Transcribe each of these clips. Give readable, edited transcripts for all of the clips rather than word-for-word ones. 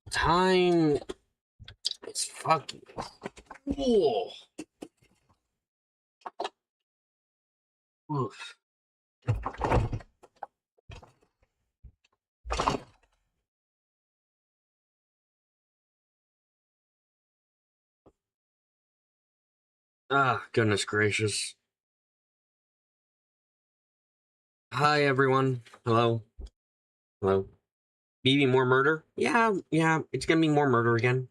Time. It's fucking cool. Oof. Ah, goodness gracious. Hi, everyone. Hello. Hello. Maybe more murder? Yeah, it's gonna be more murder again.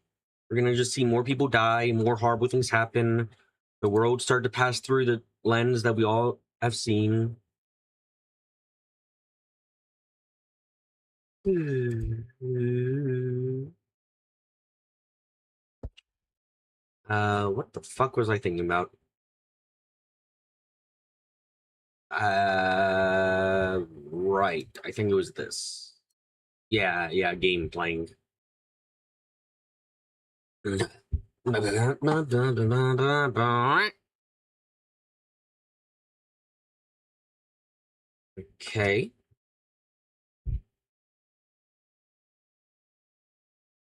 We're gonna just see more people die, more horrible things happen. The world start to pass through the lens that we all have seen. What the fuck was I thinking about? Right. I think it was this. Yeah, game playing. Okay.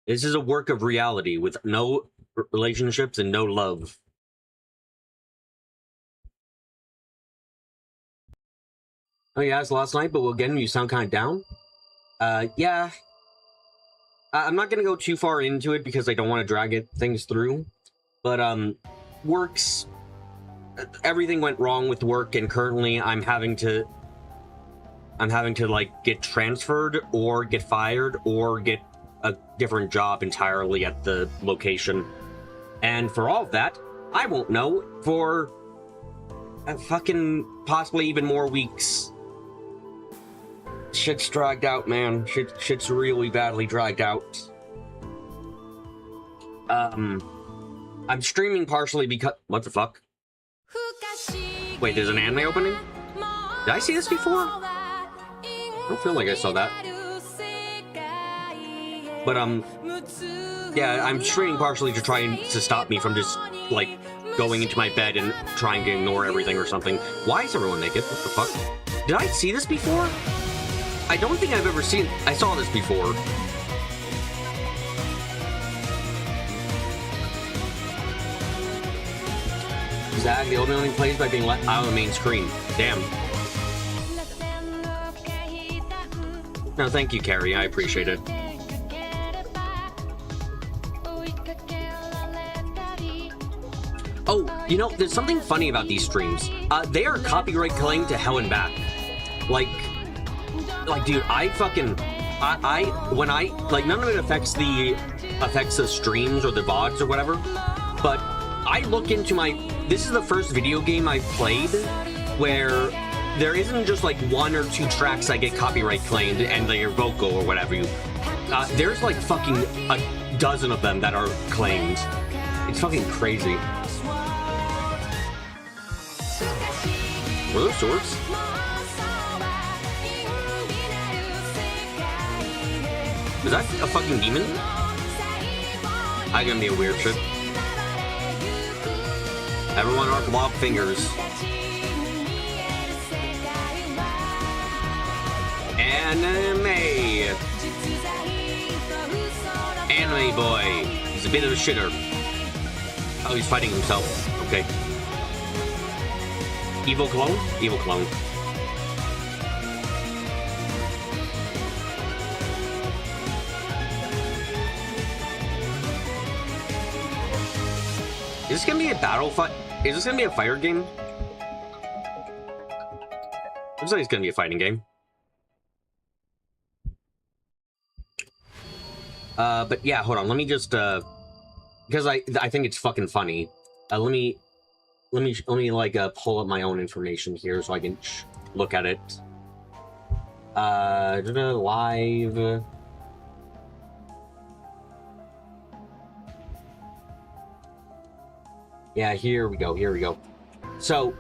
This is a work of reality with no relationships and no love. Oh yeah, it's last night, but again, you sound kind of down. Yeah. I'm not gonna go too far into it because I don't want to drag things through. But works. Everything went wrong with work, and currently I'm having to like get transferred or get fired or get a different job entirely at the location. And for all of that, I won't know for fucking possibly even more weeks. Shit's dragged out, man. Shit's really badly dragged out. I'm streaming partially because... What the fuck? Wait, there's an anime opening? Did I see this before? I don't feel like I saw that. But, yeah, I'm streaming partially to try to stop me from just, like, going into my bed and trying to ignore everything or something. Why is everyone naked? What the fuck? Did I see this before? I don't think I've ever seen... I saw this before. Zag, the only plays by being let out of the main screen. Damn. No, thank you, Carrie. I appreciate it. Oh, you know, there's something funny about these streams. They are copyright claimed to hell and back. Like, dude, I fucking... when I... Like, none of it affects the streams or the VODs or whatever, but I look into my... This is the first video game I've played where there isn't just like 1 or 2 tracks that get copyright claimed and they're vocal or whatever. There's like fucking a dozen of them that are claimed. It's fucking crazy. Were those swords? Is that a fucking demon? I'm gonna be a weird trip. Everyone arc lob fingers. Anime. Anime boy. He's a bit of a shitter. Oh, he's fighting himself. Okay. Evil clone? Evil clone. Is this gonna be a battle fight? Is this gonna be a fighter game? Looks like it's gonna be a fighting game. But yeah, hold on. Let me just because I think it's fucking funny. Let me like pull up my own information here so I can look at it. Live. Yeah, here we go. So,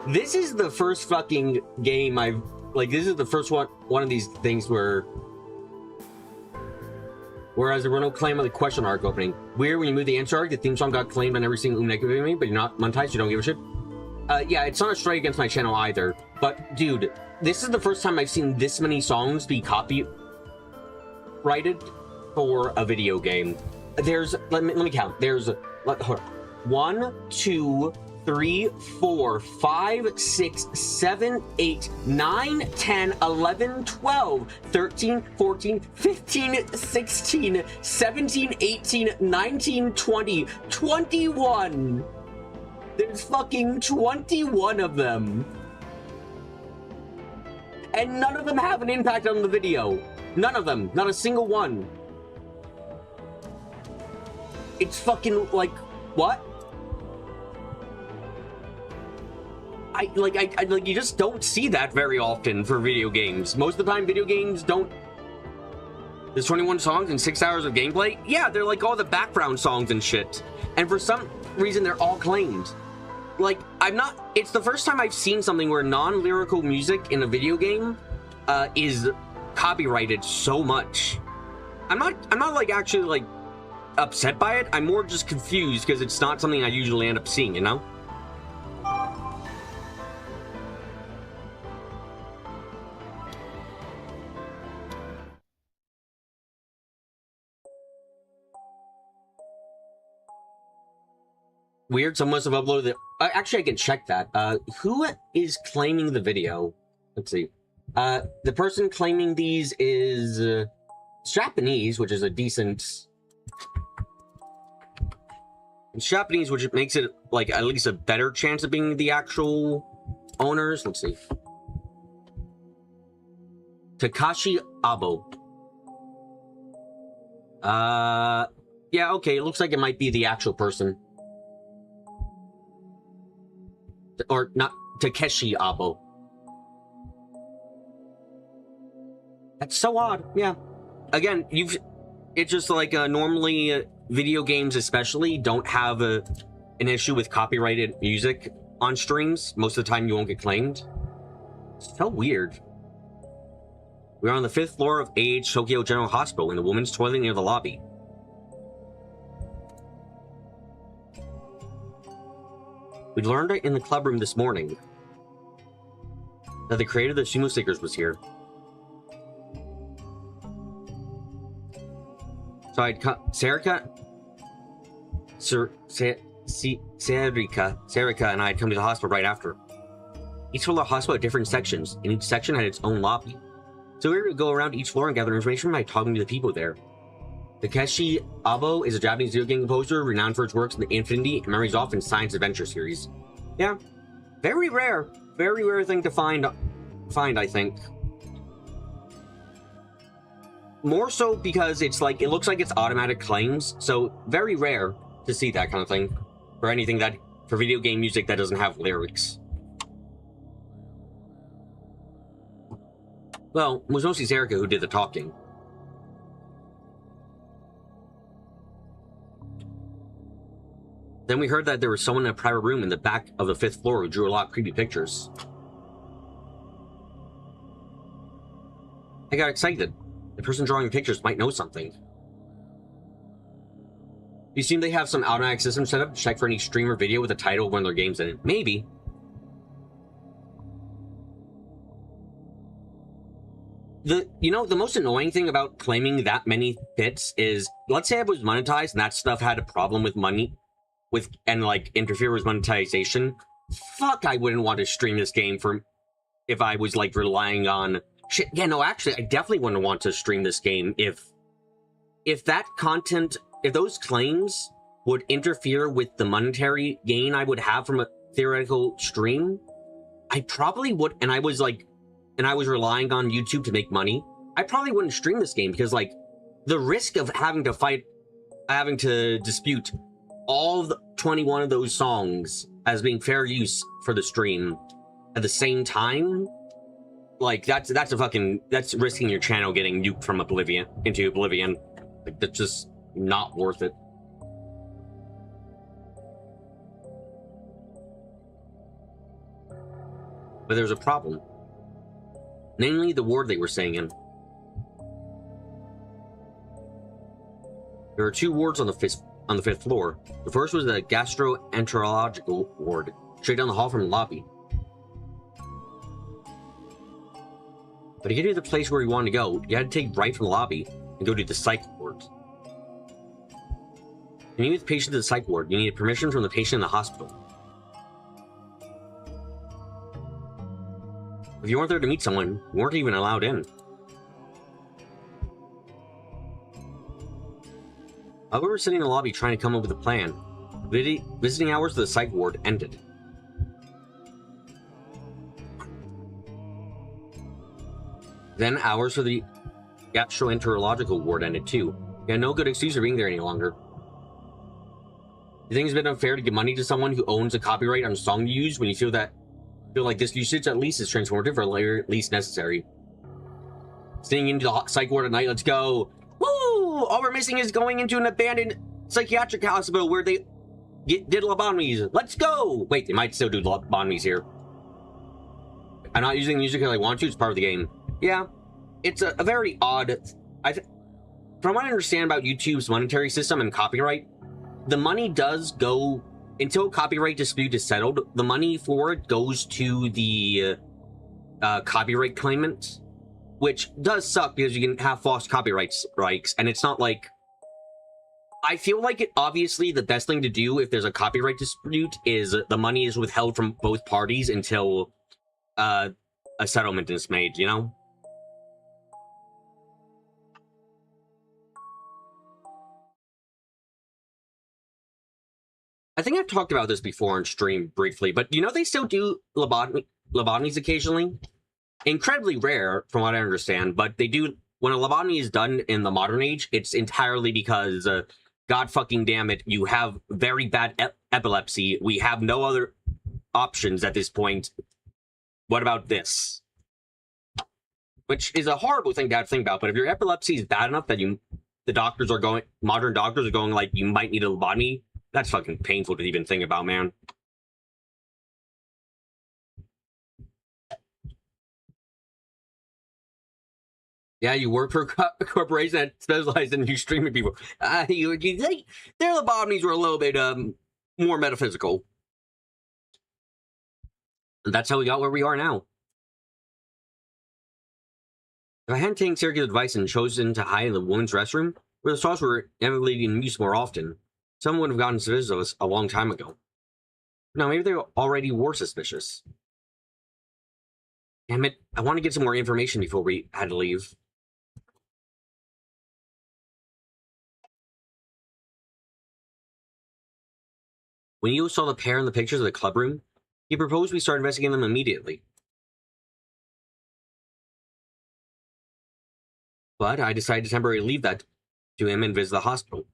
this is the first fucking game I've... Like, this is the first one of these things where Whereas there were no claim on the question arc opening. Weird when you move the answer arc, the theme song got claimed on every single negative anime, but you're not monetized, you don't give a shit. Yeah, it's not a strike against my channel either. But, dude, this is the first time I've seen this many songs be copyrighted for a video game. There's, let me count. There's, hold on. 1, 2, 3, 4, 5, 6, 7, 8, 9, 10, 11, 12, 13, 14, 15, 16, 17, 18, 19, 20, 21. There's fucking 21 of them. And none of them have an impact on the video. None of them. Not a single one. It's fucking like, what? I like, you just don't see that very often for video games. Most of the time, video games don't. There's 21 songs and 6 hours of gameplay. Yeah, they're like all the background songs and shit. And for some reason, they're all claimed. Like, it's the first time I've seen something where non-lyrical music in a video game is copyrighted so much. I'm not like actually like upset by it. I'm more just confused because it's not something I usually end up seeing, you know? Weird, someone must have uploaded it. Actually, I can check that. Who is claiming the video? Let's see. The person claiming these is Japanese, which is a decent... It's Japanese, which makes it, like, at least a better chance of being the actual owners. Let's see. Takashi Abo. Yeah, okay, it looks like it might be the actual person. Or not, Takeshi Abo. That's so odd. Yeah. Again, it's just like normally video games especially don't have an issue with copyrighted music on streams. Most of the time you won't get claimed. It's so weird. We're on the 5th floor of AH Tokyo General Hospital in the women's toilet near the lobby. We learned in the club room this morning that the creator of the Sumo Stickers was here. So Sarika and I had come to the hospital right after. Each floor of the hospital had different sections, and each section had its own lobby. So we were to go around each floor and gather information by talking to the people there. Takeshi Abo is a Japanese video game composer renowned for his works in the Infinity and Memories Off and Science Adventure series. Yeah, very rare thing to find, I think. More so because it's like, it looks like it's automatic claims, so very rare to see that kind of thing for anything that, for video game music that doesn't have lyrics. Well, it was mostly Zerika who did the talking. Then we heard that there was someone in a private room in the back of the 5th floor who drew a lot of creepy pictures. I got excited. The person drawing pictures might know something. You seem they have some automatic system set up to check for any stream or video with a title of one of their games in it. Maybe. The most annoying thing about claiming that many bits is, let's say I was monetized and that stuff had a problem with money, and like interfere with monetization. Fuck, I wouldn't want to stream this game if I was like relying on shit. Yeah, no, actually, I definitely wouldn't want to stream this game if that content, if those claims would interfere with the monetary gain I would have from a theoretical stream. I probably would, and I was relying on YouTube to make money. I probably wouldn't stream this game because like the risk of having to dispute all the 21 of those songs as being fair use for the stream at the same time, like that's risking your channel getting nuked from into oblivion. Like, that's just not worth it. But there's a problem, namely the ward they were saying in. There are 2 wards on the fifth floor. The first was the gastroenterological ward, straight down the hall from the lobby. But to get to the place where you want to go, you had to take right from the lobby and go to the psych ward. To meet with patients at the psych ward, you needed permission from the patient in the hospital. If you weren't there to meet someone, you weren't even allowed in. While we were sitting in the lobby trying to come up with a plan, visiting hours for the psych ward ended. Then hours for the gastroenterological ward ended too. You had no good excuse for being there any longer. You think it's been unfair to give money to someone who owns a copyright on a song you use when you feel like this usage at least is transformative or at least necessary? Staying into the psych ward at night, let's go. Woo! All we're missing is going into an abandoned psychiatric hospital where they did lobotomies. Let's go! Wait, they might still do lobotomies here. I'm not using the music because I want to, it's part of the game. Yeah, it's a very odd... From what I understand about YouTube's monetary system and copyright, the money does go... Until a copyright dispute is settled, the money for it goes to the copyright claimant, which does suck because you can have false copyright strikes, and it's not like... I feel like obviously the best thing to do if there's a copyright dispute is the money is withheld from both parties until a settlement is made, you know? I think I've talked about this before on stream briefly, but you know they still do lobotomies occasionally? Incredibly rare, from what I understand, but they do... When a lobotomy is done in the modern age, it's entirely because, God fucking damn it, you have very bad epilepsy. We have no other options at this point. What about this? Which is a horrible thing to have to think about, but if your epilepsy is bad enough that modern doctors are going, like, you might need a lobotomy, that's fucking painful to even think about, man. Yeah, you work for a corporation that specializes in streaming people. Their lobotomies were a little bit more metaphysical. And that's how we got where we are now. If I hadn't taken Sergio's advice and chosen to hide in the women's restroom, where the stalls were inevitably in use more often, someone would have gotten to visit us a long time ago. Now, maybe they already were suspicious. Damn it, I want to get some more information before we had to leave. When you saw the pair in the pictures of the club room, he proposed we start investigating them immediately. But I decided to temporarily leave that to him and visit the hospital.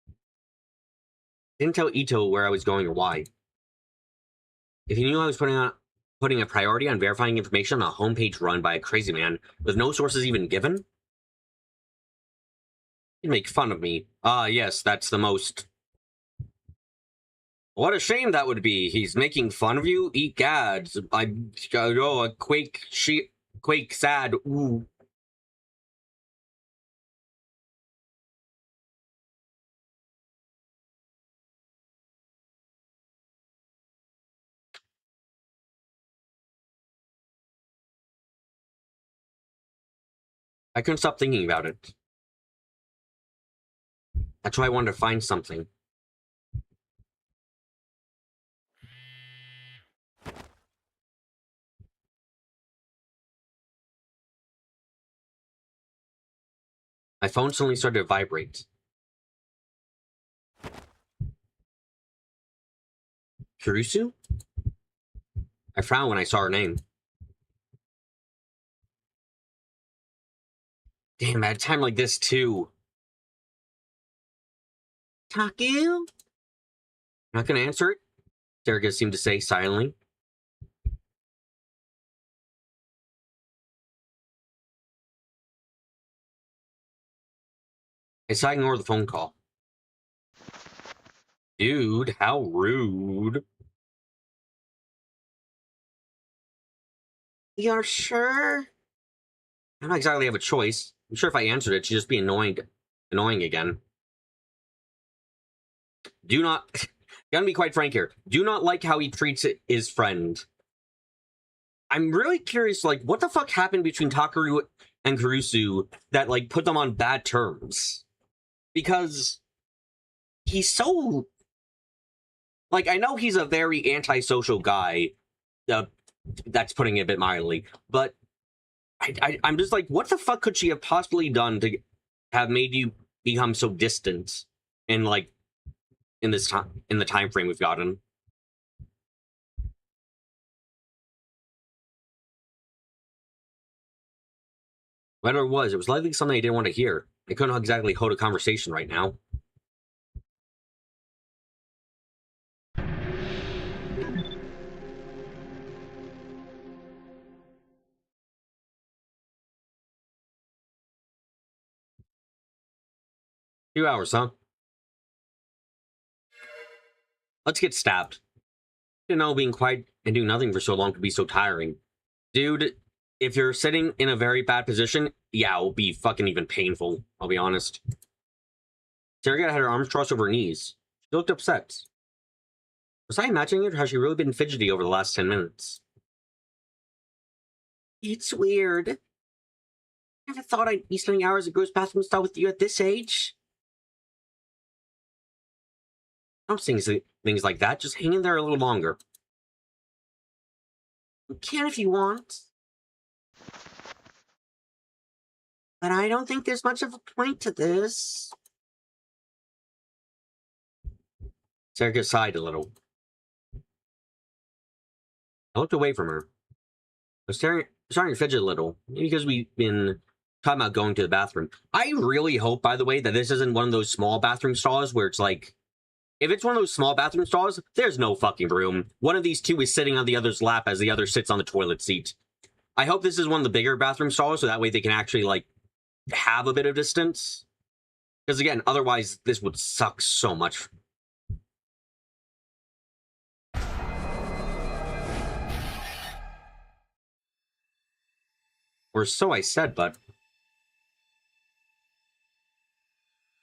I didn't tell Ito where I was going or why. If he knew I was putting a priority on verifying information on a homepage run by a crazy man with no sources even given, he'd make fun of me. Ah, yes, that's the most... What a shame that would be. He's making fun of you? Eat gads. A quake sad. Ooh. I couldn't stop thinking about it. That's why I wanted to find something. My phone suddenly started to vibrate. Kurusu? I frowned when I saw her name. Damn, at a time like this, too. Taku? Not gonna answer it? Serga seemed to say silently. I saw ignore the phone call. Dude, how rude. You're sure? I don't exactly have a choice. I'm sure if I answered it, she'd just be annoying again. Do not, gonna be quite frank here, do not like how he treats his friend. I'm really curious, like, what the fuck happened between Takeru and Kurusu that, like, put them on bad terms? Because he's so... Like, I know he's a very antisocial guy, that's putting it a bit mildly, but I'm just like, what the fuck could she have possibly done to have made you become so distant in, like, in the time frame we've gotten? Whatever it was likely something I didn't want to hear. I couldn't exactly hold a conversation right now. Few hours, huh? Let's get stabbed. Didn't know being quiet and doing nothing for so long could be so tiring. Dude, if you're sitting in a very bad position, yeah, it'll be fucking even painful, I'll be honest. Sergei had her arms crossed over her knees. She looked upset. Was I imagining it, or has she really been fidgety over the last 10 minutes? It's weird. I never thought I'd be spending hours at girls' bathroom style with you at this age. I'm saying things like that, just hang in there a little longer. You can if you want. But I don't think there's much of a point to this. Sergei sighed a little. I looked away from her. I was starting to fidget a little, maybe because we've been talking about going to the bathroom. I really hope, by the way, that this isn't one of those small bathroom stalls where it's like, if it's one of those small bathroom stalls, there's no fucking room. One of these two is sitting on the other's lap as the other sits on the toilet seat. I hope this is one of the bigger bathroom stalls, so that way they can actually, like, have a bit of distance. Because, again, otherwise, this would suck so much. Or so I said, but... to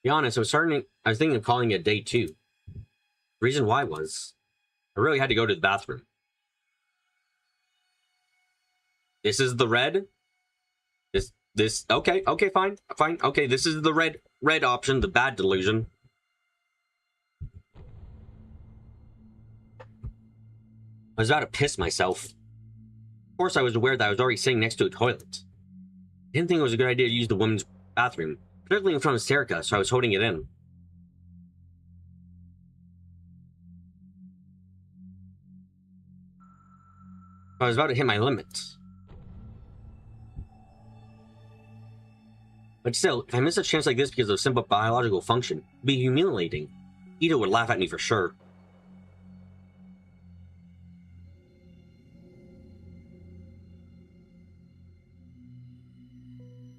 be honest, I was thinking of calling it day 2. The reason why was, I really had to go to the bathroom. This is the red. Okay, fine. Okay, this is the red option, the bad delusion. I was about to piss myself. Of course, I was aware that I was already sitting next to a toilet. I didn't think it was a good idea to use the women's bathroom, particularly in front of Serica, so I was holding it in. I was about to hit my limit. But still, if I miss a chance like this because of simple biological function, it'd be humiliating. Ito would laugh at me for sure.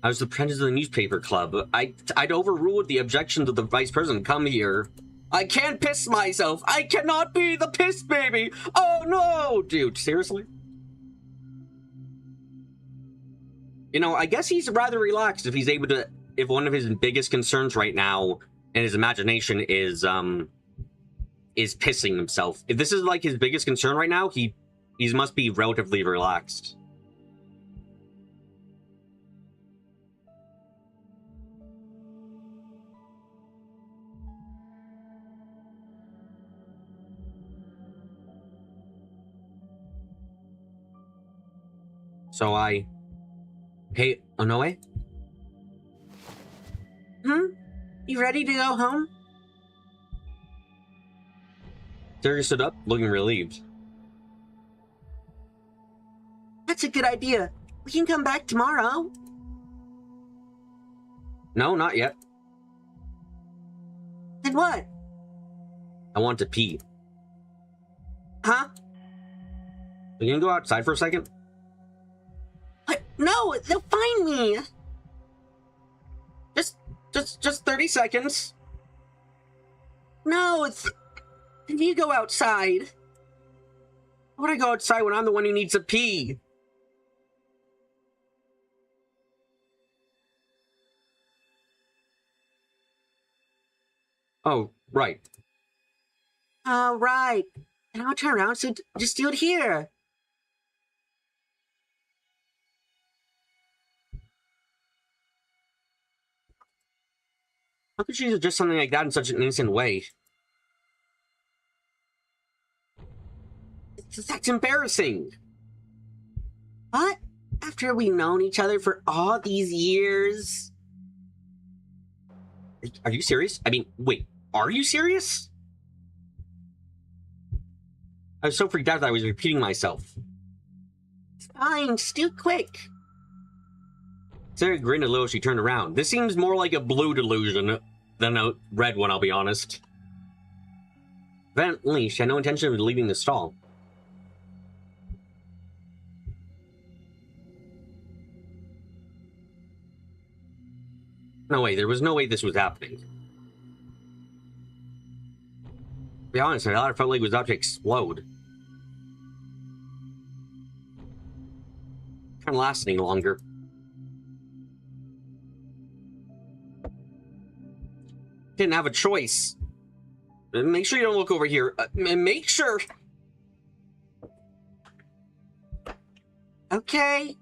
I was the president of the newspaper club. I'd overruled the objections of the vice president. Come here. I can't piss myself. I cannot be the piss baby. Oh no, dude, seriously? You know, I guess he's rather relaxed if he's able to, if one of his biggest concerns right now in his imagination is pissing himself. If this is like his biggest concern right now, he must be relatively relaxed. So hey, Onoe? You ready to go home? Terry stood up, looking relieved. That's a good idea. We can come back tomorrow. No, not yet. Then what? I want to pee. Huh? Are you gonna go outside for a second? What? No, they'll find me. Just 30 seconds. No, you go outside. Why would I go outside when I'm the one who needs to pee? Oh, right. Right. And I'll turn around, so just do it here. How could she suggest something like that in such an innocent way? That's embarrassing. What? After we've known each other for all these years? Are you serious? I mean, wait, are you serious? I was so freaked out that I was repeating myself. It's fine, just do it quick. Sarah grinned a little as she turned around. This seems more like a blue delusion than a red one, I'll be honest. Evidently, she had no intention of leaving the stall. No way, there was no way this was happening. To be honest, I thought it felt like it was about to explode. Can't last any longer. Didn't have a choice. Make sure you don't look over here. Make sure. Okay.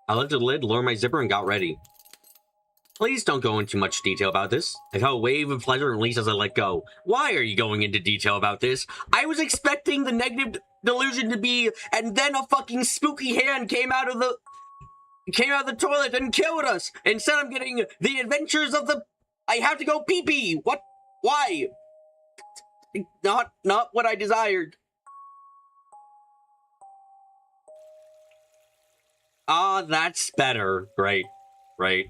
I lifted the lid, lowered my zipper, and got ready. Please don't go into much detail about this. I felt a wave of pleasure and release as I let go. Why are you going into detail about this? I was expecting the negative delusion to be, and then a fucking spooky hand came out of the toilet and killed us. Instead, I'm getting the adventures of the... I have to go pee-pee. What? Why? Not what I desired. Ah, that's better. Great. Great.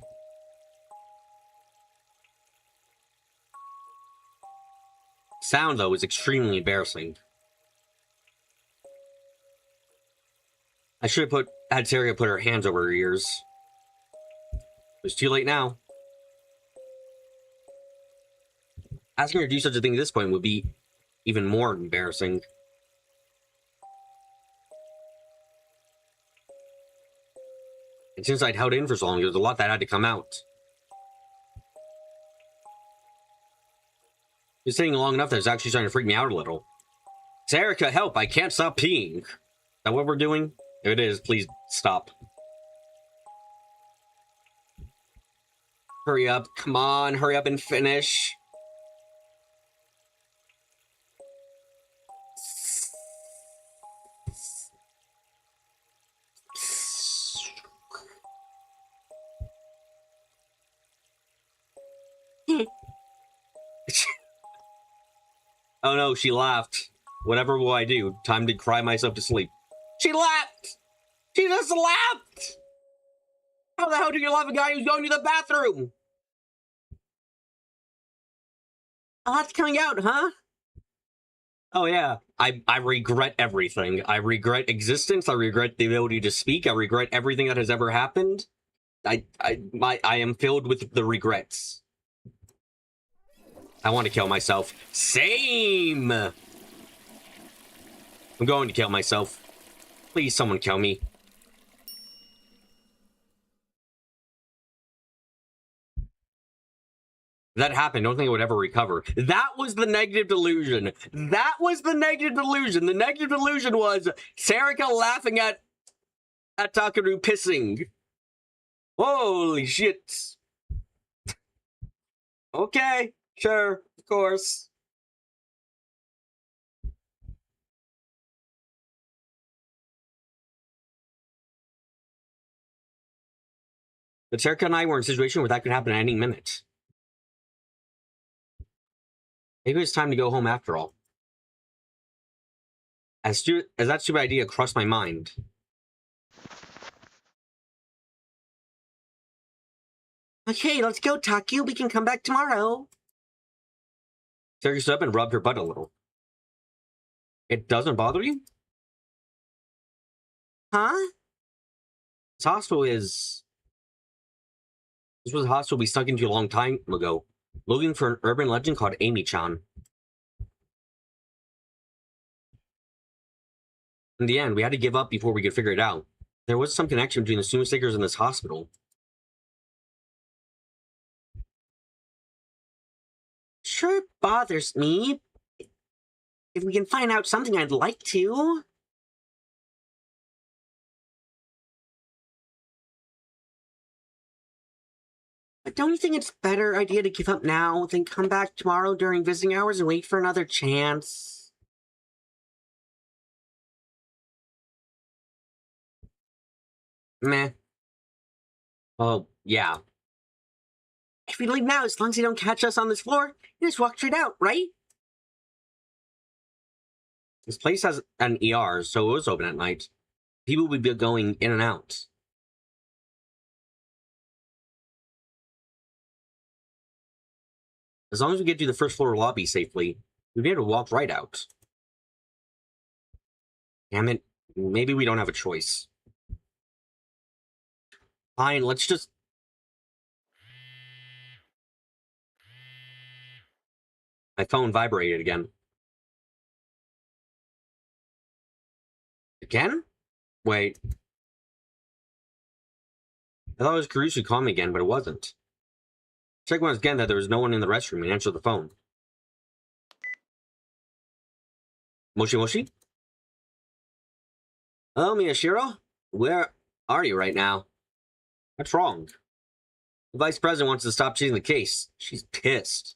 Sound, though, is extremely embarrassing. I should have had Sarah put her hands over her ears. It's too late now. Asking her to do such a thing at this point would be even more embarrassing. And since I'd held in for so long, there was a lot that had to come out. Just sitting long enough that it's actually starting to freak me out a little. Sarika, help! I can't stop peeing. Is that what we're doing? If it is, please stop. Hurry up. Come on, hurry up and finish. Oh no, she laughed. Whatever will I do? Time to cry myself to sleep. She laughed! She just laughed! How the hell do you love a guy who's going to the bathroom? A lot's coming out, huh? Oh yeah, I regret everything. I regret existence. I regret the ability to speak. I regret everything that has ever happened. I am filled with the regrets. I want to kill myself. Same! I'm going to kill myself. Please, someone kill me. If that happened, I don't think I would ever recover. That was the negative delusion. That was the negative delusion. The negative delusion was Sarika laughing at Takeru pissing. Holy shit. Okay. Sure, of course. But Sarika and I were in a situation where that could happen at any minute. Maybe it's time to go home after all. As that stupid idea crossed my mind. Okay, let's go, Taku. We can come back tomorrow. Sarika stood up and rubbed her butt a little. It doesn't bother you? Huh? This hospital is... This was a hospital we snuck into a long time ago, looking for an urban legend called Amy-chan. In the end, we had to give up before we could figure it out. There was some connection between the sumo stickers and this hospital. sure it bothers me. If we can find out something, I'd like to. But don't you think it's a better idea to give up now than come back tomorrow during visiting hours and wait for another chance? Meh. Oh, yeah. If we leave now, as long as you don't catch us on this floor, you just walk straight out, right? This place has an ER, so it was open at night. People would be going in and out. As long as we get to the first floor lobby safely, we'd be able to walk right out. Damn it. Maybe we don't have a choice. Fine, let's just... My phone vibrated again. Again? Wait. I thought it was Kurusu calling me again, but it wasn't. Check once again that there was no one in the restroom and answer the phone. Moshi Moshi? Oh, Miyashiro? Where are you right now? What's wrong? The vice president wants to stop chasing the case. She's pissed.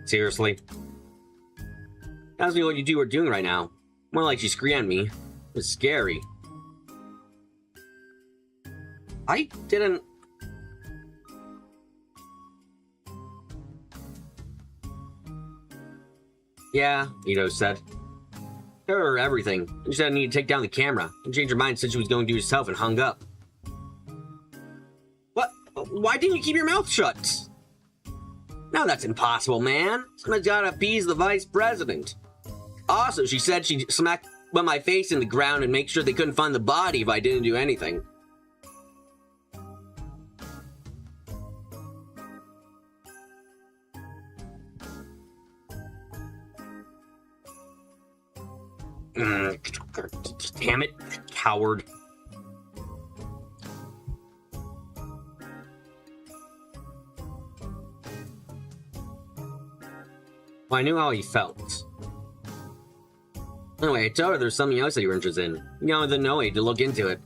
Seriously? Ask me what you two are doing right now. More like she's screaming at me. It's scary. I didn't... Yeah, Ito said. Tell her everything. She said I need to take down the camera. And change her mind since she was going to do it herself and hung up. What? Why didn't you keep your mouth shut? No, that's impossible, man. Someone's gotta appease the vice president. Also, she said she'd smack my face in the ground and make sure they couldn't find the body if I didn't do anything. Damn it, coward. Well, I knew how he felt. Anyway, I told her there's something else that you were interested in. You know, the Noe to look into it.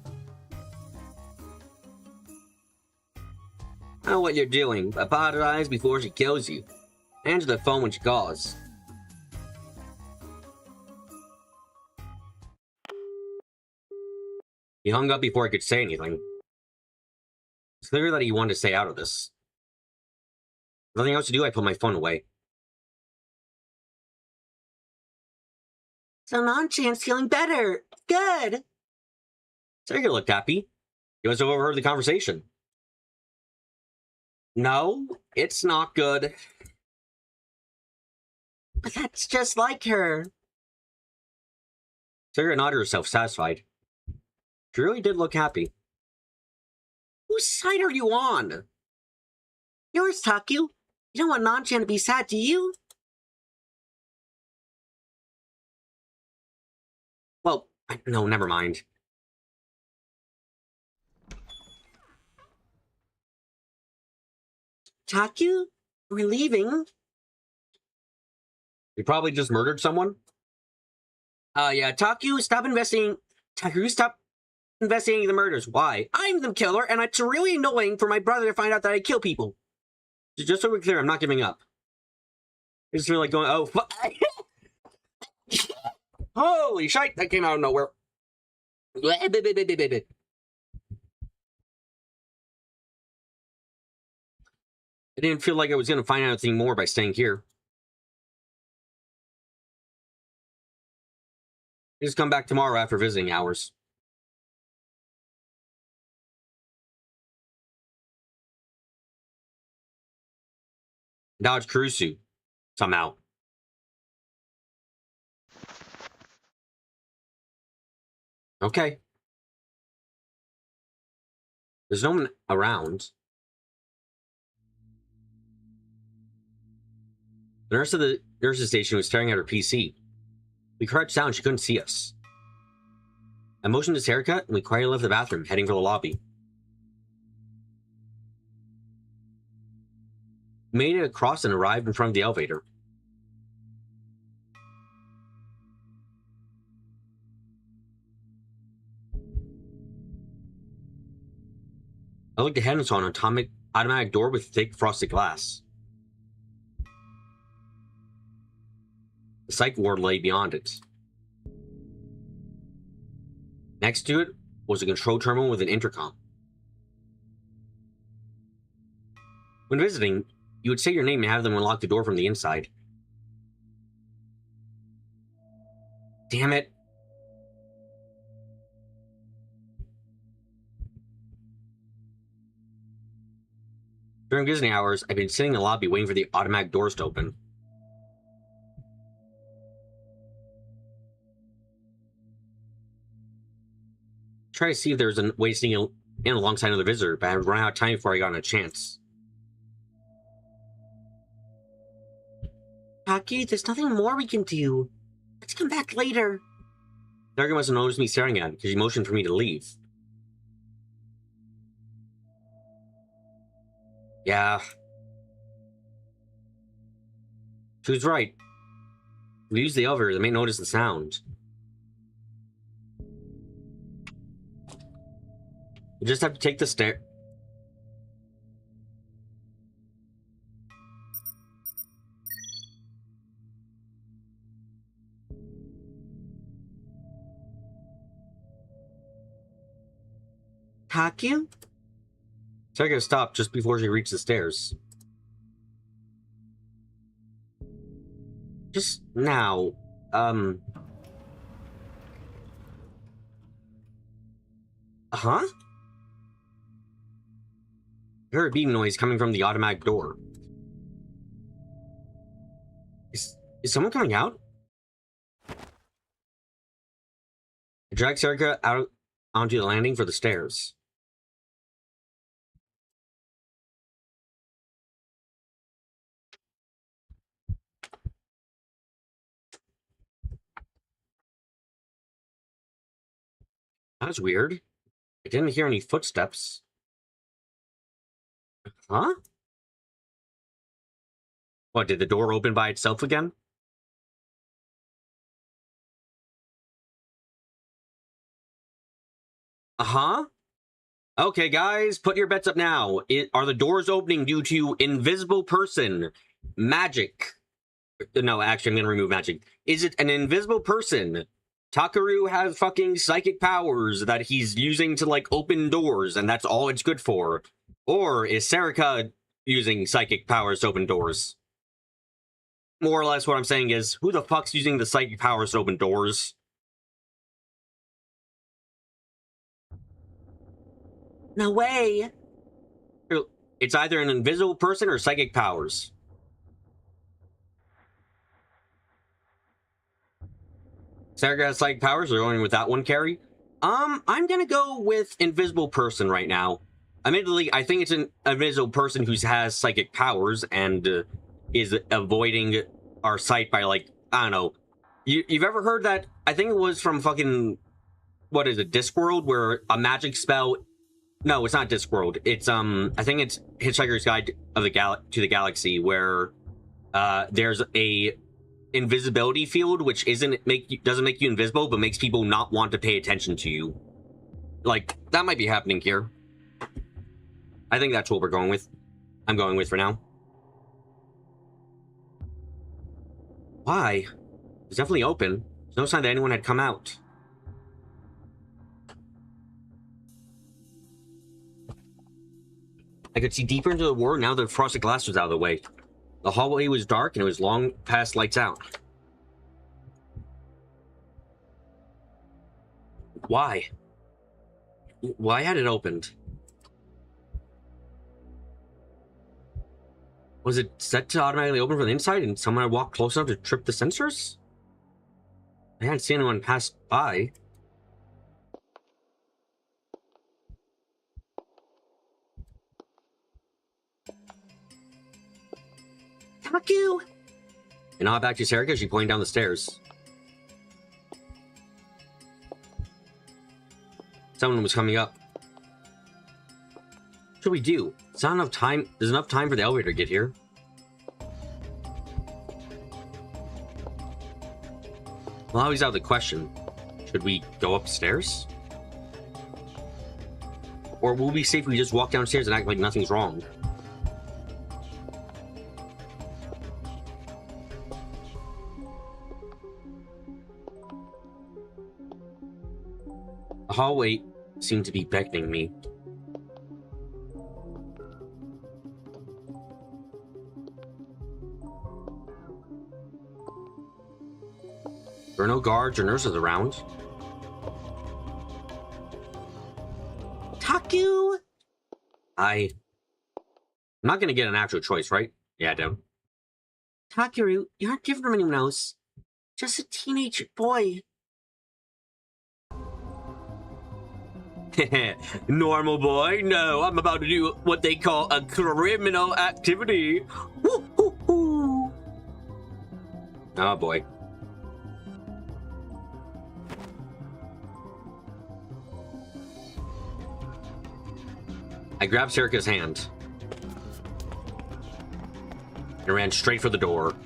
I know what you're doing. Apologize before she kills you. Answer the phone when she calls. He hung up before I could say anything. It's clear that he wanted to stay out of this. Nothing else to do, I put my phone away. So Nanchan's feeling better. Good. Sergio looked happy. He must have overheard the conversation. No, it's not good. But that's just like her. Sergio nodded herself, satisfied. She really did look happy. Whose side are you on? Yours, Taku. You don't want Nanchan to be sad, do you? Well, no, never mind. Taku? We're leaving? You probably just murdered someone? Yeah, Taku, stop investigating. Taku, stop investigating the murders. Why? I'm the killer, and it's really annoying for my brother to find out that I kill people. Just so we're clear, I'm not giving up. I just feel like going, oh, fuck. Holy shite, that came out of nowhere. I didn't feel like I was going to find out anything more by staying here. Just come back tomorrow after visiting hours. Dodge Kurusu. Somehow. Okay. There's no one around. The nurse at the nurse's station was staring at her PC. We crouched down, she couldn't see us. I motioned his haircut, and we quietly left the bathroom, heading for the lobby. made it across and arrived in front of the elevator. I looked ahead and saw an automatic door with thick frosted glass. The psych ward lay beyond it. Next to it was a control terminal with an intercom. When visiting, you would say your name and have them unlock the door from the inside. Damn it. During visiting hours, I've been sitting in the lobby waiting for the automatic doors to open. Try to see if there's a way to sneak in alongside another visitor, but I had run out of time before I got a chance. Taki, there's nothing more we can do. Let's come back later. Darga must have noticed me staring at him because he motioned for me to leave. Yeah. She was right. We use the elevator, they may notice the sound. We just have to take the stair. Taku? Serga stopped just before she reached the stairs. Just now, Huh? I heard a beeping noise coming from the automatic door. Is someone coming out? I dragged Serga out onto the landing for the stairs. That's weird. I didn't hear any footsteps. Huh? What, did the door open by itself again? Uh-huh. Okay, guys, put your bets up now. Are the doors opening due to invisible person, magic? No, actually, I'm gonna remove magic. Is it an invisible person? Takaru has fucking psychic powers that he's using to, like, open doors, and that's all it's good for. Or is Serika using psychic powers to open doors? More or less what I'm saying is, who the fuck's using the psychic powers to open doors? No way! It's either an invisible person or psychic powers. Serika has psychic powers, or going with that one, Carrie? I'm gonna go with invisible person right now. Admittedly, I think it's an invisible person who has psychic powers and is avoiding our sight by, like, I don't know. You've ever heard that? I think it was from fucking, what is it, Discworld, where a magic spell... No, it's not Discworld. It's, I think it's Hitchhiker's Guide of the to the Galaxy, where there's a invisibility field which doesn't make you invisible, but makes people not want to pay attention to you. Like, that might be happening here. I think that's what we're going with. I'm going with for now. Why? It's definitely open. There's no sign that anyone had come out. I could see deeper into the ward now that the frosted glass was out of the way. The hallway was dark and it was long past lights out. Why? Why had it opened? Was it set to automatically open from the inside and someone had walked close enough to trip the sensors? I hadn't seen anyone pass by. Taku! And nod back to Serika as she pointed down the stairs. Someone was coming up. What should we do? It's not enough time. There's enough time for the elevator to get here. Well, now he's out of the question. Should we go upstairs? Or will we be safe if we just walk downstairs and act like nothing's wrong? The hallway seemed to be beckoning me. There are no guards or nurses around. Taku! I'm not gonna get an actual choice, right? Yeah, I do. Takeru, you aren't different from anyone else. Just a teenage boy. Normal boy? No, I'm about to do what they call a criminal activity. Woo, hoo, hoo. Oh boy. I grabbed Serika's hand and ran straight for the door.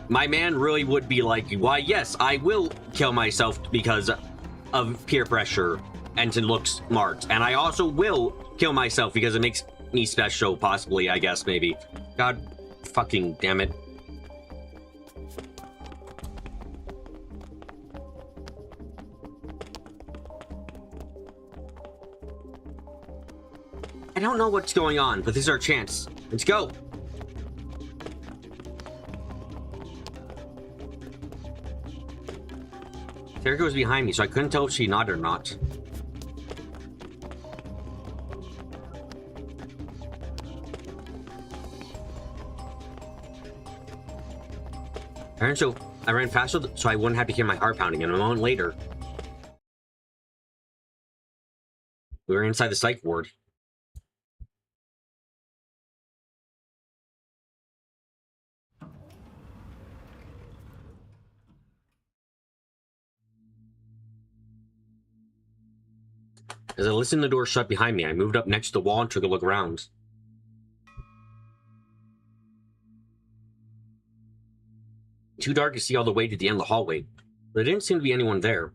My man really would be like, why, yes, I will kill myself because of peer pressure and to look smart. And I also will kill myself because it makes me special, possibly, I guess, maybe. God fucking damn it. I don't know what's going on, but this is our chance. Let's go. Serika was behind me, so I couldn't tell if she nodded or not. I ran faster so I wouldn't have to hear my heart pounding, and a moment later, we were inside the psych ward. As I listened to the door shut behind me, I moved up next to the wall and took a look around. Too dark to see all the way to the end of the hallway, but there didn't seem to be anyone there.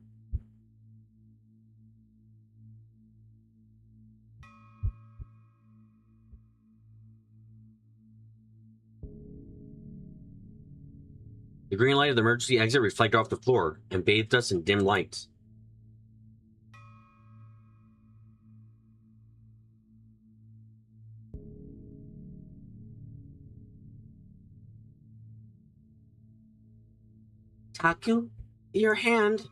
The green light of the emergency exit reflected off the floor and bathed us in dim lights. Taku, your hand.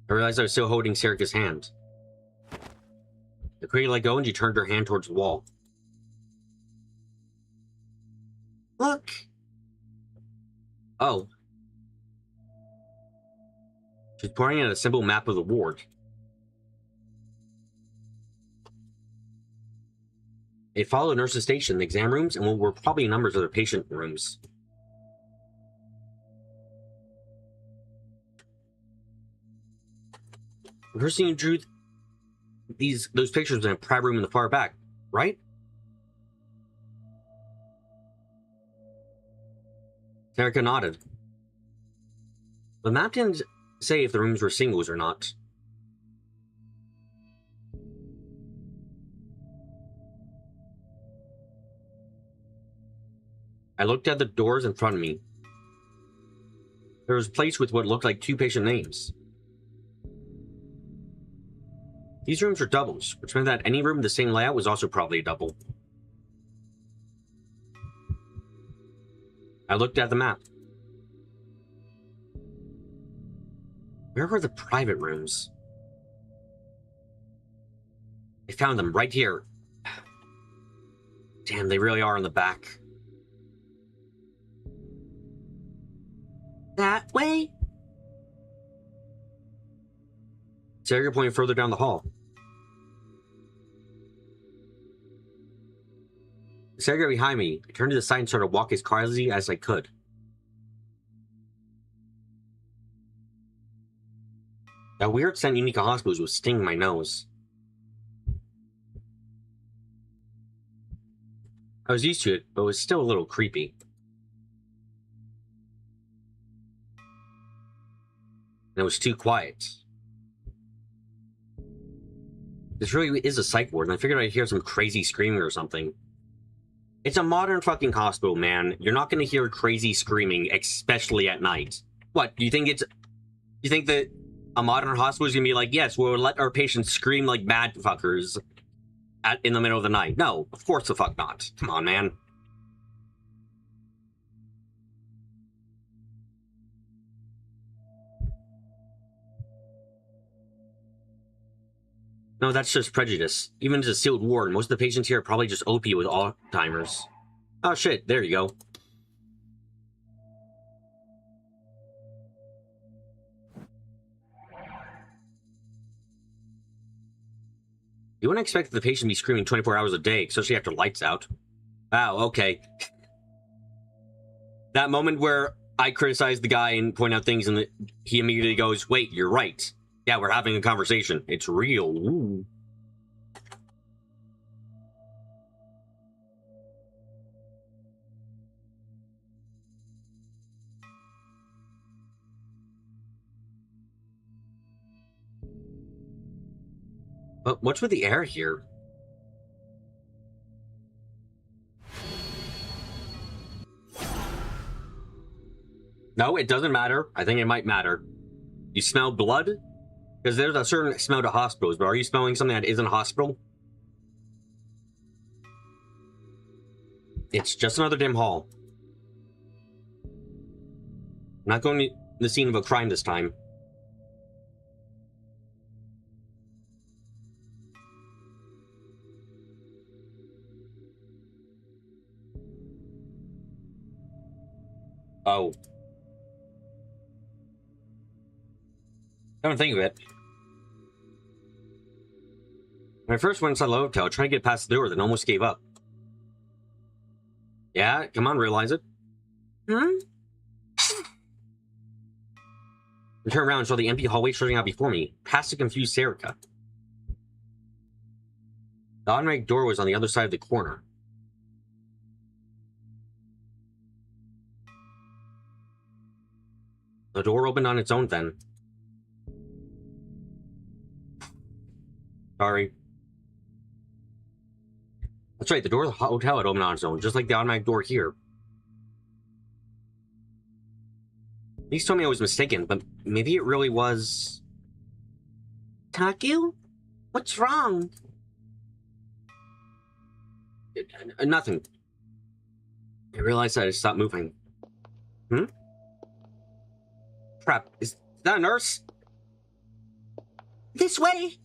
I realized I was still holding Serika's hand. I quickly let go and she turned her hand towards the wall. Look. Oh. She's pointing at a simple map of the ward. It followed the nurse's station, the exam rooms, and what were probably numbers of the patient rooms. The person who drew those pictures was in a private room in the far back, right? Serika nodded. The map didn't say if the rooms were singles or not. I looked at the doors in front of me. There was a place with what looked like 2 patient names. These rooms were doubles, which meant that any room with the same layout was also probably a double. I looked at the map. Where were the private rooms? I found them right here. Damn, they really are in the back. That way? Serika pointed further down the hall. Serika behind me. I turned to the side and started to walk as quietly as I could. That weird scent unique to hospitals was stinging my nose. I was used to it, but it was still a little creepy. And it was too quiet. This really is a psych ward, and I figured I'd hear some crazy screaming or something. It's a modern fucking hospital, man. You're not gonna hear crazy screaming, especially at night. What, do you think that a modern hospital is gonna be like, yes, we'll let our patients scream like mad fuckers in the middle of the night? No, of course the fuck not. Come on, man. No, that's just prejudice. Even as a sealed ward, most of the patients here are probably just OP with Alzheimer's. Oh shit, there you go. You wouldn't expect the patient to be screaming 24 hours a day, especially after lights out. Wow, okay. That moment where I criticize the guy and point out things and he immediately goes, wait, you're right. Yeah, we're having a conversation. It's real. Ooh. But what's with the air here? No, it doesn't matter. I think it might matter. You smell blood? Because there's a certain smell to hospitals, but are you smelling something that isn't a hospital? It's just another dim hall. I'm not going to the scene of a crime this time. Oh. Don't think of it. When I first went inside the hotel, trying to get past the door, then almost gave up. Yeah, come on, realize it. I turned around and saw the empty hallway stretching out before me, past the confused Serica. The automatic door was on the other side of the corner. The door opened on its own then. Sorry. That's right, the door of the hotel had opened on its own, just like the automatic door here. These told me I was mistaken, but maybe it really was... Taku? What's wrong? Nothing. I realized that I stopped moving. Crap, is that a nurse? This way!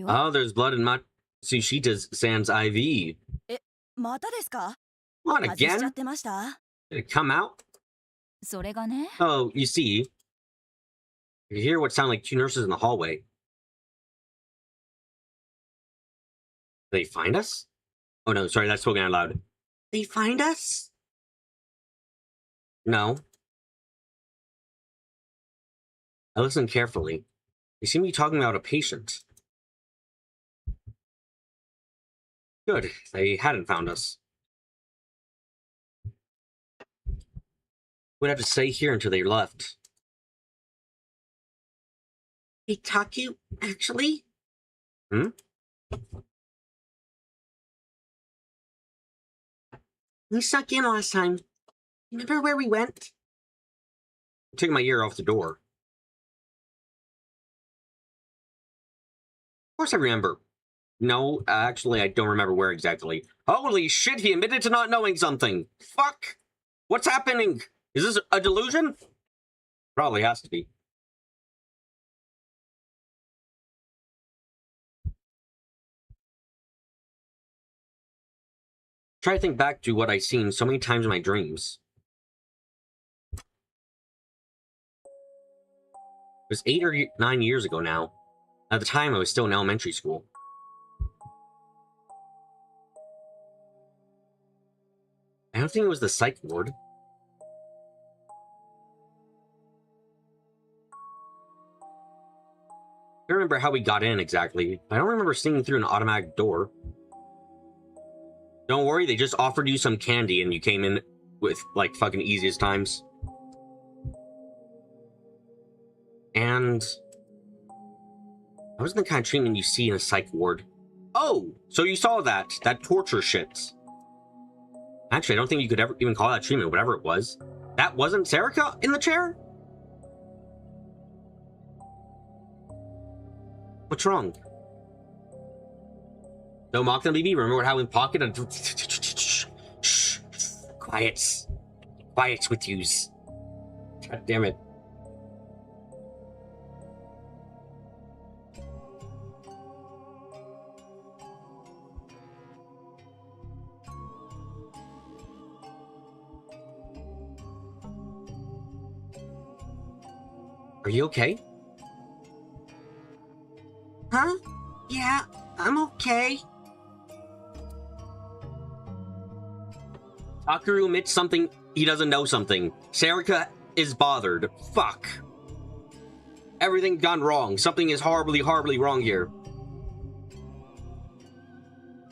Oh, there's blood in Matsushita's IV. またですか? What, 外しちゃ again? ってました? Did it come out? それがね。 Oh, you see. You hear what sound like two nurses in the hallway. They find us? Oh no, sorry, that's spoken out loud. They find us? No. I listened carefully. They seem to be talking about a patient. Good, they hadn't found us. We'd have to stay here until they left. Hey, Taku, actually? We snuck in last time. Remember where we went? I took my ear off the door. Of course I remember. No, actually, I don't remember where exactly. Holy shit, he admitted to not knowing something! Fuck! What's happening? Is this a delusion? Probably has to be. Try to think back to what I've seen so many times in my dreams. It was 8 or 9 years ago now. At the time, I was still in elementary school. I don't think it was the psych ward. remember how we got in exactly. I don't remember sneaking through an automatic door. Don't worry, they just offered you some candy and you came in with, like, fucking easiest times. And that wasn't the kind of treatment you see in a psych ward. Oh, so you saw that torture shit. Actually, I don't think you could ever even call that treatment, whatever it was. That wasn't Serica in the chair? What's wrong? Don't mock them, BB. Remember how in pocket and shh. Quiet. Quiet with yous. God damn it. Are you okay? Huh? Yeah, I'm okay. Takeru admits something he doesn't know something. Serica is bothered. Fuck. Everything's gone wrong. Something is horribly, horribly wrong here.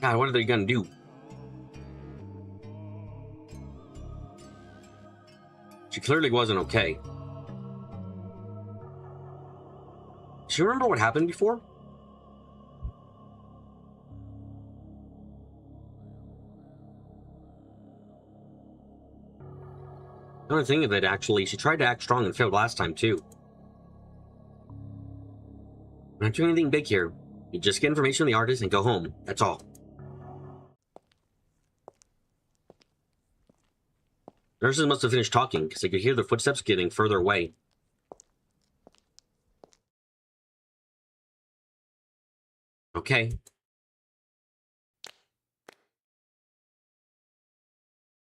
God, what are they gonna do? She clearly wasn't okay. Do you remember what happened before? I don't think of it, actually. She tried to act strong and failed last time, too. I'm not doing anything big here. You just get information from the artist and go home. That's all. Nurses must have finished talking, because they could hear their footsteps getting further away. Okay.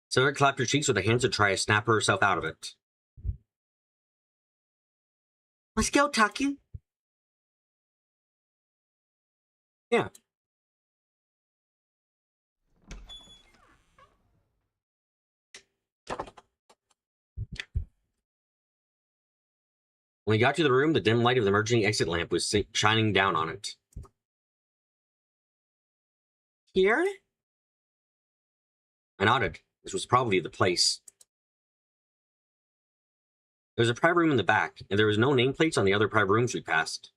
Sarah clapped her cheeks with her hands to try to snap herself out of it. Let's go, Taki. Yeah. When we got to the room, the dim light of the emergency exit lamp was shining down on it. Here? I nodded. This was probably the place. There was a private room in the back, and there was no nameplates on the other private rooms we passed.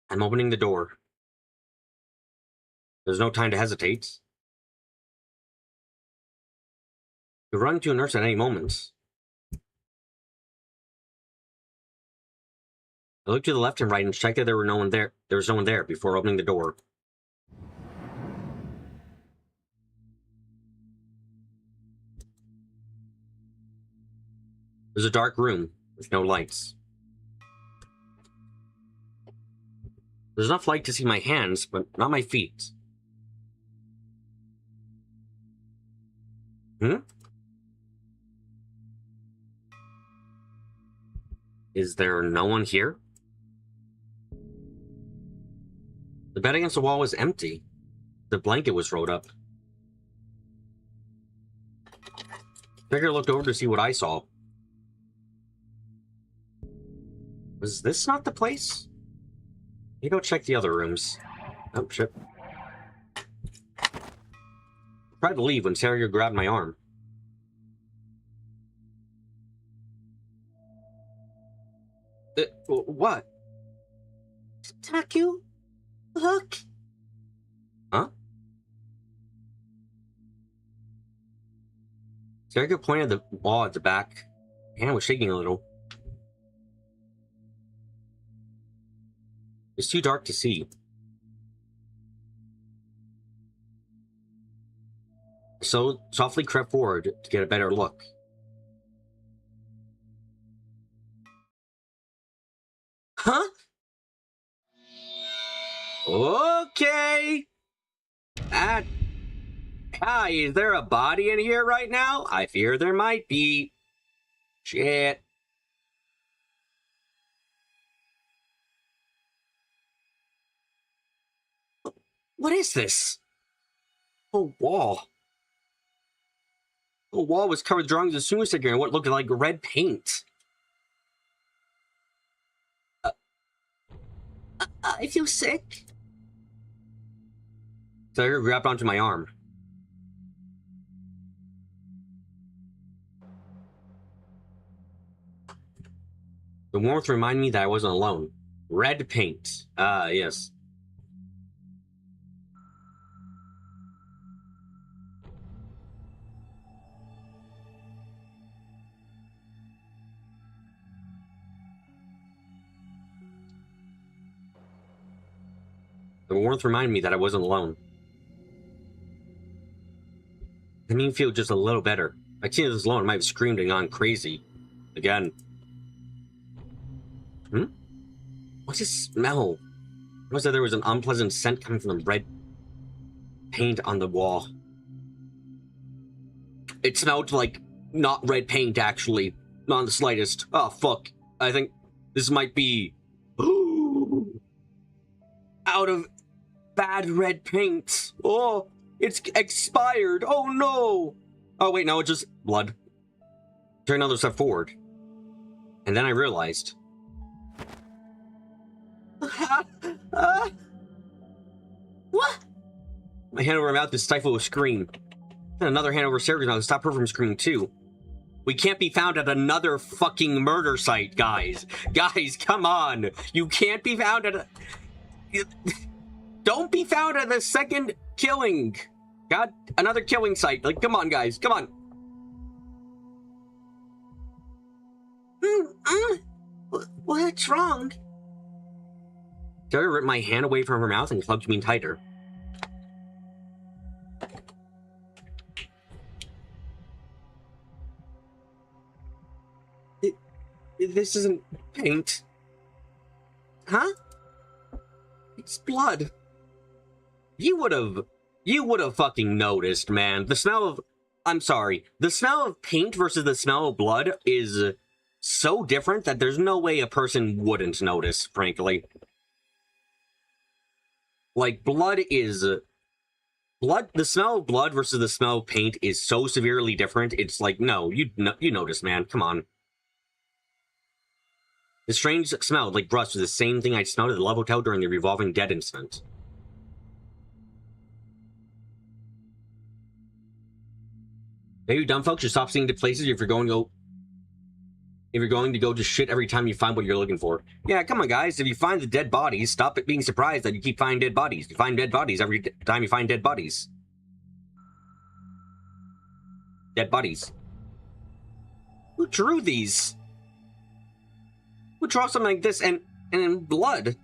I'm opening the door. There's no time to hesitate. You'll run into a nurse at any moment. I looked to the left and right and checked that there was no one there before opening the door. There's a dark room with no lights. There's enough light to see my hands, but not my feet. Is there no one here? The bed against the wall was empty. The blanket was rolled up. Trigger looked over to see what I saw. Was this not the place? Maybe I'll check the other rooms. Oh, shit. Tried to leave when Sarah grabbed my arm. What? Taku? Look. Huh? Sarah pointed at the wall at the back. Her hand was shaking a little. It's too dark to see. So softly crept forward to get a better look. Huh? Okay. Hi, is there a body in here right now? I fear there might be. Shit. What is this? A wall. The wall was covered with drawings of suicide and what looked like red paint. I feel sick. Tiger grabbed onto my arm. The warmth reminded me that I wasn't alone. Red paint. Ah, yes. The warmth reminded me that I wasn't alone. I made me feel just a little better. If I'd seen this alone, I might have screamed and gone crazy. Again. What's this smell? I noticed that there was an unpleasant scent coming from the red paint on the wall. It smelled like not red paint, actually. Not in the slightest. Oh, fuck. I think this might be out of bad red paint. Oh, it's expired. Oh, no. Oh, wait, no, it's just blood. Turn another step forward. And then I realized... What? My hand over my mouth to stifle a scream. And another hand over Sarah's mouth to stop her from screaming too. We can't be found at another fucking murder site, guys. Guys, come on. You can't be found at a... Don't be found at the second killing. God, another killing site. Like, come on, guys. Come on. What's wrong? Sarah ripped my hand away from her mouth and clubbed me tighter. This isn't paint. Huh? It's blood. You would have fucking noticed, man. The smell of... I'm sorry. The smell of paint versus the smell of blood is so different that there's no way a person wouldn't notice, frankly. Like, blood is... Blood, the smell of blood versus the smell of paint is so severely different, it's like, no, you notice, man. Come on. The strange smell, like rust, was the same thing I smelled at the Love Hotel during the Revolving Dead incident. Maybe you dumb folks should stop seeing the places if you're going to go to shit every time you find what you're looking for. Yeah, come on, guys. If you find the dead bodies, stop it being surprised that you keep finding dead bodies. You find dead bodies every time you find dead bodies. Dead bodies. Who drew these? Who draw something like this and in blood?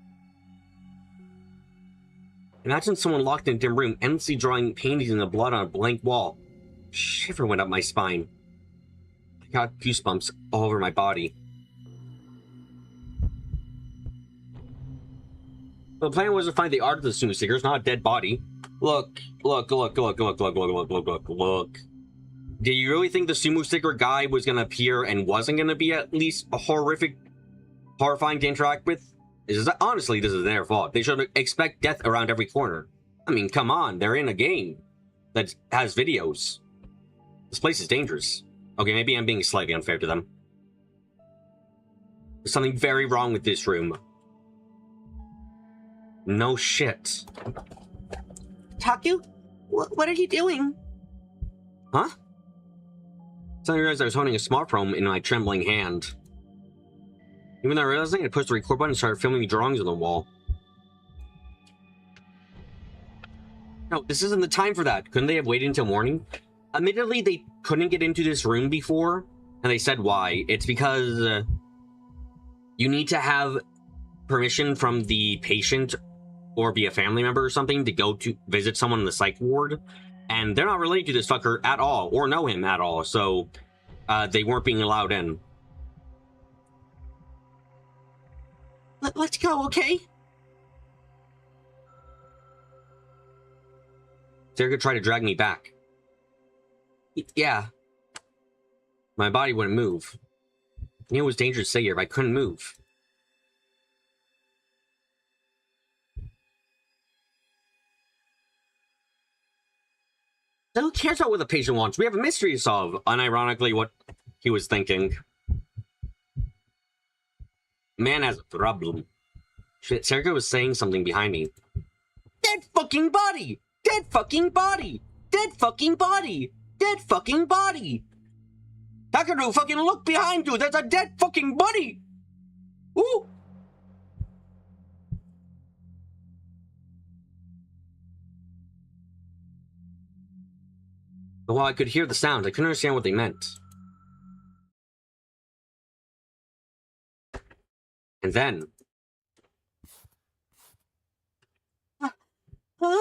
Imagine someone locked in a dim room, endlessly drawing paintings in the blood on a blank wall. Shiver went up my spine. I got goosebumps all over my body. The plan was to find the art of the sumo seekers, not a dead body. Look. Do you really think the sumo seeker guy was gonna appear and wasn't gonna be at least a horrifying to interact with? Honestly, this is their fault. They should expect death around every corner. I mean, come on, they're in a game that has videos. This place is dangerous. Okay, maybe I'm being slightly unfair to them. There's something very wrong with this room. No shit. Taku? What are you doing? Huh? Suddenly I realized I was holding a smartphone in my trembling hand. Even though I realized I pushed the record button and started filming the drawings on the wall. No, this isn't the time for that. Couldn't they have waited until morning? Admittedly, they couldn't get into this room before, and they said why. It's because you need to have permission from the patient or be a family member or something to go to visit someone in the psych ward, and they're not related to this fucker at all, or know him at all, so they weren't being allowed in. Let's go, okay? Sarah tried to drag me back. Yeah. My body wouldn't move. I knew it was dangerous to stay here, but I couldn't move. Who cares about what the patient wants? We have a mystery to solve. Unironically, what he was thinking. Man has a problem. Shit, Sergio was saying something behind me. Dead fucking body! Dead fucking body! Dead fucking body! Dead fucking body! Takaru, fucking look behind you! There's a dead fucking body! Ooh! While I could hear the sounds, I couldn't understand what they meant. And then... I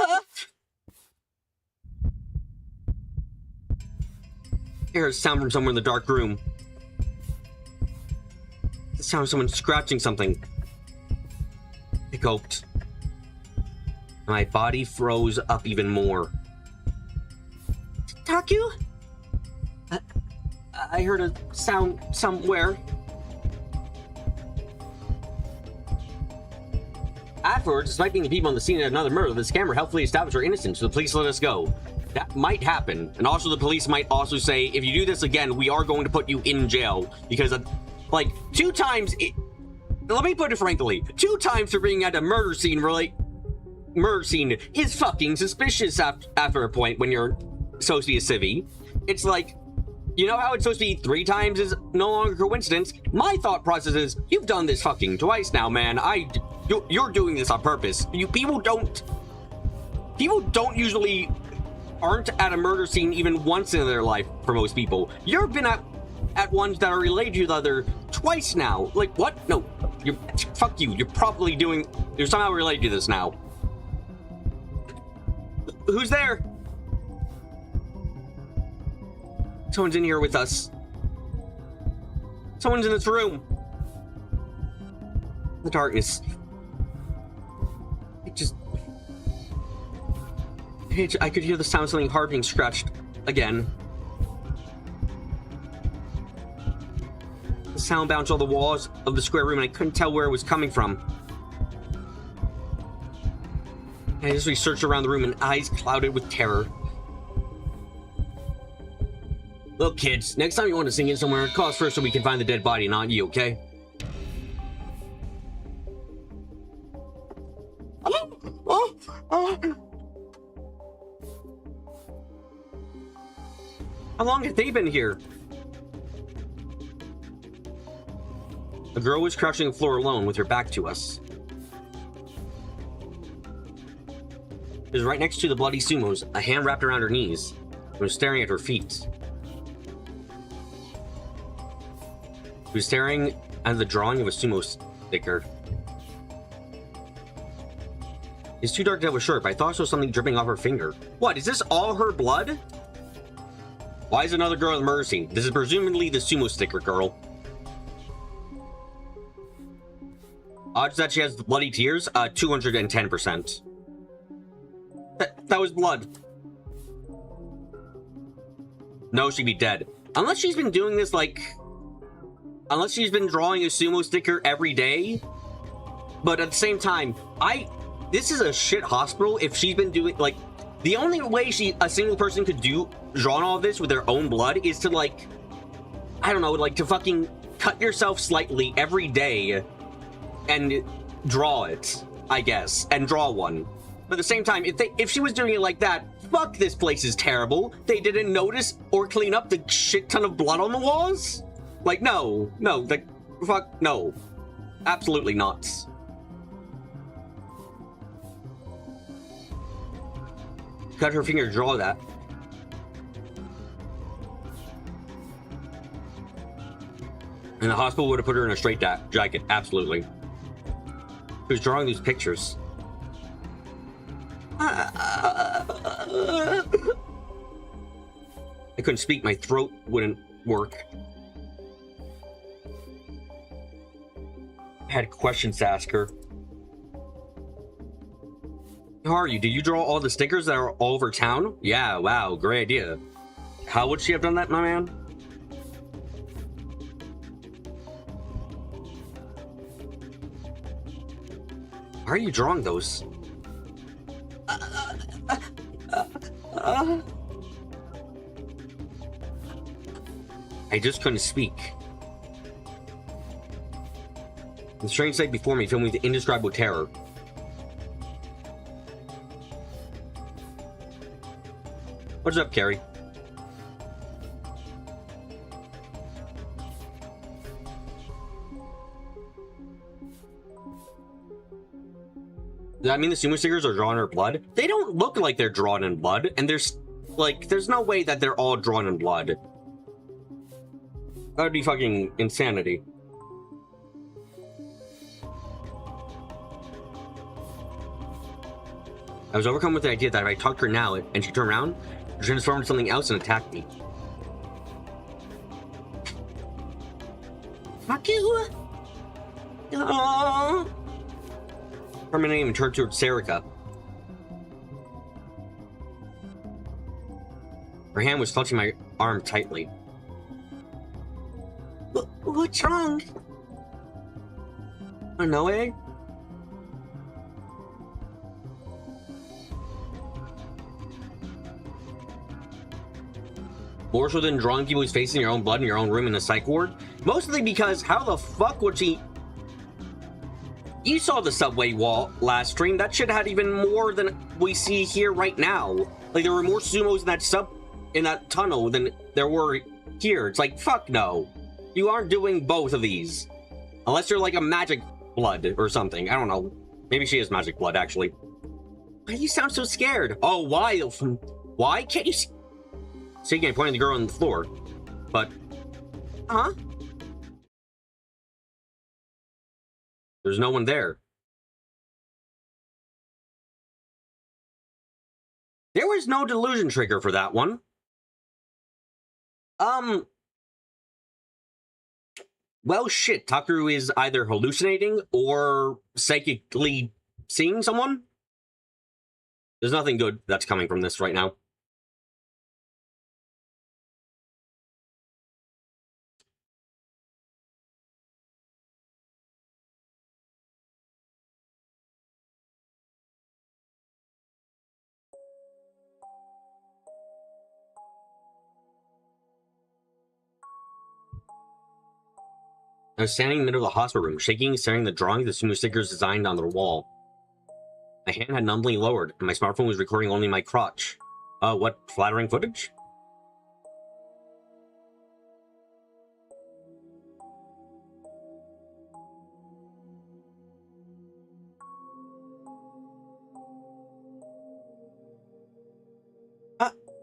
heard a sound from somewhere in the dark room. The sound of someone scratching something. I gulped. My body froze up even more. Taku? I heard a sound somewhere. Afterwards, despite being the people on the scene of another murder, the scammer helpfully established her innocence, so the police let us go. That might happen. And also the police might also say, if you do this again, we are going to put you in jail. Because, like, 2 times... let me put it frankly. 2 times for being at a murder scene, murder scene is fucking suspicious after a point when you're supposed to be a civvy. It's like, you know how it's supposed to be 3 times is no longer coincidence? My thought process is, you've done this fucking twice now, man. You're doing this on purpose. People don't usually aren't at a murder scene even once in their life for most people. You've been at ones that are related to the other twice now. Like, what? No, fuck you. You're somehow related to this now. Who's there? Someone's in here with us. Someone's in this room. The darkness. I could hear the sound of something hard being scratched again. The sound bounced all the walls of the square room and I couldn't tell where it was coming from. I just researched around the room and eyes clouded with terror. Look, kids, next time you want to sing in somewhere, call us first so we can find the dead body, not you, okay? How long have they been here? The girl was crouching on the floor alone with her back to us. It was right next to the bloody sumos, a hand wrapped around her knees, and was staring at her feet. She was staring at the drawing of a sumo sticker. It's too dark to have a shirt, but I thought I saw something dripping off her finger. What, is this all her blood? Why is another girl at the murder scene? This is presumably the sumo sticker girl. Odds that she has bloody tears? 210%. That was blood. No, she'd be dead. Unless she's been doing this, like... Unless she's been drawing a sumo sticker every day. But at the same time, this is a shit hospital if she's been doing, like... The only way a single person could draw all of this with their own blood is to, like... I don't know, like, to fucking cut yourself slightly every day and draw it, I guess. And draw one. But at the same time, if she was doing it like that, fuck, this place is terrible. They didn't notice or clean up the shit ton of blood on the walls? Like, no, like, fuck, no. Absolutely not. Cut her finger to draw that. And the hospital would have put her in a straight jacket, absolutely. She was drawing these pictures. I couldn't speak, my throat wouldn't work. I had questions to ask her. How are you? Did you draw all the stickers that are all over town? Yeah, wow, great idea. How would she have done that, my man? Why are you drawing those? I just couldn't speak. The strange sight before me filled me with indescribable terror. What's up, Carrie? Does that mean the sumo stickers are drawn in blood? They don't look like they're drawn in blood, and there's no way that they're all drawn in blood. That would be fucking insanity. I was overcome with the idea that if I talked to her now and she turned around, she'd transform into something else and attack me. Taku? Oh. Her name and turned towards Serica. Her hand was clutching my arm tightly. What's wrong? Oh, no way? More so than drawing people's faces in your own blood in your own room in a psych ward? Mostly because how the fuck would she... You saw the subway wall last stream. That shit had even more than we see here right now. Like, there were more sumos in that tunnel than there were here. It's like, fuck no. You aren't doing both of these. Unless you're like a magic blood or something. I don't know. Maybe she is magic blood, actually. Why do you sound so scared? Oh, why? Why can't you see? Speaking, I pointed at the girl on the floor. But... Huh? There's no one there. There was no delusion trigger for that one. Well, shit. Takeru is either hallucinating or psychically seeing someone. There's nothing good that's coming from this right now. I was standing in the middle of the hospital room, shaking, staring at the drawings the sumo stickers designed on the wall. My hand had numbly lowered, and my smartphone was recording only my crotch. What flattering footage?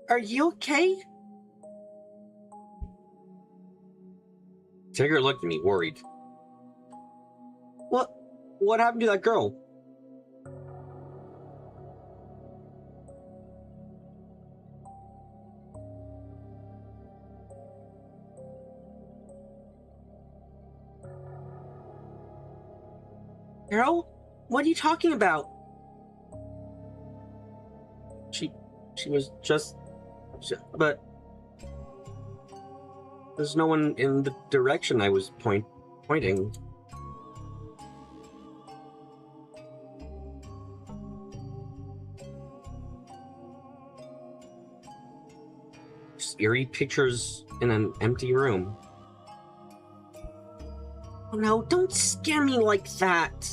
Are you okay? Tigger looked at me, worried. What happened to that girl? Girl? What are you talking about? She was just... But... There's no one in the direction I was pointing. Just eerie pictures in an empty room. Oh no, don't scare me like that.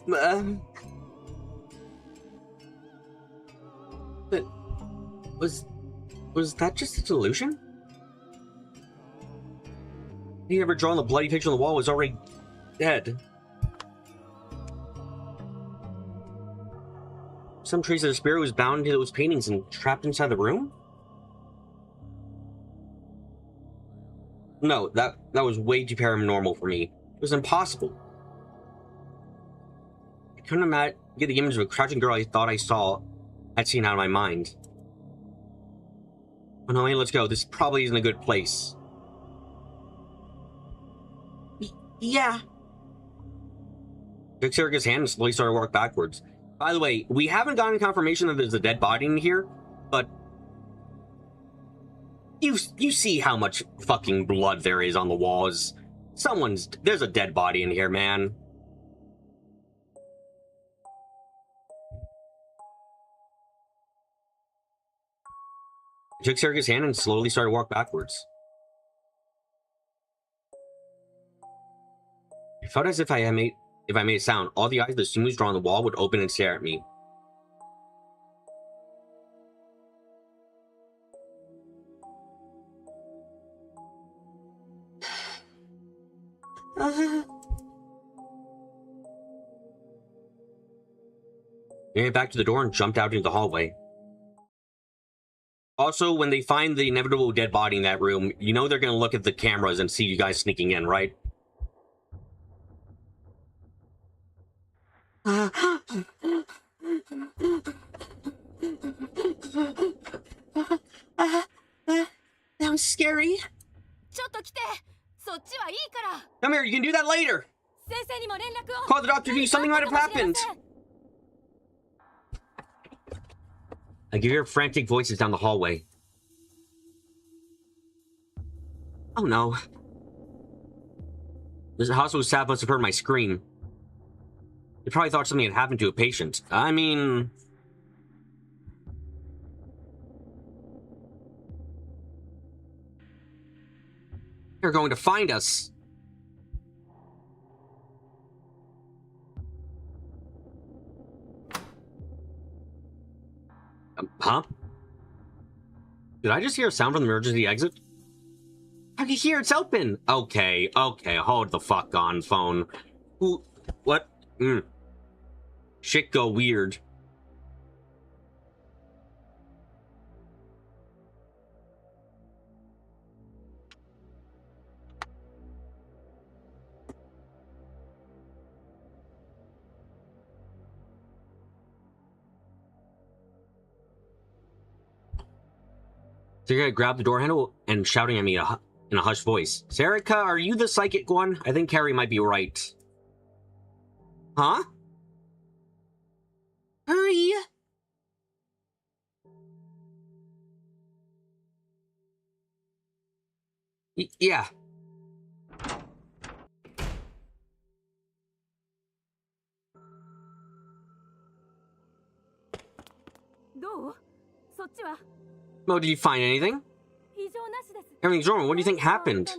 But was that just a delusion? He ever drawn the bloody picture on the wall was already dead. Some trace of the spirit was bound into those paintings and trapped inside the room? No, that was way too paranormal for me. It was impossible. I couldn't get the image of a crouching girl I thought I'd seen out of my mind. Oh no, hey, let's go. This probably isn't a good place. Yeah. Took Serica's hand and slowly started to walk backwards. By the way, we haven't gotten confirmation that there's a dead body in here, but you see how much fucking blood there is on the walls. There's a dead body in here, man. I took Serica's hand and slowly started to walk backwards. It felt as if I made a sound, all the eyes of the students drawn on the wall would open and stare at me. I went back to the door and jumped out into the hallway. Also, when they find the inevitable dead body in that room, you know they're gonna look at the cameras and see you guys sneaking in, right? That was scary. ちょっと来て。そっちはいいから。 Come here, you can do that later! 先生にも連絡を。 Call the doctor, dude, something might have happened! I could hear frantic voices down the hallway. Oh no. This hospital staff must have heard my scream. They probably thought something had happened to a patient. I mean... They're going to find us. Huh? Did I just hear a sound from the emergency exit? I can hear it's open. Okay, hold the fuck on, phone. Who? What? Shit go weird. Sarika grabbed the door handle and shouting at me in a hushed voice. Sarika, are you the psychic one? I think Carrie might be right. Huh? Hurry. Yeah. Mo, did you find anything? Everything's normal. What do you think happened?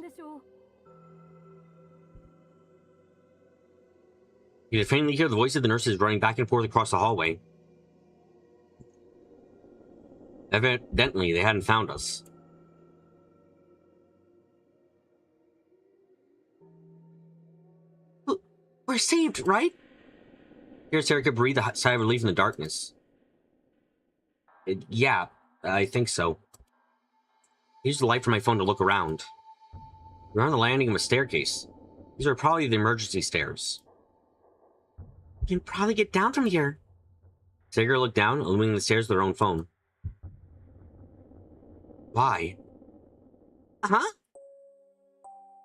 You could faintly hear the voices of the nurses running back and forth across the hallway. Evidently, they hadn't found us. We're saved, right? Here's Sarika breathe a sigh of relief in the darkness. Yeah, I think so. I used the light from my phone to look around. We're on the landing of a staircase. These are probably the emergency stairs. We can probably get down from here. Sarika looked down, illuminating the stairs with her own phone. Why? Uh-huh.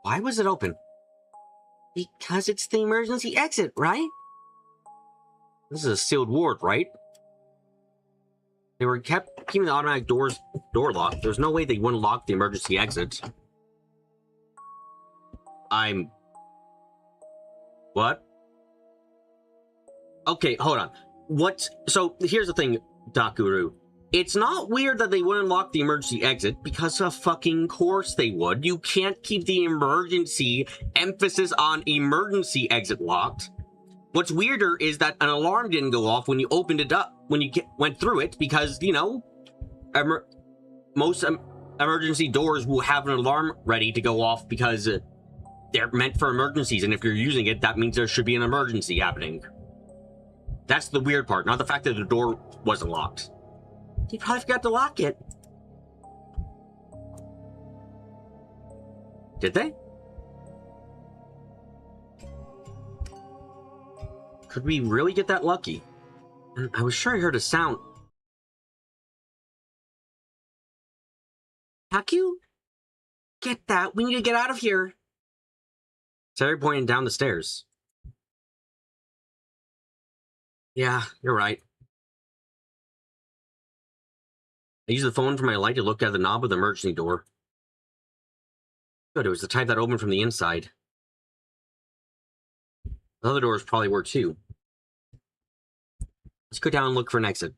Why was it open? Because it's the emergency exit, right? This is a sealed ward, right? They were keeping the automatic door locked. There's no way they wouldn't lock the emergency exit. What? Okay, hold on. So, here's the thing, Dakuru. It's not weird that they wouldn't lock the emergency exit, because of fucking course they would. You can't keep the emergency, emphasis on emergency exit locked. What's weirder is that an alarm didn't go off when you opened it up, when you went through it, because, you know, most emergency doors will have an alarm ready to go off because they're meant for emergencies, and if you're using it, that means there should be an emergency happening. That's the weird part, not the fact that the door wasn't locked. They probably forgot to lock it. Did they? Could we really get that lucky? And I was sure I heard a sound. Haku? Get that. We need to get out of here. Terry pointed down the stairs. Yeah, you're right. I used the phone for my light to look at the knob of the emergency door. Good, it was the type that opened from the inside. The other doors probably were too. Let's go down and look for an exit.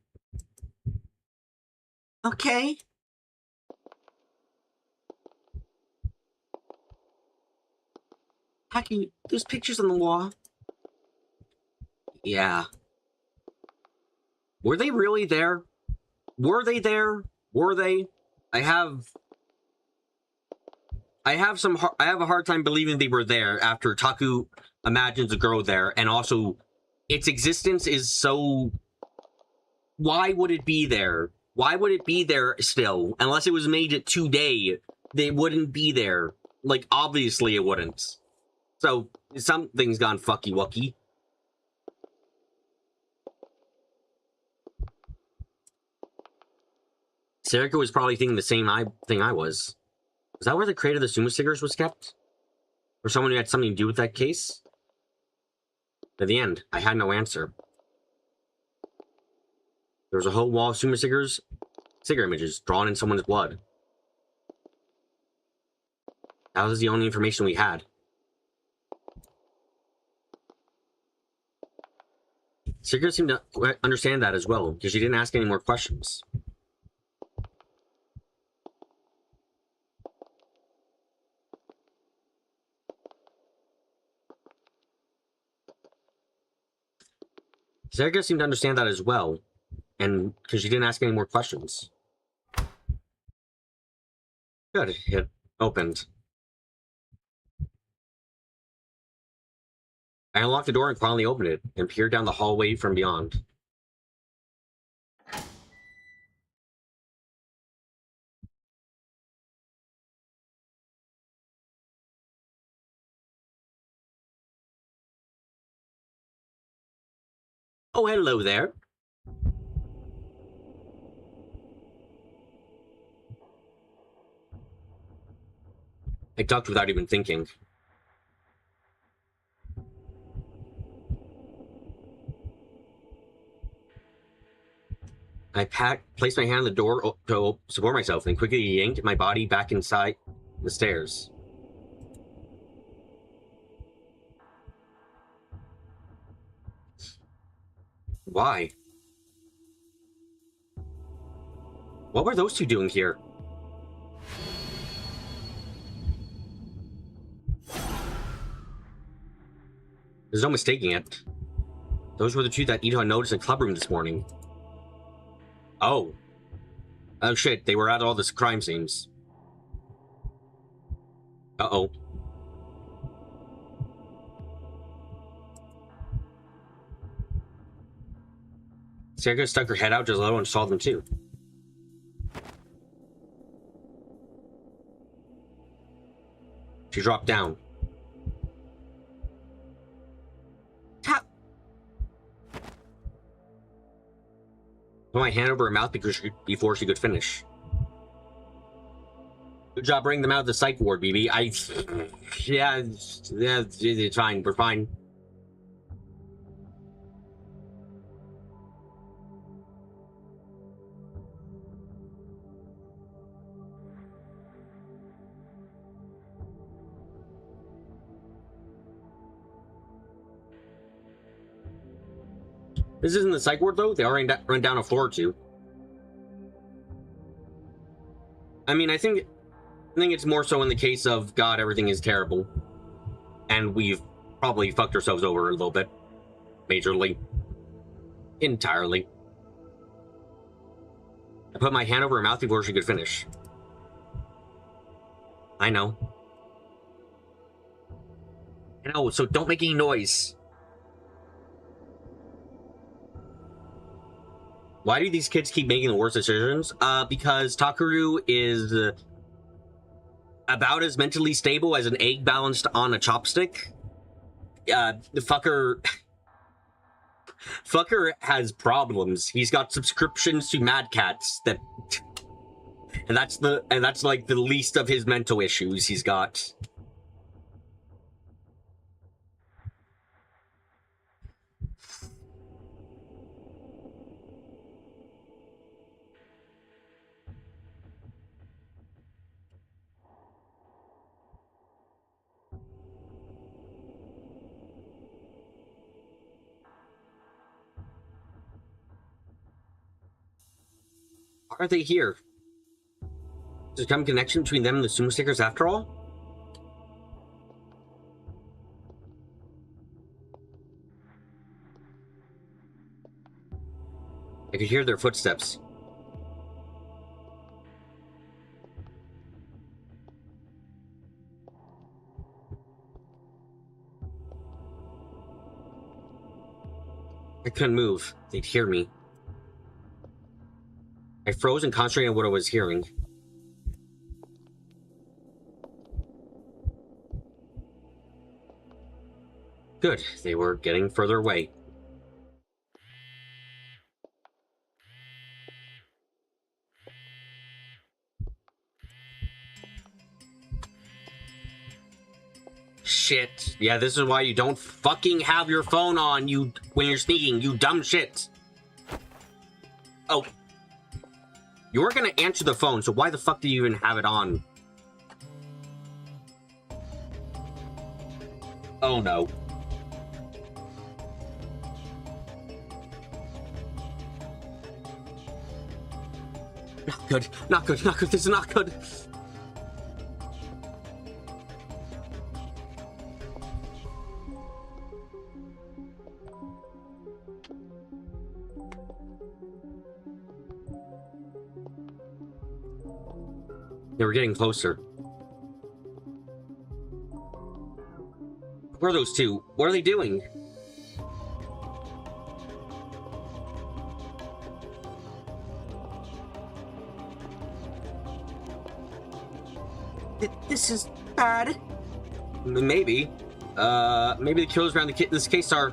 Okay. Taki, those pictures on the wall. Yeah. Were they really there? Were they there? Were they? I have a hard time believing they were there after Taku imagines a girl there, and also its existence is so... Why would it be there? Why would it be there still? Unless it was made it today, they wouldn't be there. Like, obviously it wouldn't. So, something's gone fucky-wucky. Serika was probably thinking the same thing I was. Is that where the crate of the sumo stickers was kept? Or someone who had something to do with that case? At the end, I had no answer. There was a whole wall of sumo stickers, sticker images drawn in someone's blood. That was the only information we had. Serika seemed to understand that as well, because she didn't ask any more questions. Serika seemed to understand that as well, and because she didn't ask any more questions. Good, it opened. I unlocked the door and quietly opened it, and peered down the hallway from beyond. Oh, hello there. I ducked without even thinking. I placed my hand on the door to support myself, and quickly yanked my body back inside the stairs. Why? What were those two doing here? There's no mistaking it. Those were the two that Ito noticed in the club room this morning. Oh. Oh shit, they were at all the crime scenes. Uh-oh. Serika stuck her head out just a little and saw them too. She dropped down. Tap! Put my hand over her mouth before she could finish. Good job bringing them out of the psych ward, BB. Yeah, it's fine. We're fine. This isn't the psych ward, though. They already run down a floor or two. I mean, I think it's more so in the case of, God, everything is terrible. And we've probably fucked ourselves over a little bit. Majorly. Entirely. I put my hand over her mouth before she could finish. I know. I know, so don't make any noise. Why do these kids keep making the worst decisions? Because Takeru is about as mentally stable as an egg balanced on a chopstick. The fucker has problems. He's got subscriptions to Mad Cats and that's like the least of his mental issues he's got. Why are they here? Is there some connection between them and the sumo stickers after all? I could hear their footsteps. I couldn't move. They'd hear me. I froze and concentrated on what I was hearing. Good. They were getting further away. Shit. Yeah, this is why you don't fucking have your phone on you when you're sneaking, you dumb shit. Oh. You were gonna answer the phone, so why the fuck do you even have it on? Oh no. Not good, not good, not good, this is not good. They were getting closer. Who are those two? What are they doing? This is bad. Maybe. Maybe the killers around this case are...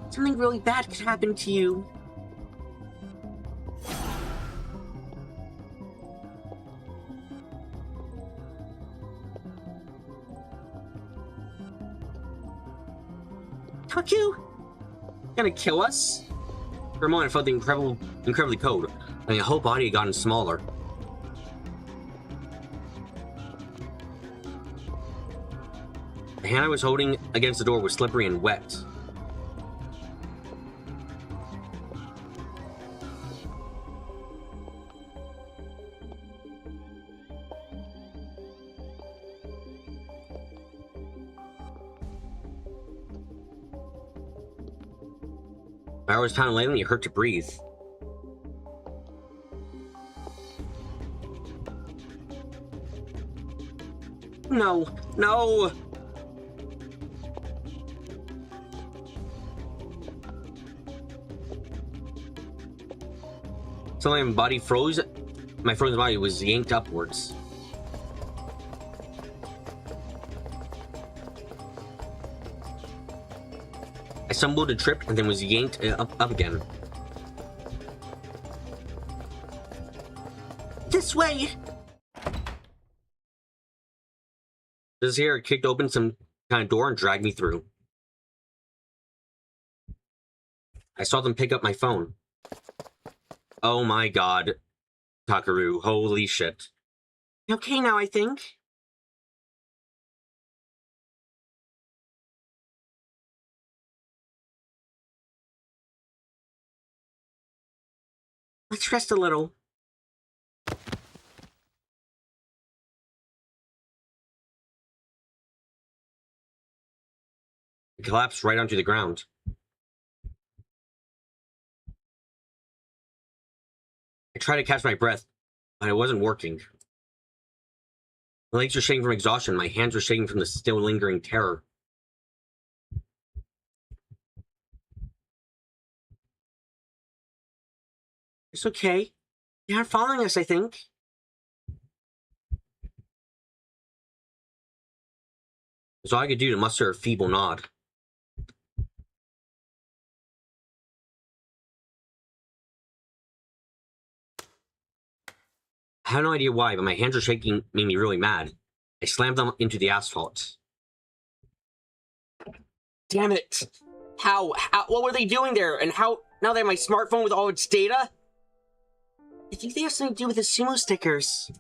Something really bad could happen to you. Taku? Gonna kill us? For a moment, I felt the incredibly cold, and my whole body had gotten smaller. The hand I was holding against the door was slippery and wet. My heart was pounding lightly, it hurt to breathe. No, no! Suddenly my body froze. My frozen body was yanked upwards. I stumbled and tripped and then was yanked up again. This way! This here kicked open some kind of door and dragged me through. I saw them pick up my phone. Oh my god. Takaru, holy shit. Okay now, I think. Let's rest a little. I collapsed right onto the ground. I tried to catch my breath, but it wasn't working. My legs were shaking from exhaustion. My hands were shaking from the still lingering terror. It's okay. They aren't following us, I think. That's all I could do to muster a feeble nod. I had no idea why, but my hands were shaking, made me really mad. I slammed them into the asphalt. Damn it! How? What were they doing there? And how? Now they have my smartphone with all its data? I think they have something to do with the sumo stickers.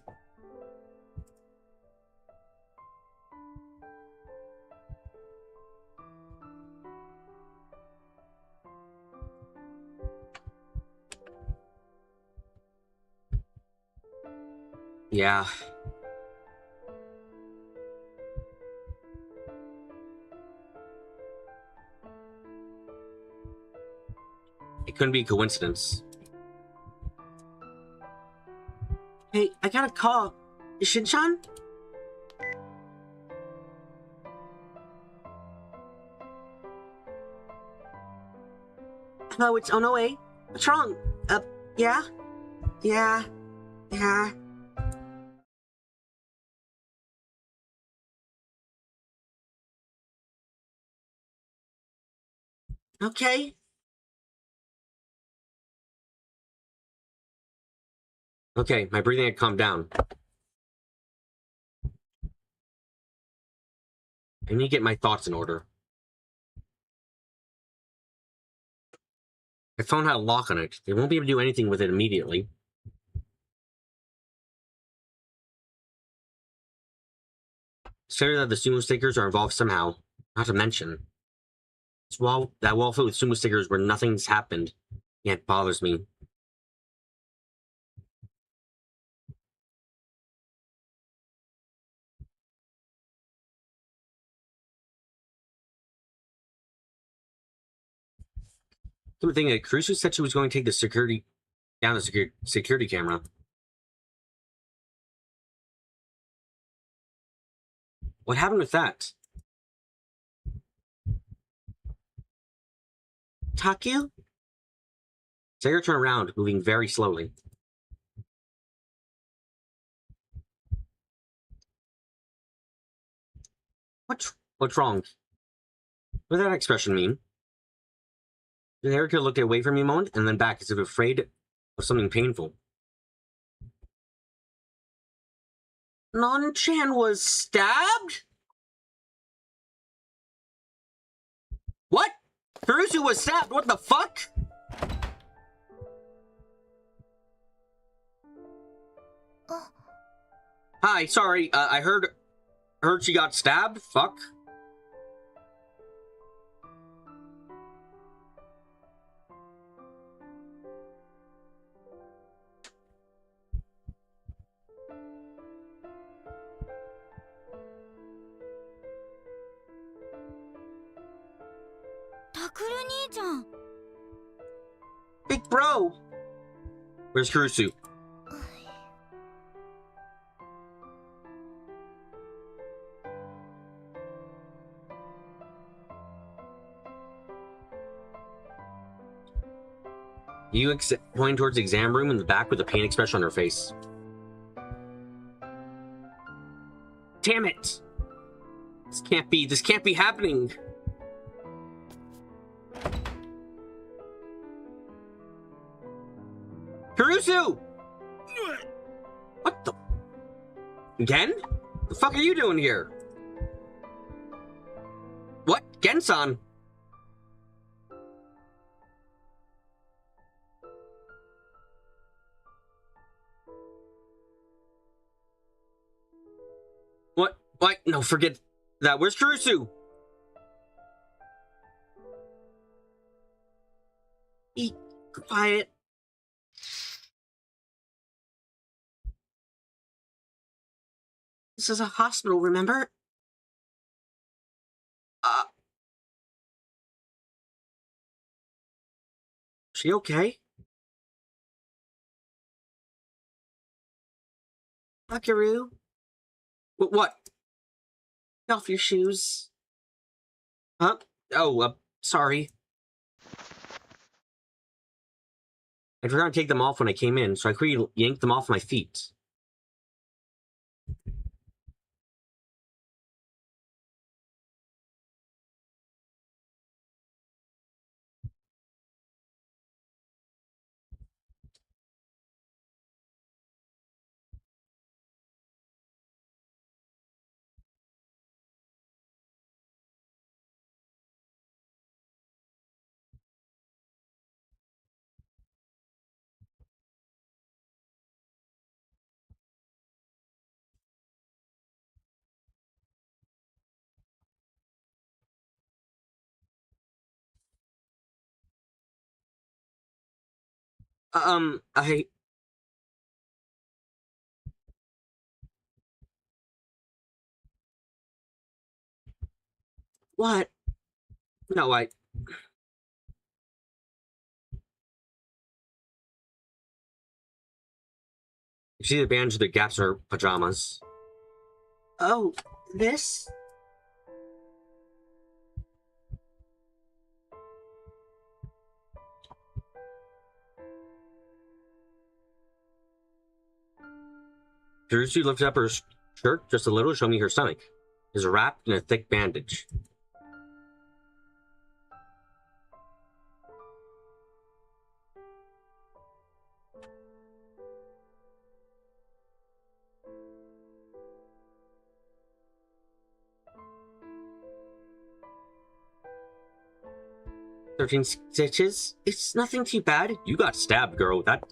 Yeah. It couldn't be a coincidence. Hey, I got a call. Is Shinchan? Hello, it's Onoe. What's wrong? Yeah? Yeah. Yeah. Okay. Okay, my breathing had calmed down. I need to get my thoughts in order. My phone had a lock on it. They won't be able to do anything with it immediately. It's clear that the sumo stickers are involved somehow. Not to mention, that wall filled with sumo stickers where nothing's happened. Yeah, it bothers me. Come to think of it, Kurusu said she was going to take the security camera. What happened with that? Takyu? Sager turned around, moving very slowly. What's wrong? What did that expression mean? Erica looked away from me a moment and then back as if afraid of something painful. Non-chan was stabbed? What? Kurusu was stabbed? What the fuck? Hi, sorry, I heard she got stabbed? Fuck. Big bro! Where's Kurusu? You pointing towards the exam room in the back with a pain expression on her face. Damn it! This can't be happening! Kurusu! What the? Gen? The fuck are you doing here? What? Gen-san? What? Why? No, forget that. Where's Kurusu? Be quiet. This is a hospital, remember? She okay? Takeru, What? get off your shoes. Huh? Oh, sorry. I forgot to take them off when I came in, so I quickly yanked them off my feet. I... What? No, You see the bandage of the gaps in her pajamas. Oh, this? Terusu lifted up her shirt just a little to show me her stomach. It is wrapped in a thick bandage. "13 stitches? It's nothing too bad. You got stabbed, girl. That...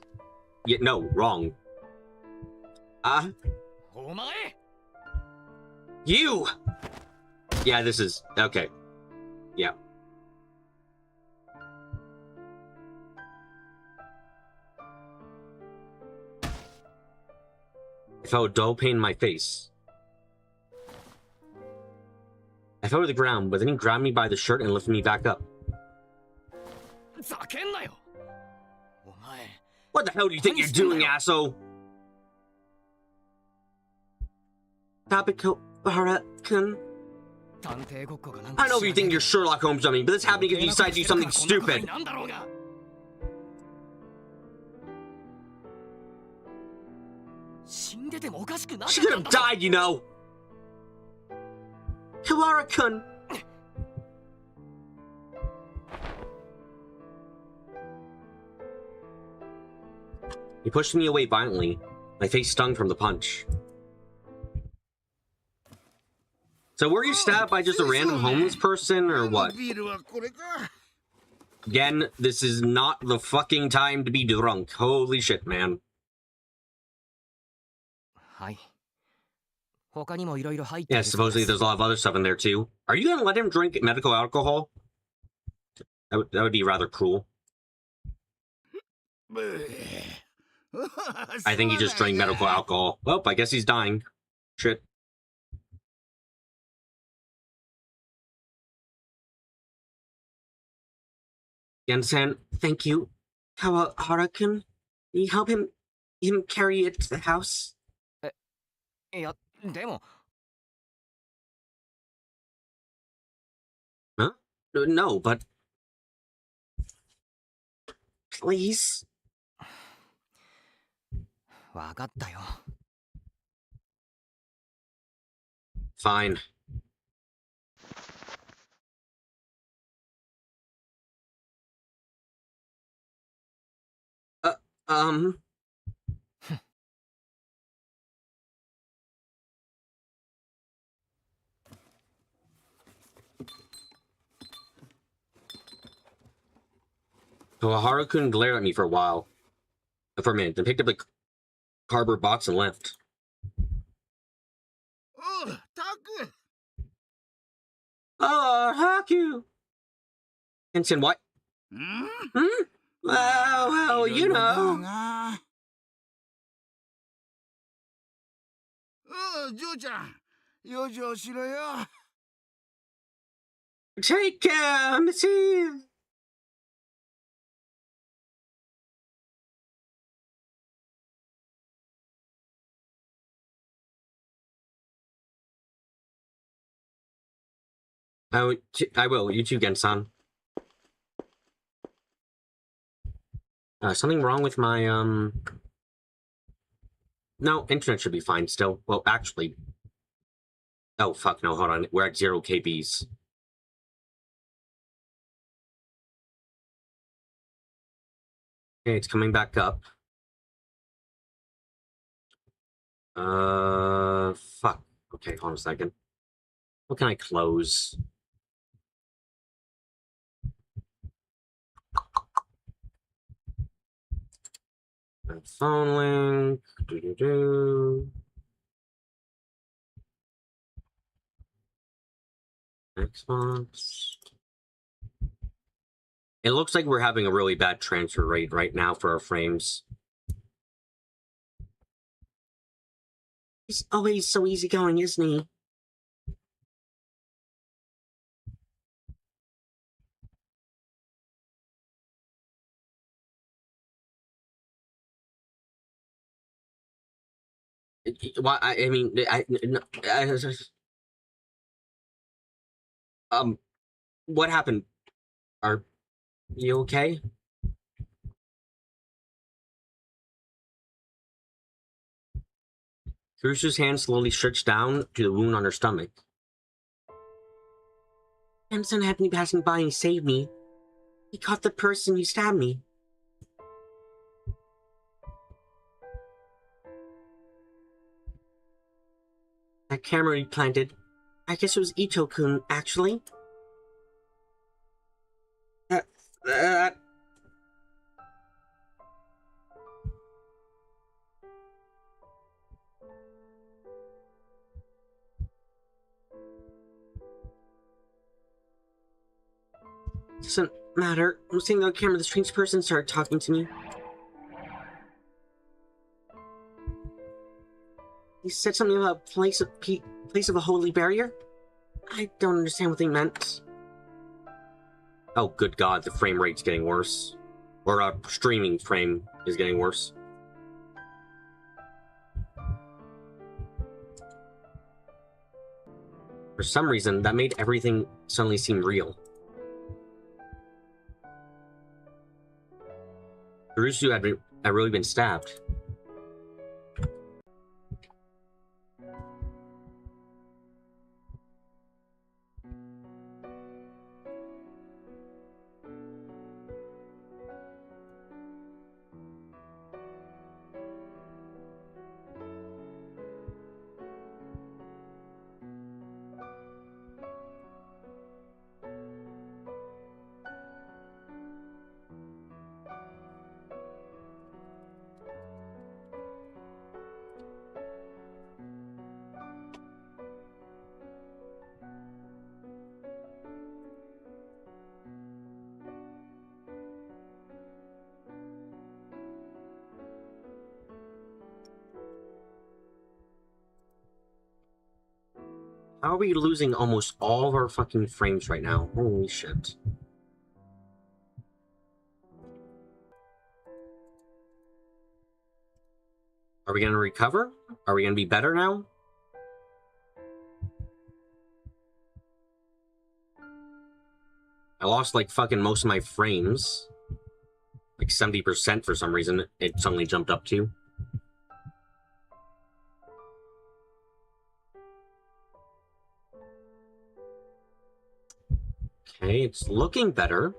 Yeah, no, wrong. You! Yeah, this is... Okay. Yeah. I felt a dull pain in my face. I fell to the ground, but then he grabbed me by the shirt and lifted me back up. What the hell do you think you're doing, asshole? Tabakahara-kun? I know you think you're Sherlock Holmes on me, but this happened because you decided to do something stupid. She could have died, you know. Kawara-kun! He pushed me away violently. My face stung from the punch. So were you stabbed by just a random homeless person, or what? Again, this is not the fucking time to be drunk. Holy shit, man. Yeah, supposedly there's a lot of other stuff in there, too. Are you gonna let him drink medical alcohol? That would be rather cruel. I think he just drank medical alcohol. Well, I guess he's dying. Shit. Yen-san, thank you. Kawahara-kun, can you help him carry it to the house? Huh? No, but... Please? Fine. Um... Kawahara-kun glared at me for a while. For a minute, then picked up the cardboard box and left. Oh, Taku! Oh, Haku! Henson, what? Hmm? Well, you know. Oh, Joe-chan, 養生しろよ。 Take care, Missy! I will. You too, Gensan. Something wrong with my, No, internet should be fine still. Well, actually... Oh, fuck, no, hold on. We're at 0 KBs. Okay, it's coming back up. Fuck. Okay, hold on a second. What can I close? Phone link. Xbox. It looks like we're having a really bad transfer rate right now for our frames. He's always so easygoing, isn't he? Why? I mean, what happened? Are you okay? Kurusu's hand slowly stretched down to the wound on her stomach. Samson had me passing by and he saved me. He caught the person who stabbed me. That camera he planted, I guess it was Ito-kun, actually. That... Doesn't matter. I'm sitting on camera, the strange person started talking to me. He said something about place of a holy barrier? I don't understand what they meant. Oh, good God, the frame rate's getting worse. Or, streaming frame is getting worse. For some reason, that made everything suddenly seem real. Kurusu had really been stabbed. How are we losing almost all of our fucking frames right now? Holy shit. Are we gonna recover? Are we gonna be better now? I lost like fucking most of my frames. Like 70% for some reason it suddenly jumped up to. Okay, it's looking better.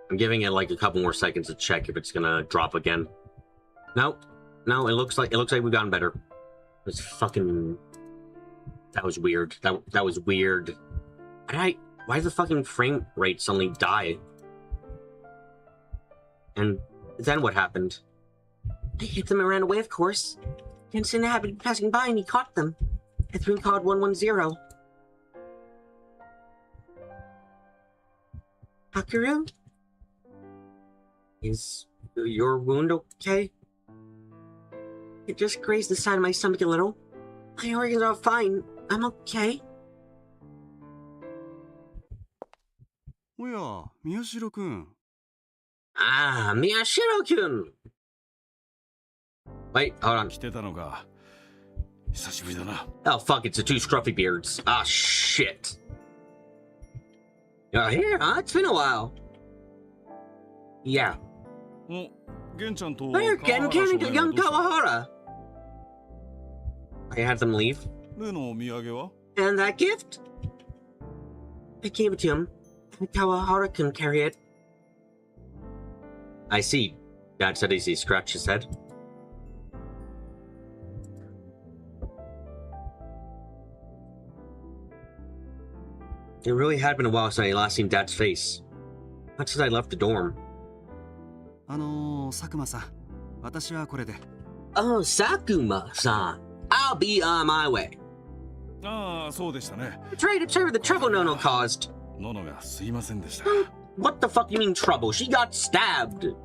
I'm giving it like a couple more seconds to check if it's gonna drop again. No, it looks like we've gotten better. It's fucking. That was weird. That was weird. Why did the fucking frame rate suddenly die? And then what happened? I hit them and ran away, of course. Jensen happened passing by and he caught them. I threw called 110. Hakuryu? Is your wound okay? It just grazed the side of my stomach a little. My organs are fine. I'm okay. Oya, Miyashiro-kun. Ah, Miyashiro-kun! Wait, hold on. 来てたのか。久しぶりだな。 Oh, fuck, it's the two scruffy beards. Ah, shit. You're here, huh? It's been a while. Yeah. お、玄ちゃんと Where can 川原少年は young どうした Kawahara? I had them leave. 例のお土産は And that gift? I gave it to him. Kawahara can carry it. I see. Dad said as he scratched his head. It really had been a while since I last seen Dad's face. Not since I left the dorm. 佐久間さん、私はこれで。Oh, Sakuma-san. I'll be on my way. ああ、そうでしたね。 It's right, it's her the trouble Nono caused. ののがすいませんでした。 What the fuck you mean trouble? She got stabbed.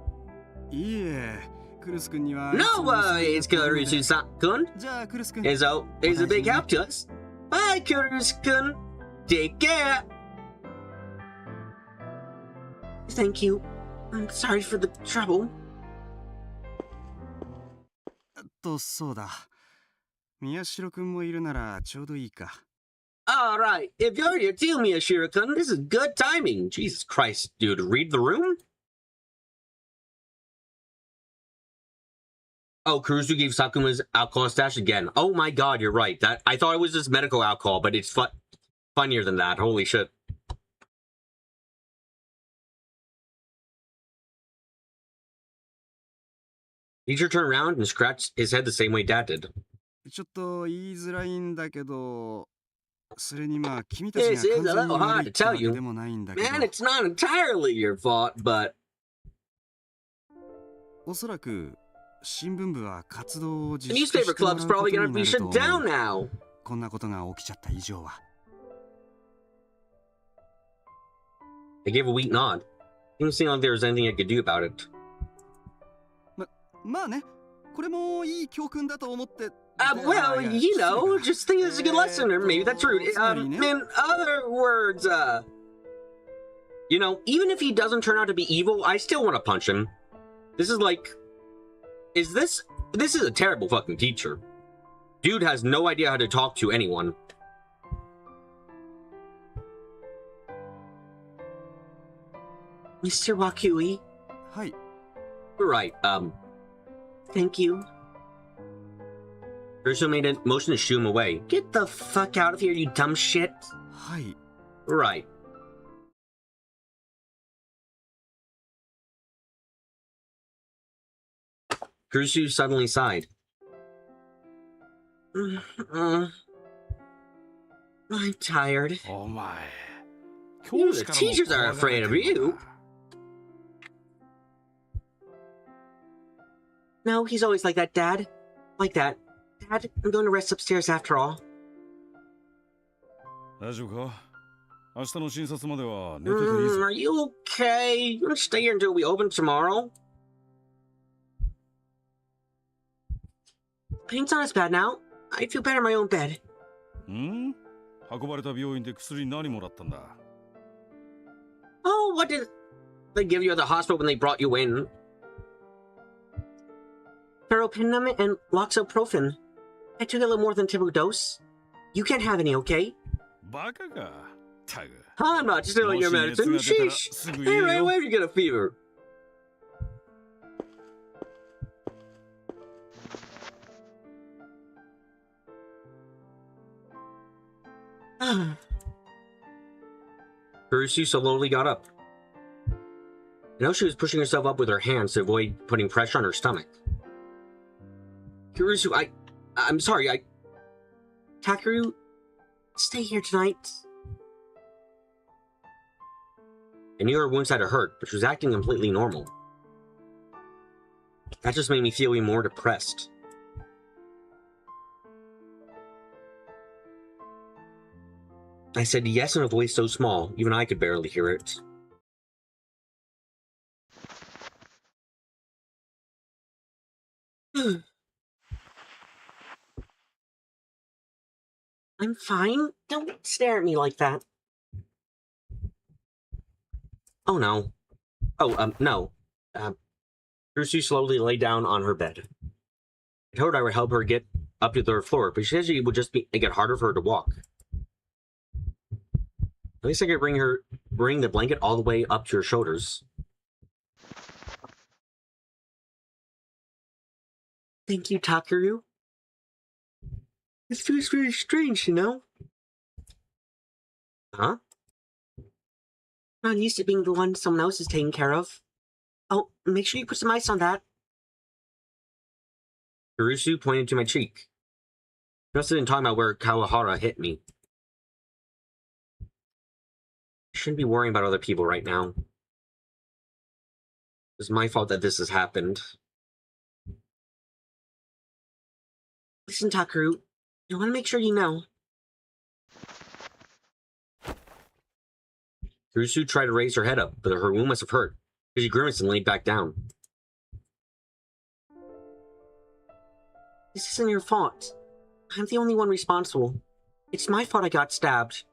いいえ、クルス君には。No worries, Kurusu-san. じゃあ、クルス君。 is a big help to us. Bye, Kurusu-kun. Take care! Thank you. I'm sorry for the trouble. そうだ。宮代くんもいるならちょうどいいか。Alright, if you're here too, Miyashiro-kun, this is good timing. Jesus Christ, dude, read the room? Oh, Kurusu gave Sakuma's alcohol stash again. Oh my god, you're right. That I thought it was just medical alcohol, but it's funnier than that. Holy shit. Teacher turned around and scratched his head the same way Dad did. ちょっと言いづらいんだけど、それにまあ君たち This が is 完 a 全に little 悪 hard い to ってわ tell け you. でもないんだけど、 Man, it's not entirely your fault, but... おそらく新聞部は活動を The 自粛 newspaper してもらう club's こ probably と gonna に be なると shut 思 down う。 now. こんなことが起きちゃった以上は。I gave a weak nod. Didn't seem like there was anything I could do about it. まあね、これもいい教訓だと思って。Well, you know, just think it's a good lesson, or maybe that's rude. In other words, you know, even if he doesn't turn out to be evil, I still want to punch him. This is like, this is a terrible fucking teacher. Dude has no idea how to talk to anyone. Mr. Wakui? はい。 Right, thank you. Urso made a motion to shoo him away. Get the fuck out of here, you dumb shit. はい。 Right. Kurusu suddenly sighed. I'm tired. お前 You, the teachers are afraid of you. No, he's always like that, Dad. Like that. Dad, I'm going to rest upstairs after all. 大丈夫か明日の診察までは寝てていいぞ Are you okay? You want to stay here until we open tomorrow? Pain's not as bad now. I feel better in my own bed. ん運ばれた病院で薬何もらったんだ Oh, what did they give you at the hospital when they brought you in? Ferropinum and loxoprofen. I took a little more than typical dose. You can't have any, okay? バカかタグ I'm not stealing your medicine. Sheesh. Anyway, where did you get a fever? Kurusu slowly got up. I know she was pushing herself up with her hands to avoid putting pressure on her stomach. Kurusu, I'm sorry, Takeru, stay here tonight. I knew her wounds had to hurt, but she was acting completely normal. That just made me feel even more depressed. I said yes in a voice so small, even I could barely hear it. I'm fine. Don't stare at me like that. Oh no. Oh, no. Kurusu slowly lay down on her bed. I told her I would help her get up to the third floor, but she said it would just get harder for her to walk. At least I could bring the blanket all the way up to her shoulders. Thank you, Takeru. It feels very strange, you know? Huh? I'm not used to being the one someone else is taking care of. Oh, make sure you put some ice on that. Kurusu pointed to my cheek. She must have been talking about where Kawahara hit me. I shouldn't be worrying about other people right now. It's my fault that this has happened. Listen, Takeru, I want to make sure you know. Kurusu tried to raise her head up, but her wound must have hurt, because she grimaced and laid back down. This isn't your fault. I'm the only one responsible. It's my fault I got stabbed.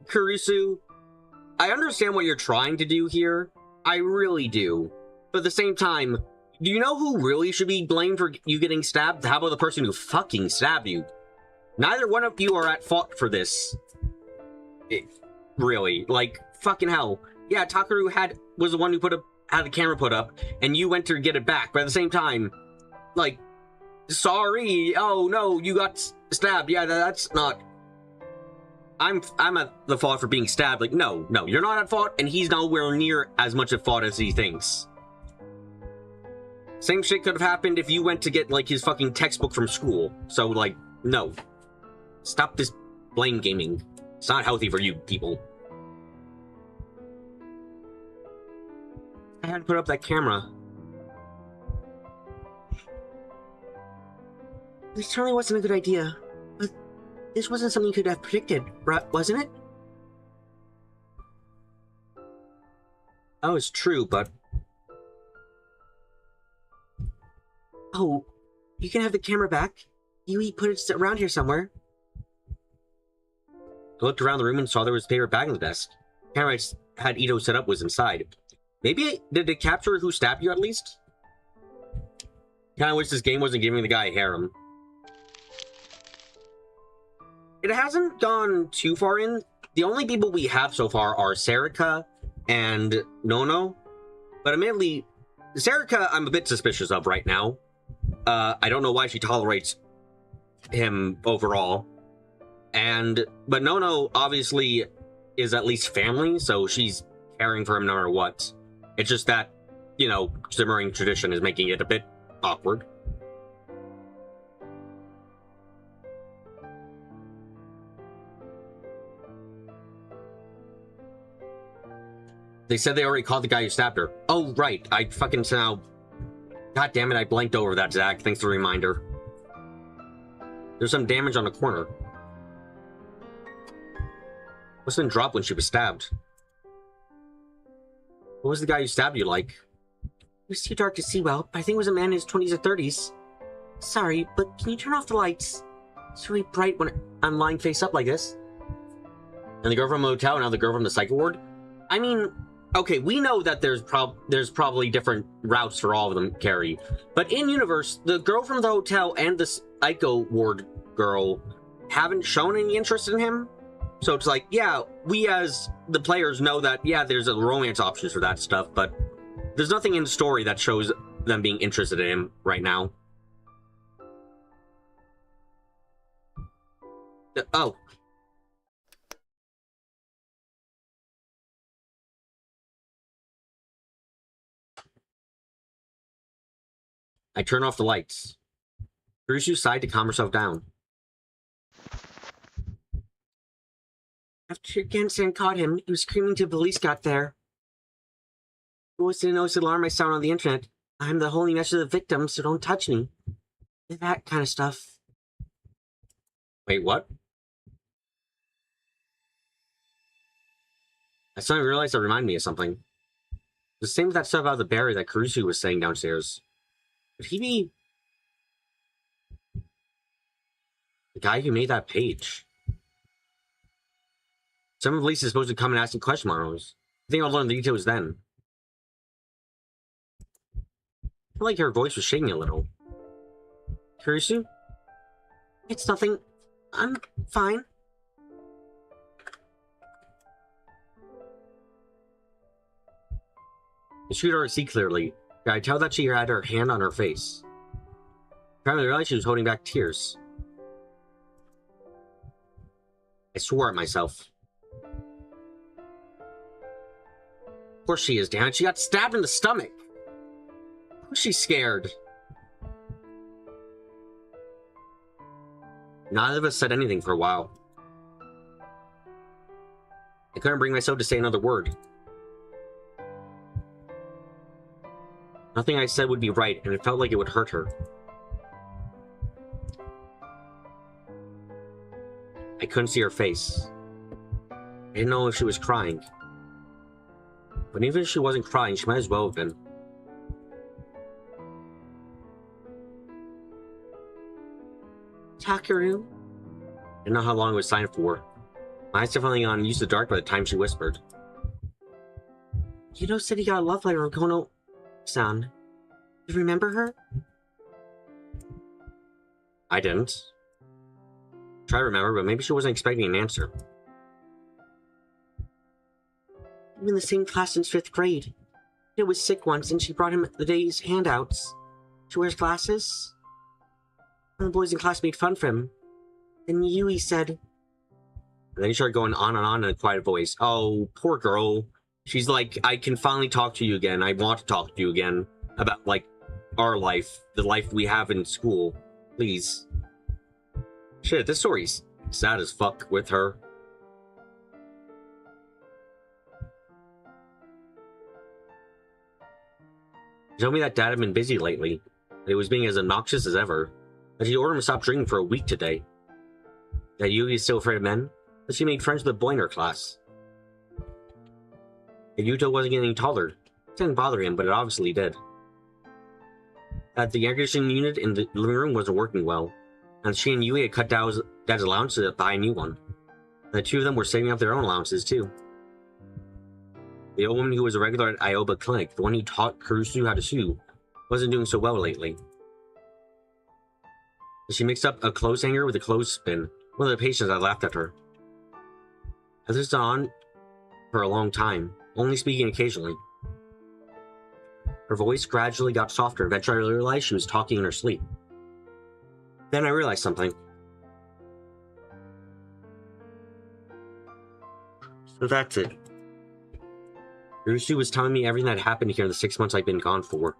Kurisu, I understand what you're trying to do here. I really do. But at the same time, do you know who really should be blamed for you getting stabbed? How about the person who fucking stabbed you? Neither one of you are at fault for this. Really, like, fucking hell. Yeah, Takaru was the one who had the camera put up, and you went to get it back. But at the same time, like, sorry. Oh no, you got stabbed. Yeah, that's not. I'm at the fault for being stabbed. Like, no, you're not at fault, and he's nowhere near as much at fault as he thinks. Same shit could have happened if you went to get, like, his fucking textbook from school. So, like, no. Stop this blame gaming. It's not healthy for you people. I had to put up that camera. This certainly wasn't a good idea. But this wasn't something you could have predicted, wasn't it? Oh, it's true, but... Oh, you can have the camera back. Yui put it around here somewhere. I looked around the room and saw there was a paper bag in the desk. The camera I had Ito set up was inside. Maybe did it capture who stabbed you at least? Kinda wish this game wasn't giving the guy a harem. It hasn't gone too far in. The only people we have so far are Serika and Nono. But admittedly, Serika I'm a bit suspicious of right now. I don't know why she tolerates him overall. But Nono obviously is at least family, so she's caring for him no matter what. It's just that, you know, simmering tradition is making it a bit awkward. They said they already called the guy who stabbed her. Oh, right. I fucking now... God damn it, I blanked over that, Zach. Thanks for the reminder. There's some damage on the corner. Must have been dropped when she was stabbed. What was the guy who stabbed you like? It was too dark to see well, but I think it was a man in his 20s or 30s. Sorry, but can you turn off the lights? It's really bright when I'm lying face up like this. And the girl from the hotel and now the girl from the psycho ward? I mean... Okay, we know that there's probably different routes for all of them, Carrie. But in universe, the girl from the hotel and the psycho ward girl haven't shown any interest in him. So it's like, yeah, we as the players know that, yeah, there's a romance options for that stuff, but there's nothing in the story that shows them being interested in him right now. Oh. I turn off the lights. Kurisu sighed to calm herself down. After Gensen caught him, he was screaming till the police got there. Who was to notice the alarm I sound on the internet? I'm the holy message of the victim, so don't touch me. That kind of stuff. Wait, what? I suddenly realized that reminded me of something. The same with that stuff about the berry that Kurisu was saying downstairs. Could he be the guy who made that page? Some of the police is supposed to come and ask him question marks. I think I'll learn the details then. I feel like her voice was shaking a little. Kurisu? It's nothing. I'm fine. The shooter could see clearly. I could tell that she had her hand on her face. Apparently realized she was holding back tears. I swore at myself. Of course she is, damn it. She got stabbed in the stomach. Of course she's scared. Neither of us said anything for a while. I couldn't bring myself to say another word. Nothing I said would be right, and it felt like it would hurt her. I couldn't see her face. I didn't know if she was crying. But even if she wasn't crying, she might as well have been. Takaru? I didn't know how long it was signed for. My eyes definitely got used to the dark by the time she whispered. Yuto said he got a love letter from Kono-san. You remember her? I didn't. Try to remember, but maybe she wasn't expecting an answer. I'm in the same class since 5th grade. Yuto was sick once, and she brought him the day's handouts. She wears glasses. One of the boys in class made fun of him. Then Yui said... And then he started going on and on in a quiet voice. Oh, poor girl. She's like, I can finally talk to you again. I want to talk to you again about, like, our life. The life we have in school. Please. Shit, this story's sad as fuck with her. She told me that Dad had been busy lately. That he was being as obnoxious as ever. That she ordered him to stop drinking for a week today. That Yui is still afraid of men. That she made friends with a boy in her class. That Yuto wasn't getting any taller. It didn't bother him, but it obviously did. That the air conditioning unit in the living room wasn't working well. And she and Yui had cut Dad's allowance to buy a new one. And the two of them were saving up their own allowances, too. The old woman who was a regular at Ioba Clinic, the one who taught Kurusu how to sew, wasn't doing so well lately. She mixed up a clothes hanger with a clothespin. One of the patients had laughed at her. This has gone on for a long time, only speaking occasionally. Her voice gradually got softer, and eventually I realized she was talking in her sleep. Then I realized something. So that's it. Kurusu was telling me everything that happened here in the 6 months I've been gone for.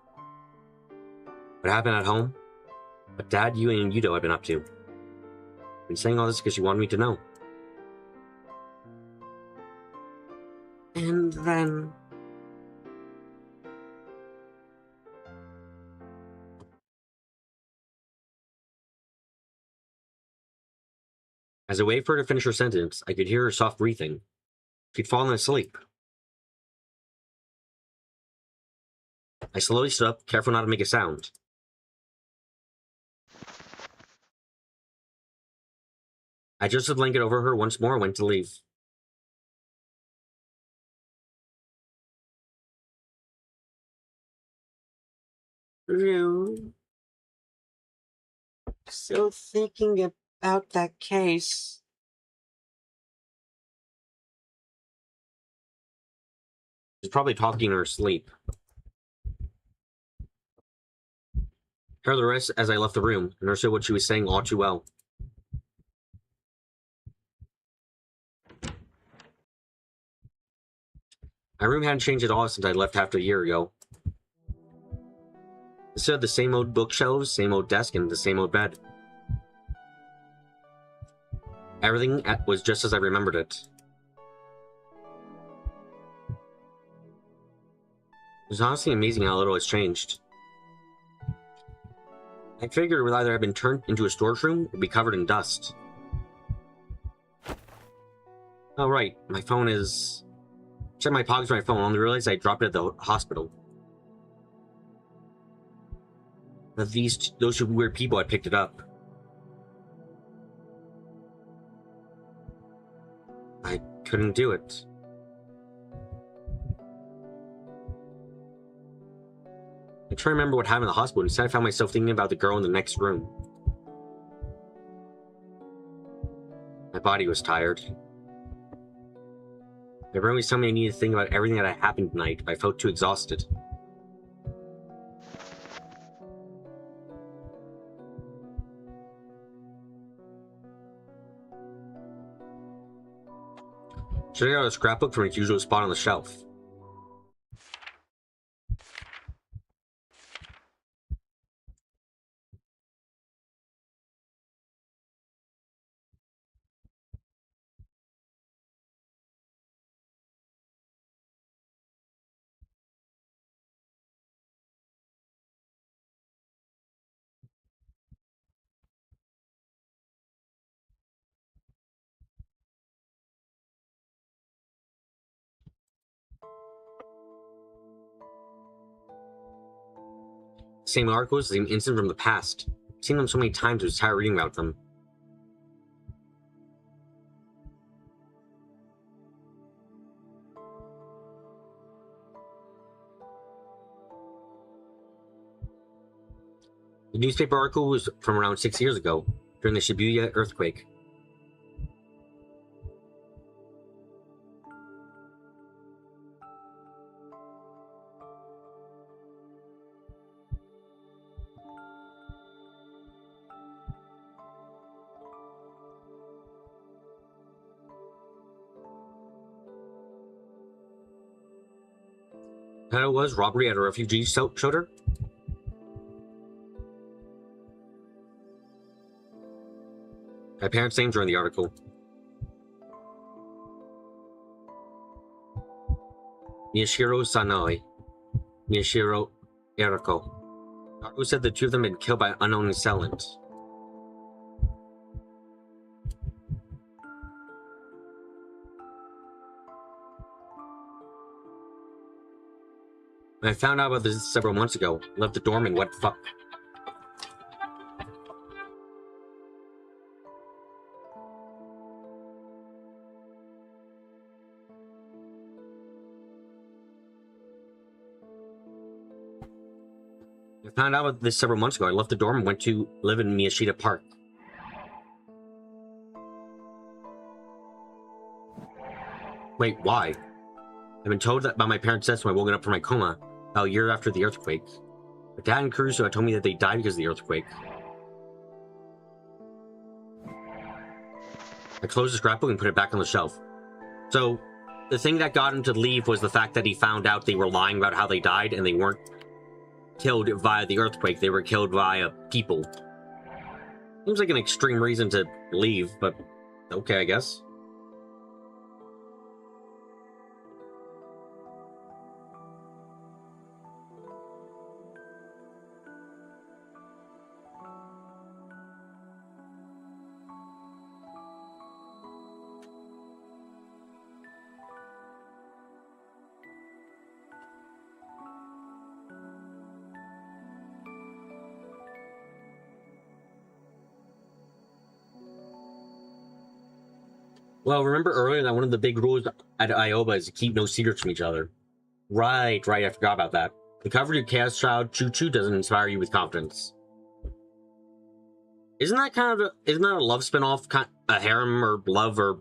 What happened at home? What Dad, Yui, and Yuto have been up to. I've been saying all this because she wanted me to know. And then... As I waited for her to finish her sentence, I could hear her soft breathing. She'd fallen asleep. I slowly stood up, careful not to make a sound. I adjusted the blanket over her once more and went to leave. Rue. Still thinking about that case. She's probably talking in her sleep. I heard the rest as I left the room, and understood what she was saying all too well. My room hadn't changed at all since I left half a year ago. It still had the same old bookshelves, same old desk, and the same old bed. Everything was just as I remembered it. It was honestly amazing how little has changed. I figured it would either have been turned into a storage room or be covered in dust. Oh right, my phone is... Checked my pockets for my phone, only realized I dropped it at the hospital. But those two weird people had picked it up. I couldn't do it. I try to remember what happened in the hospital. Instead, I found myself thinking about the girl in the next room. My body was tired. My brain was telling me I needed to think about everything that had happened tonight, but I felt too exhausted. Should I get out a scrapbook from its usual spot on the shelf? Same articles, same incident from the past. I've seen them so many times I was tired reading about them. newspaper article was from around 6 years ago, during the Shibuya earthquake. Title was Robbery at a Refugee Shelter. My parents' names are in the article. Miyashiro Sanoi, Miyashiro Eriko. The article said the two of them had been killed by unknown assailants. I found out about this several months ago. Left the dorm and what the fuck? I found out about this several months ago. I left the dorm and went to live in Miyashita Park. Wait, why? I've been told that by my parents' death when I woke up from my coma about a year after the earthquake. My dad and Caruso had told me that they died because of the earthquake. I closed the scrapbook and put it back on the shelf. So, the thing that got him to leave was the fact that he found out they were lying about how they died and they weren't killed via the earthquake, they were killed via people. Seems like an extreme reason to leave, but okay, I guess. Well, remember earlier that one of the big rules at Ioba is to keep no secrets from each other. Right, I forgot about that. The cover of your Chaos Child Choo Choo doesn't inspire you with confidence. Isn't that isn't that a love spinoff, a harem or love, or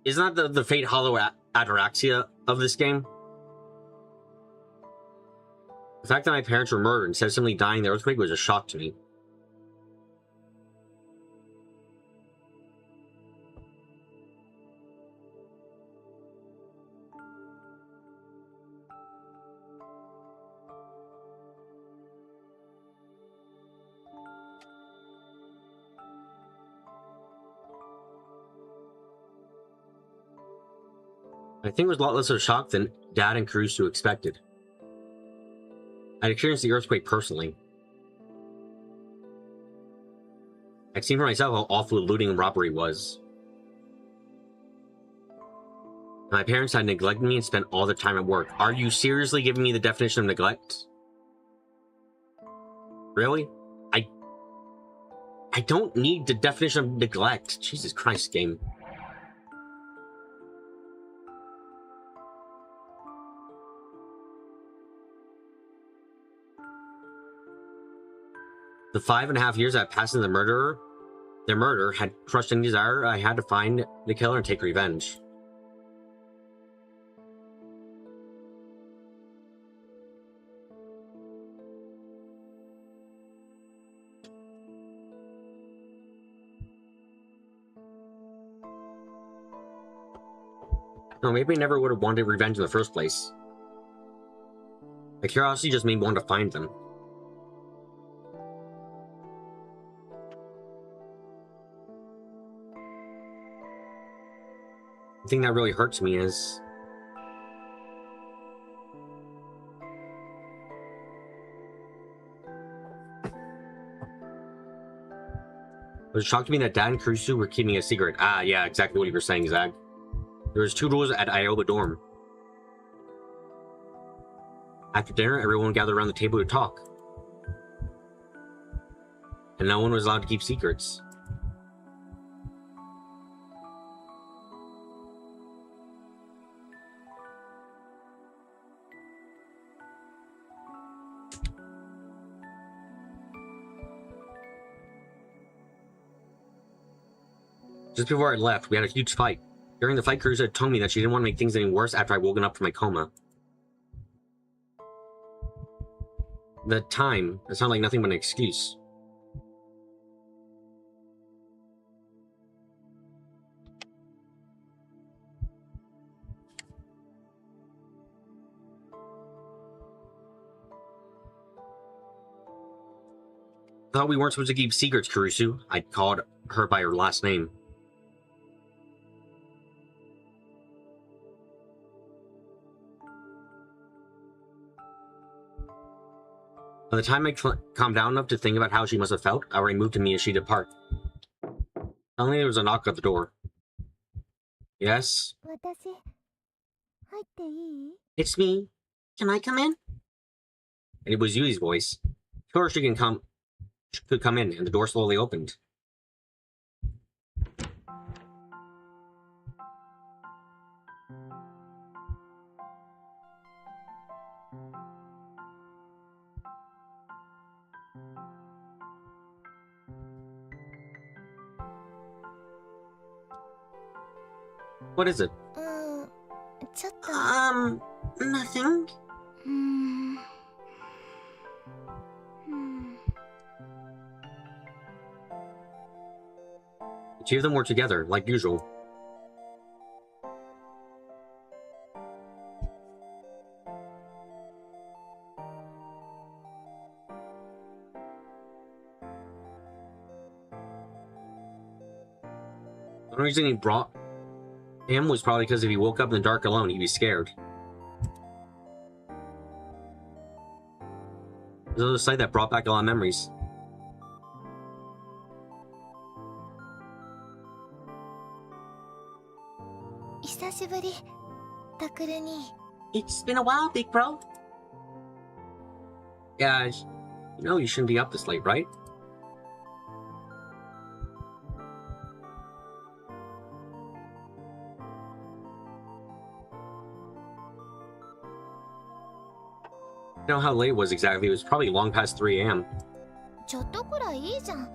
isn't that the Fate Hollow ataraxia of this game? The fact that my parents were murdered instead of simply dying in the earthquake was a shock to me. I think it was a lot less of a shock than Dad and Caruso expected. I'd experienced the earthquake personally. I'd seen for myself how awful looting and robbery was. My parents had neglected me and spent all their time at work. Are you seriously giving me the definition of neglect? Really? I don't need the definition of neglect. Jesus Christ, game. The 5.5 years that passed in their murder had crushed any desire I had to find the killer and take revenge. No, maybe I never would have wanted revenge in the first place. My curiosity just made me want to find them. The thing that really hurts me is it was shocked to me that Dad and Caruso were keeping a secret. Ah, yeah, exactly what you were saying, Zag. There was 2 rules at Ioba dorm. After dinner, everyone gathered around the table to talk. And no one was allowed to keep secrets. Just before I left, we had a huge fight. During the fight, Kurusu had told me that she didn't want to make things any worse after I'd woken up from my coma. The time, it sounded like nothing but an excuse. I thought we weren't supposed to keep secrets, Kurusu. I called her by her last name. By the time I calmed down enough to think about how she must have felt, I already moved to Miyashita Park. Suddenly there was a knock at the door. Yes? 私入っていい？ It's me. Can I come in? And it was Yui's voice. Of course she could come in, and the door slowly opened. What is it? ちょっと。 Nothing. The two of them were together, like usual. The only reason he brought him was probably because if he woke up in the dark alone, he'd be scared. It was a sight that brought back a lot of memories. It's been a while, big bro. Yeah, you know you shouldn't be up this late, right? You know how late it was exactly? It was probably long past 3 a.m. ちょっとくらいいいじゃん。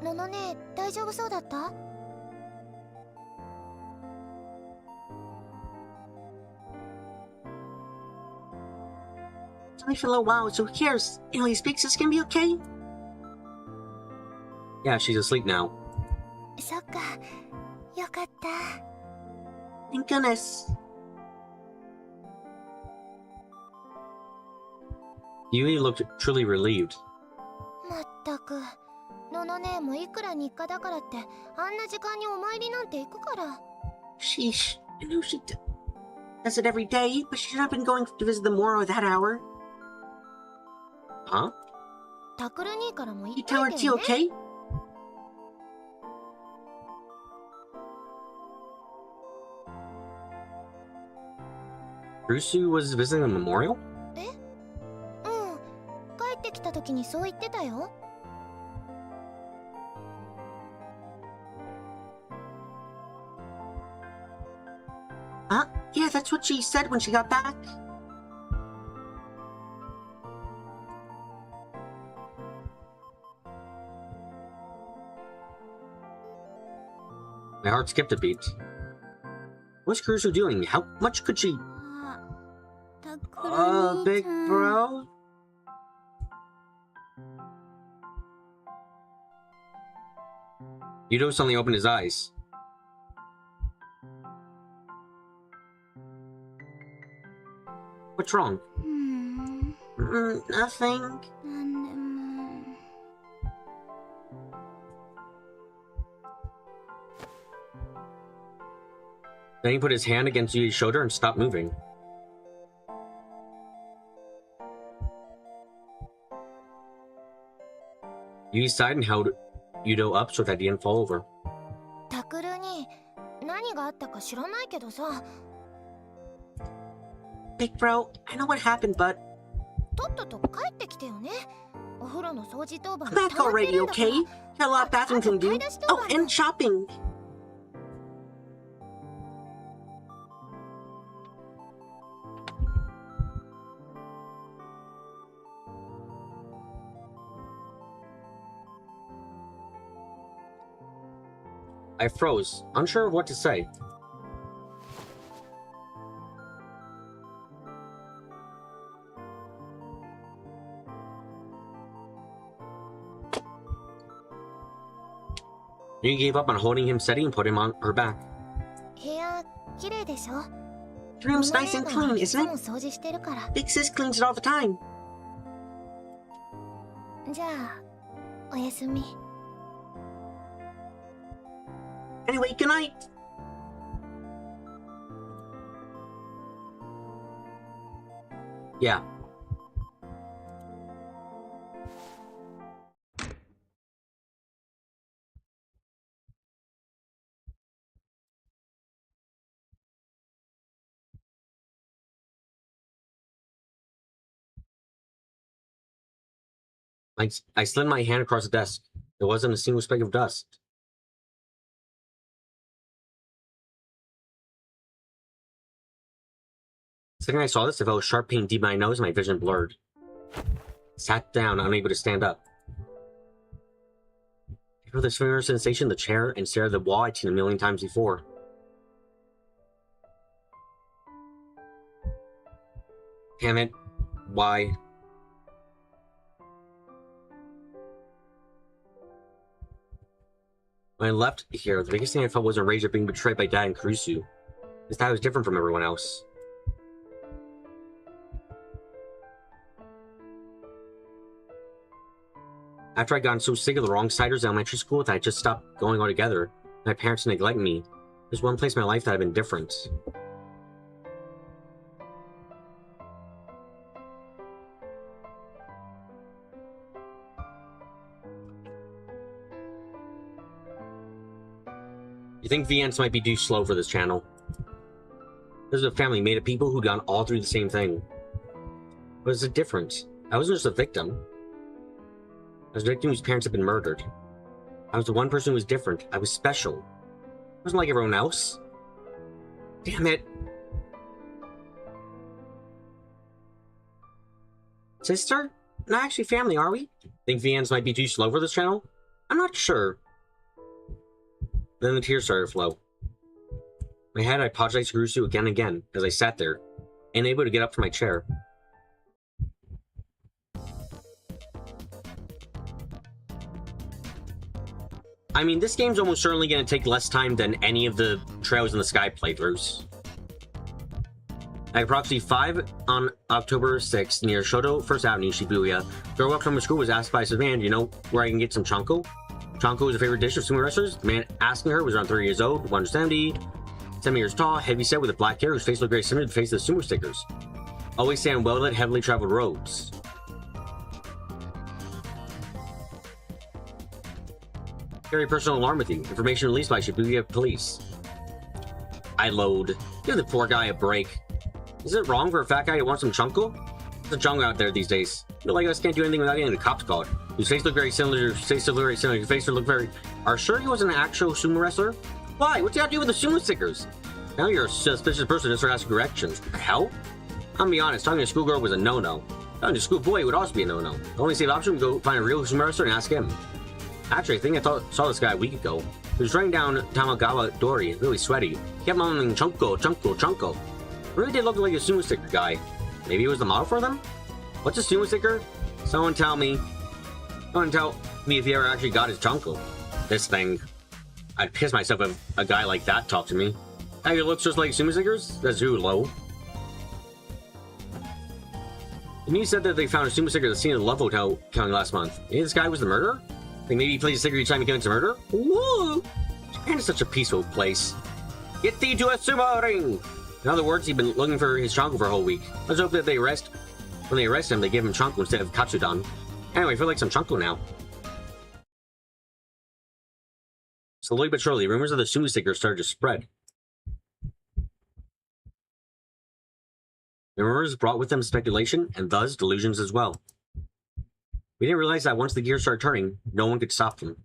ののね、大丈夫そうだった？ It's only for a little while, so who cares? You know, he speaks, it's gonna be okay. Yeah, she's asleep now. そっか。よかった。 Thank goodness. Yui looked truly relieved. まったく。ののねもいくら日課だからってあんな時間にお参りなんて行くから。 Sheesh, I know she does it every day, but she's not been going to visit the Moro at that hour. Huh? タクル兄からも言っ You と tell her いて too, よね。 okay? Rusu was visiting the memorial? 帰ってきた時にそう言ってたよ。 Yeah, that's what she said when she got back. My heart skipped a beat. What's Kurusu doing? How much could she... タクル兄 big ちゃん。 bro? Yudo suddenly opened his eyes. What's wrong? なん Nothing. でも。 Then he put his hand against Yui's shoulder and stopped moving. Yui sighed and held Yudo up so that he didn't fall over. タクルに何があったか知らないけどさ。 Big bro, I know what happened, but とっとと帰ってきてよね。お風呂の掃除当番 I'm back already, okay? Got a lot of bathroom to do. Oh, and shopping. I froze, unsure of what to say. You gave up on holding him steady and put him on her back. 部屋綺麗でしょ？ Your room's nice and clean, いつ isn't も it? 掃除してるから。 Big sis cleans it all the time. じゃあおやすみ。 Anyway, good night. Yeah. I slid my hand across the desk. There wasn't a single speck of dust. The second I saw this, I felt a sharp pain deep in my nose and my vision blurred. Sat down, unable to stand up. I felt this familiar sensation in the chair and stared at the wall I'd seen a million times before. Damn it. Why? When I left here, the biggest thing I felt was a rage at being betrayed by Dad and Kurusu. This dad was different from everyone else. After I'd gotten so sick of the wrong siders in elementary school that I just stopped going altogether, my parents neglected me, there's one place in my life that had been different. You think VNs might be too slow for this channel? This is a family made of people who'd gone all through the same thing. But it's different. I wasn't just a victim. I was a victim whose parents had been murdered. I was the one person who was different. I was special. I wasn't like everyone else. Damn it. Sister? Not actually family, are we? Think VNs might be too slow for this channel? I'm not sure. Then the tears started to flow. In my head, I apologized to Kurusu again and again as I sat there, unable to get up from my chair. I mean, this game's almost certainly going to take less time than any of the Trails in the Sky playthroughs. At approximately 5 on October 6th, near Shoto First Avenue, Shibuya, a girl walked from her school was asked by his man, you know where I can get some chanko? Chanko is a favorite dish of sumo wrestlers. The man asking her was around 30 years old, 170, 7 years tall, heavy-set with a black hair, whose face looked very similar to the face of the sumo stickers. Always stay on well-lit, heavily traveled roads. Very personal alarm with you. Information released by Shibuya Police. I load. Give the poor guy a break. Is it wrong for a fat guy to want some chunko? There's a jungle out there these days. People like us can't do anything without getting the cops called. Whose face looked very similar, your face looked very similar, your face looked very... Are sure he was an actual sumo wrestler? Why? What's he got to do with the sumo stickers? Now you're a suspicious person to start asking directions. What the hell? I'm gonna be honest, talking to a schoolgirl was a no-no. Talking to a schoolboy would also be a no-no. The only safe option would go find a real sumo wrestler and ask him. Actually, I think I saw this guy a week ago. He was running down Tamagawa Dori, really sweaty. He kept murmuring chunko, chunko, chunko. Really did look like a sumo sticker guy. Maybe he was the model for them? What's a sumo sticker? Someone tell me. Someone tell me if he ever actually got his chunko. This thing. I'd piss myself if a guy like that talked to me. How he looks just like sumo stickers? That's too low. And you said that they found a sumo sticker at the scene of the Love Hotel killing last month. Maybe this guy was the murderer? Think maybe he plays a sticker each time he commits a murder? Woo! Japan is such a peaceful place. Get thee to a sumo ring! In other words, he'd been looking for his chanko for a whole week. Let's hope that when they arrest him, they give him chanko instead of katsudan. Anyway, I feel like some chanko now. Slowly but surely, rumors of the sumo sticker started to spread. The rumors brought with them speculation, and thus delusions as well. We didn't realize that once the gears started turning, no one could stop them.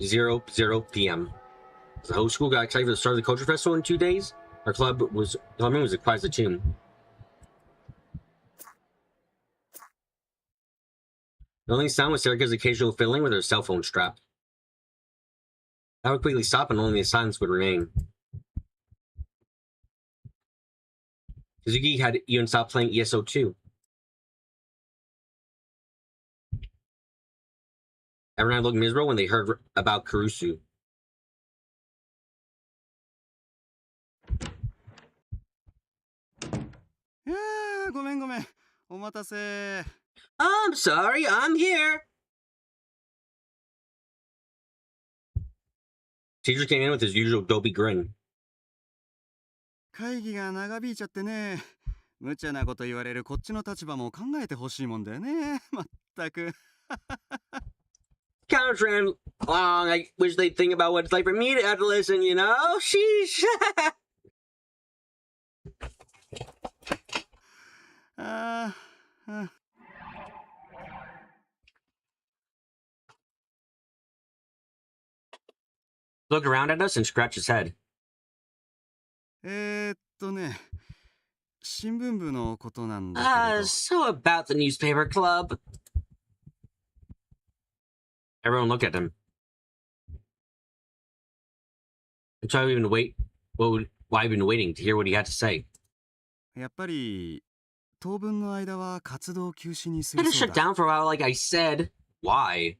2:00 p.m. The whole school got excited for the start of the culture festival in 2 days. Our club was as quiet as a tomb. The only sound was Serica's occasional fiddling with her cell phone strap. That would quickly stop and only the silence would remain. Kazuki had even stopped playing ESO too. Everyone looked miserable when they heard about Kurusu. Yeah, ごめんごめん。お待たせ。 I'm sorry, I'm here. Teacher came in with his usual dopey grin. 会議が長引いちゃってね。無茶なこと言われるこっちの立場も考えてほしいもんだよね。まったく。Couch ran long. I wish they'd think about what it's like for me to have to listen, you know? Sheesh. ああ。 Looked around at us and scratched his head. ね、新聞部のことなんだけれど。 So about the newspaper club. Everyone looked at him. Why have we been waiting to hear what he had to say? やっぱり当分の間は活動休止にす I る had to そう shut だ。 down for a while, like I said. Why?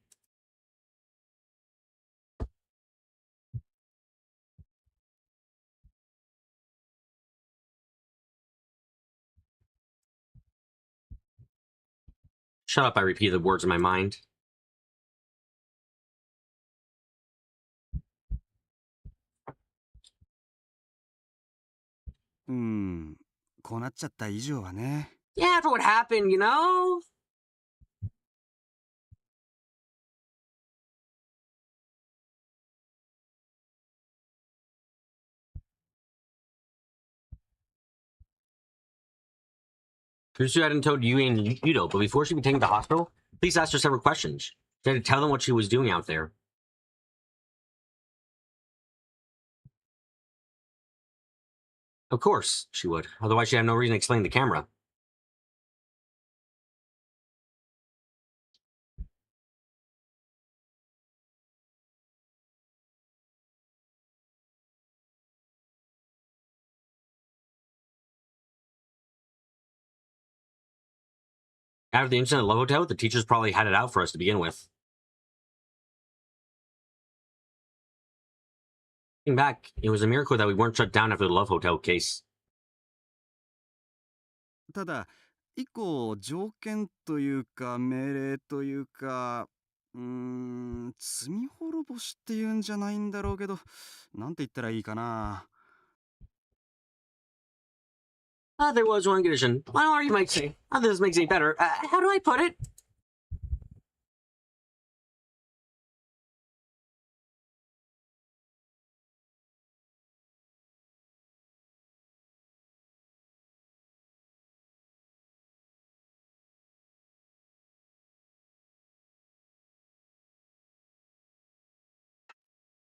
Shut up, I repeated the words in my mind. Hmm. こうなっちゃった以上はね。 Yeah, after what happened, you know? Kurusu hadn't told Yui and Yudo, but before she'd be taken to the hospital, police asked her several questions. She had to tell them what she was doing out there. Of course, she would. Otherwise, she'd have no reason to explain the camera. After the incident at Love Hotel, the teachers probably had it out for us to begin with. Looking back, it was a miracle that we weren't shut down after the Love Hotel case. ただ一個条件というか命令というか、罪滅ぼしっていうんじゃないんだろうけど、なんて言ったらいいかな。 There was one condition. Well, or you might say, this makes it better. How do I put it?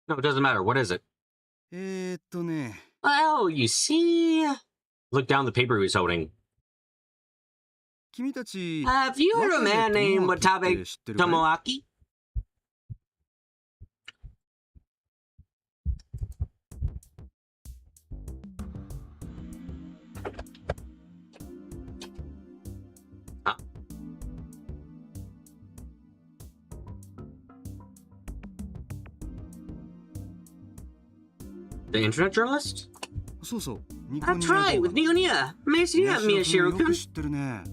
No, it doesn't matter. What is it? ね。 Well, you see... Looked down the paper he was holding. 君たち Have you heard of a man named Watabe 知ってるかい？ Tomoaki? The internet journalist? そうそう。 That's right, with Nikonia. May I see that, Miyashiro-kun? よく知ってるね。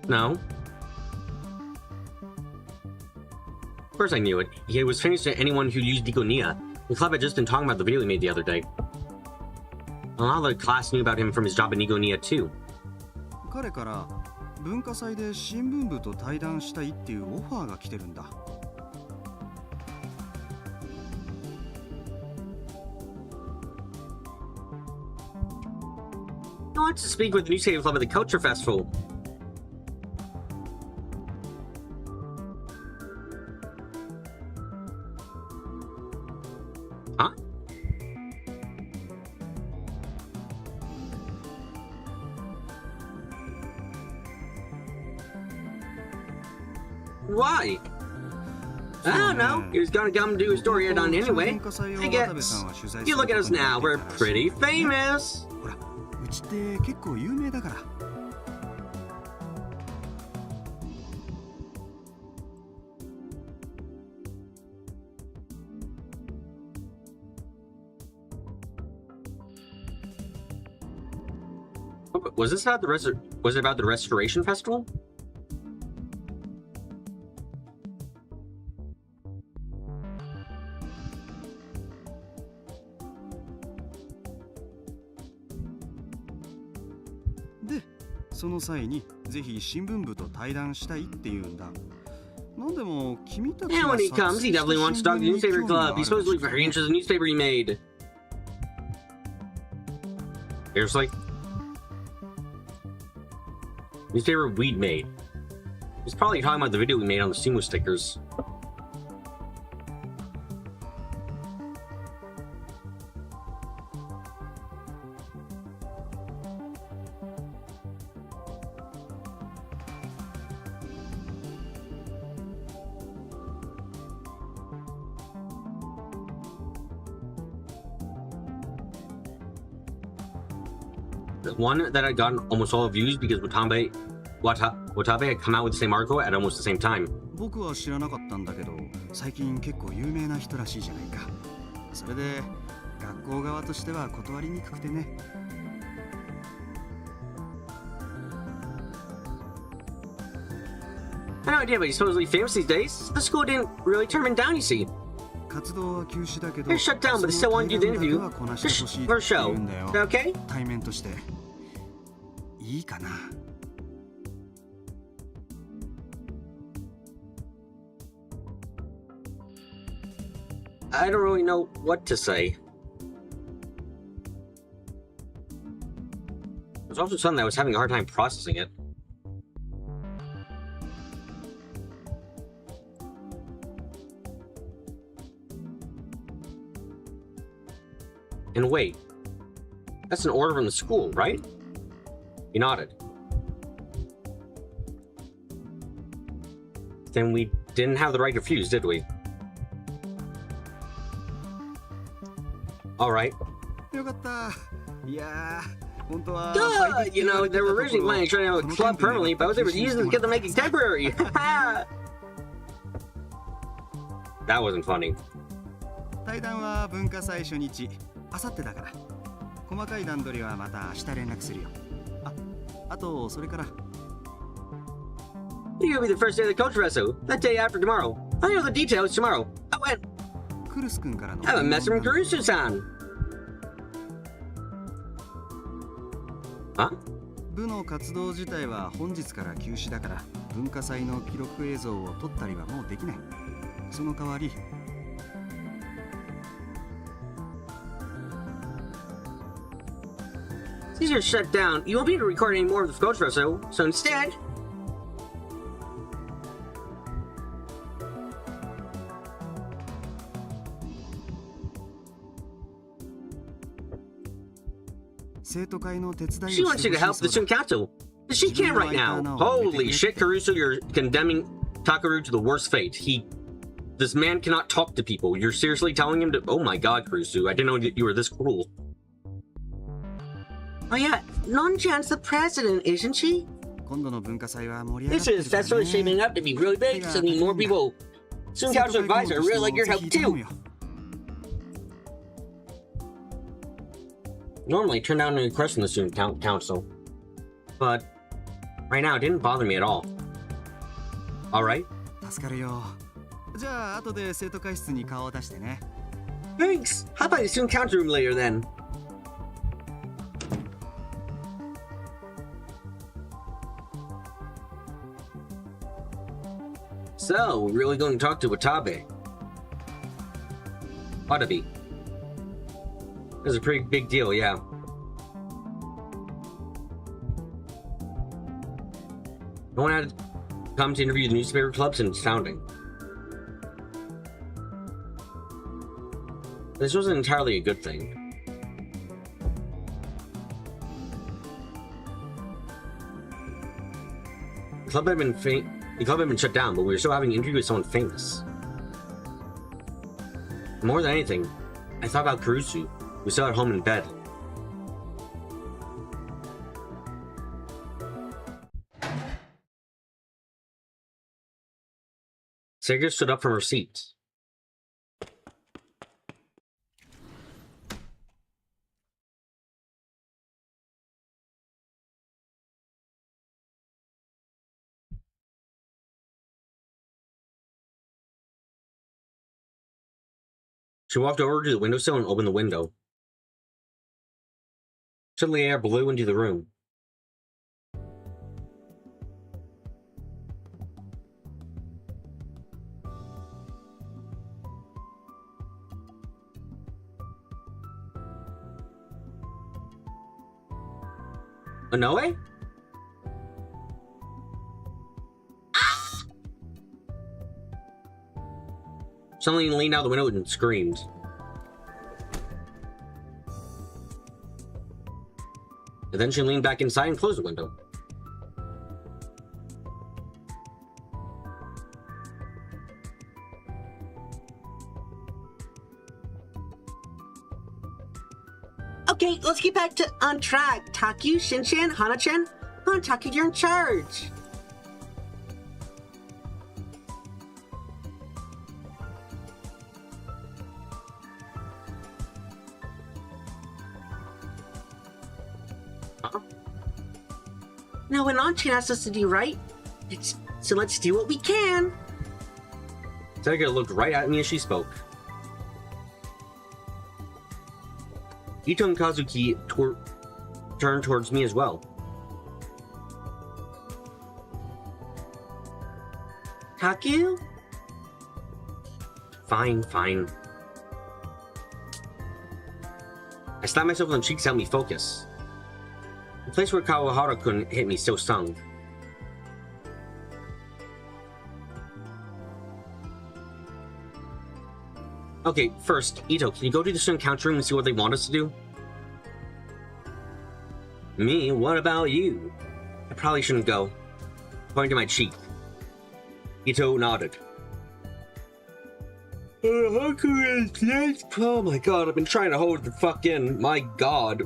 No. Of course I knew it. He was famous to anyone who used Nikonia. The club had just been talking about the video he made the other day. A lot of the class knew about him from his job at Nikonia too. 彼から文化祭で新聞部と対談したいっていうオファーが来てるんだ。He wants to speak with the newspaper club at the Culture Festival. Huh? Why? I don't know. He was gonna come do a story here done anyway. I guess. You look at us now, we're pretty famous. ほら、うちって結構有名だから。Was this about the was it about the Restoration Festival? で、その際にぜひ新聞部と対談したいって言うんだ。なんでも君たち And が when he 作 comes, 成 he した definitely wants to talk to the 新聞に newspaper 興味があ club. る He's supposedly very interested in the newspaper he made. Seriously? Newspaper we'd made. He's probably talking about the video we made on the sumo stickers. The one that had gotten almost all the views because Watabe had come out with the same article at almost the same time. 僕は知らなかったんだけど、最近結構有名な人らしいじゃないか。それで学校側としては断りにくくてね。I had no idea, but he's supposedly famous these days. The school didn't really turn him down, you see. 活動は休止だけど、 They're shut down, but they still want to do the interview. その対談だけはこなしてほしい Just って for a show. 言うんだよ。 Is that okay? 対面としていいかな。I don't really know what to say. There's also something that I was having a hard time processing it. And wait, that's an order from the school, right? He nodded. Then we didn't have the right to refuse, did we? Alright. よかった。いやー、本当は Duh! You know, they were originally planning to try to have a club permanently, but I was able to use them to get them making temporary. That wasn't funny. 対談は文化祭初日、あさってだから。細かい段取りはまた明日連絡するよ。あとそれから。You'll be the first day of the culture reso, that day after tomorrow. I know the details tomorrow. Oh, and クルス君からの I have a message from Kurusu-san. Huh? 部の活動自体は本日から休止だから、文化祭の記録映像を撮ったりはもうできない。その代わり、 These are shut down. You won't be able to record any more of the culture reso, so instead... She wants you to help the student council. But she can't right now. Holy shit, Kurusu, you're condemning Takaru to the worst fate. This man cannot talk to people. You're seriously telling him to... Oh my god, Kurusu, I didn't know that you were this cruel. Oh yeah, Non-chan's the president, isn't she? This is festival shaping up to be really big, so need more people. Student council advisor, I really like your help too. Normally turn down a request from the student council, but right now it didn't bother me at all. Alright? 助かるよ。じゃあ後で生徒会室に顔を出してね。 Thanks! How about the student council room later then? So, we're really going to talk to Watabe. Watabe. This is a pretty big deal, yeah. No one had come to interview the newspaper clubs and it's sounding. This wasn't entirely a good thing. The club had been shut down, but we were still having an interview with someone famous. More than anything, I thought about Kurusu, who's still at home in bed. Sergei stood up from her seat. She walked over to the windowsill and opened the window. Suddenly air blew into the room. Inoue? Suddenly leaned out the window and screamed. And then she leaned back inside and closed the window. Okay, let's get back on track. Taku, Shinchan, Hana-chan. Come on, Taku, you're in charge. Now, what Anchan asked us to do, right? So let's do what we can. Sergei looked right at me as she spoke. Ito and Kazuki turned towards me as well. Taku? Fine. I slapped myself on the cheeks to help me focus. The place where Kawahara couldn't hit me still stung. Okay, first, Ito, can you go to the student couch room and see what they want us to do? Me? What about you? I probably shouldn't go. Pointing to my cheek. Ito nodded. Oh my god, I've been trying to hold the fuck in. My god.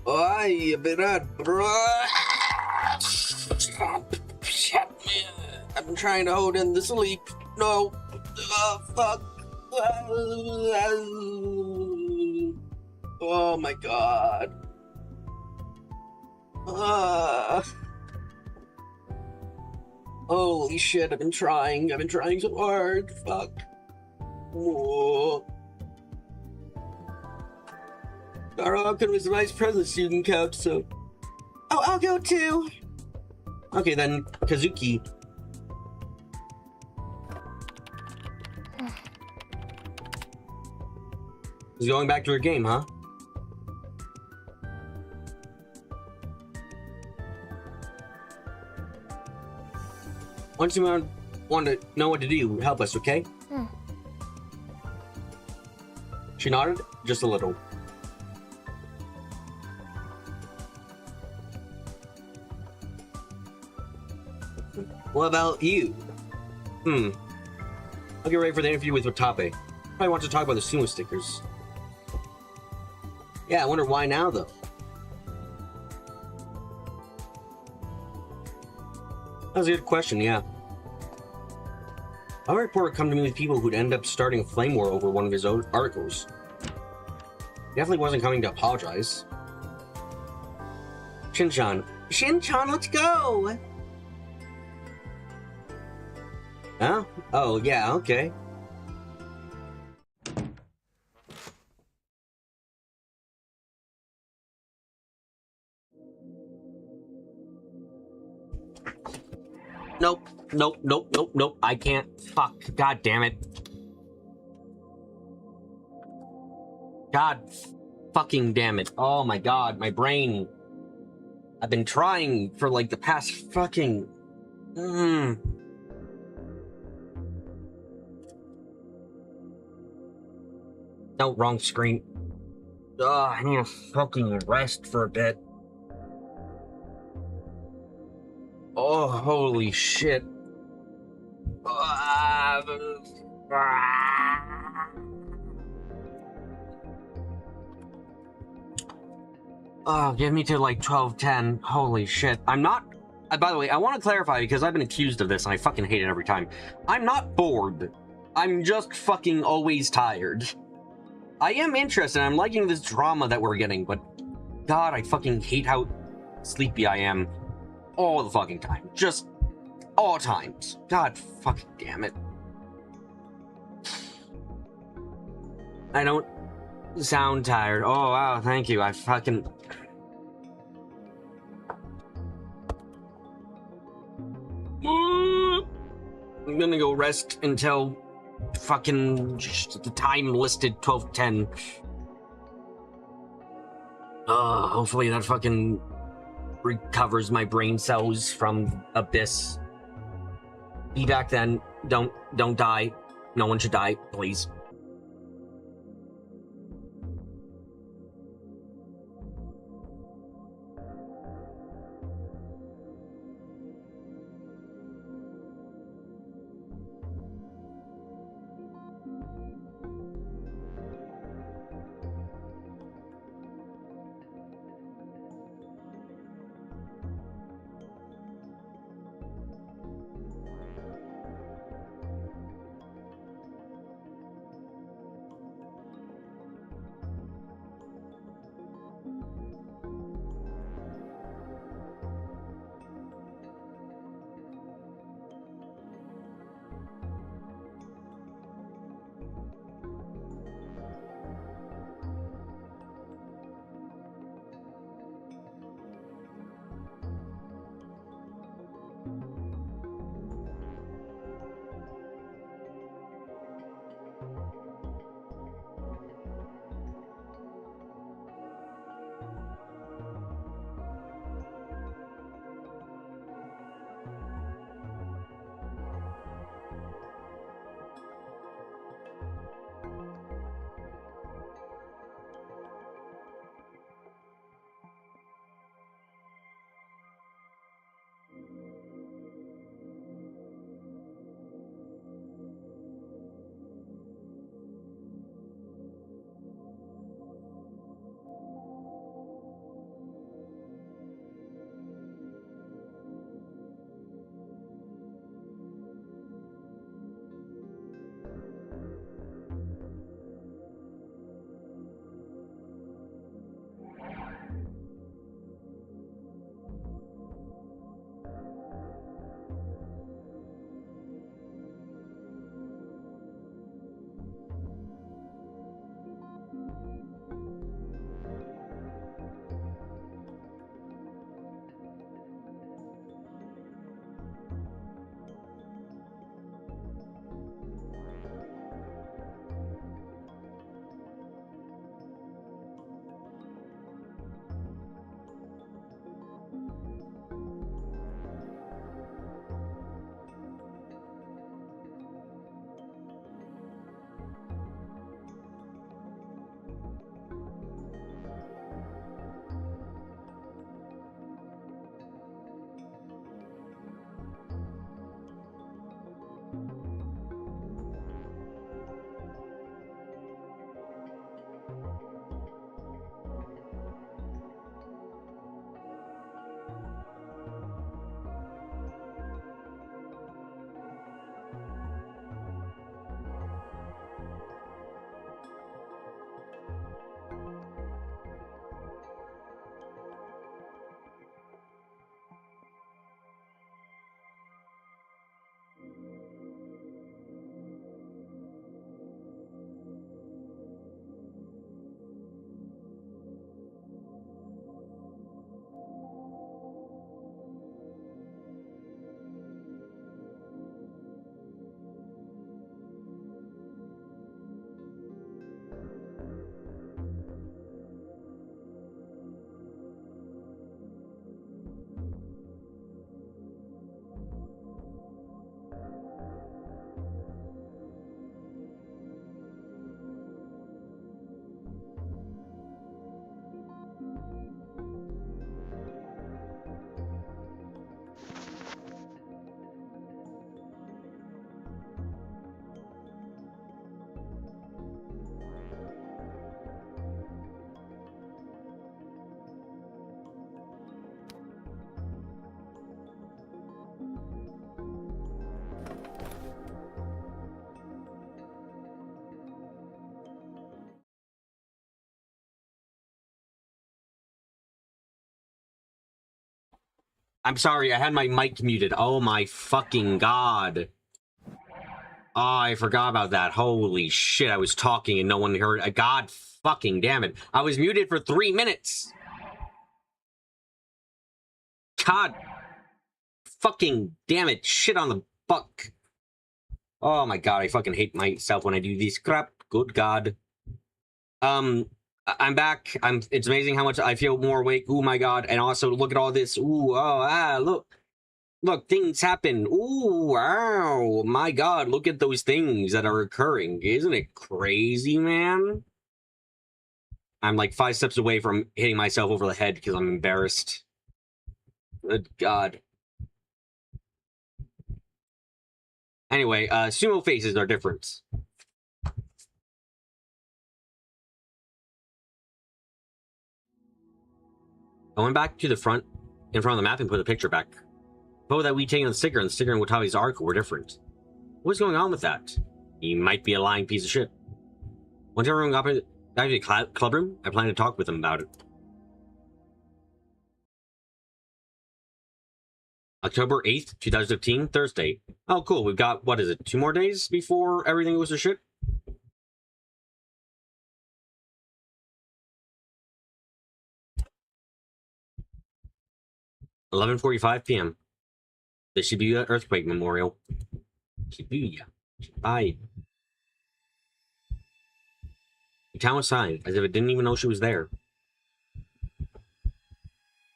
I've been trying to hold in the sleep. No. Fuck. Oh my god. Holy shit, I've been trying so hard. Fuck. Whoa. Garakan was the vice president student couch, so... Oh, I'll go too! Okay, then, Kazuki. She's going back to her game, huh? Once you want to know what to do, help us, okay? She nodded, just a little. What about you? I'll get ready for the interview with Watabe. Probably want to talk about the sumo stickers. Yeah, I wonder why now, though. That was a good question, yeah. A reporter come to me with people who'd end up starting a flame war over one of his own articles. He definitely wasn't coming to apologize. Shinchan, let's go! Huh? Oh, yeah, okay. Nope. Nope. Nope. Nope. Nope. I can't. Fuck. God damn it. God fucking damn it. Oh my god, my brain. I've been trying for like the past fucking... No, wrong screen. Ugh, I need to fucking rest for a bit. Oh, holy shit. Oh, give me to like 12:10. Holy shit. I'm not... by the way, I want to clarify because I've been accused of this and I fucking hate it every time. I'm not bored. I'm just fucking always tired. I am interested. I'm liking this drama that we're getting, but God, I fucking hate how sleepy I am all the fucking time. Just all times. God fucking damn it. I don't sound tired. Oh, wow, thank you. I fucking... I'm gonna go rest until fucking the time listed 12:10. Hopefully that fucking recovers my brain cells from Abyss. Be back then. Don't die. No one should die, please. I'm sorry, I had my mic muted. Oh my fucking god. Oh, I forgot about that. Holy shit, I was talking and no one heard. God fucking damn it. I was muted for 3 minutes. God fucking damn it. Shit on the fuck. Oh my god, I fucking hate myself when I do this crap. Good god. I'm back. It's amazing how much I feel more awake. Oh my god. And also look at all this. Ooh, look, things happen. Ooh, wow. My god, look at those things that are occurring. Isn't it crazy, man? I'm like 5 steps away from hitting myself over the head because I'm embarrassed. Good god. Anyway, sumo faces are different. I went back to the front, in front of the map, and put the picture back. The photo that we taken on the sticker and the sticker in Watabi's article were different. What's going on with that? He might be a lying piece of shit. Once everyone got back to the club room, I plan to talk with him about it. October 8th, 2015, Thursday. Oh, cool. We've got, what is it, 2 more days before everything goes to shit? $11:45 p.m. The Shibuya Earthquake Memorial. Shibuya. Shibuya. The town was silent, as if it didn't even know she was there.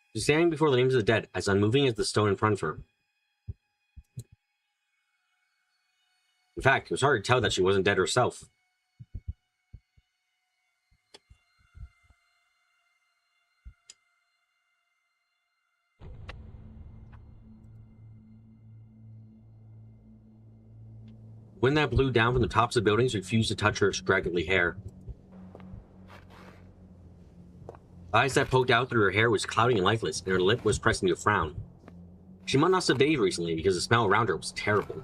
She was standing before the names of the dead, as unmoving as the stone in front of her. In fact, it was hard to tell that she wasn't dead herself. Wind that blew down from the tops of buildings refused to touch her scraggly hair. The eyes that poked out through her hair was cloudy and lifeless, and her lip was pressed into a frown. She must not have bathed recently because the smell around her was terrible.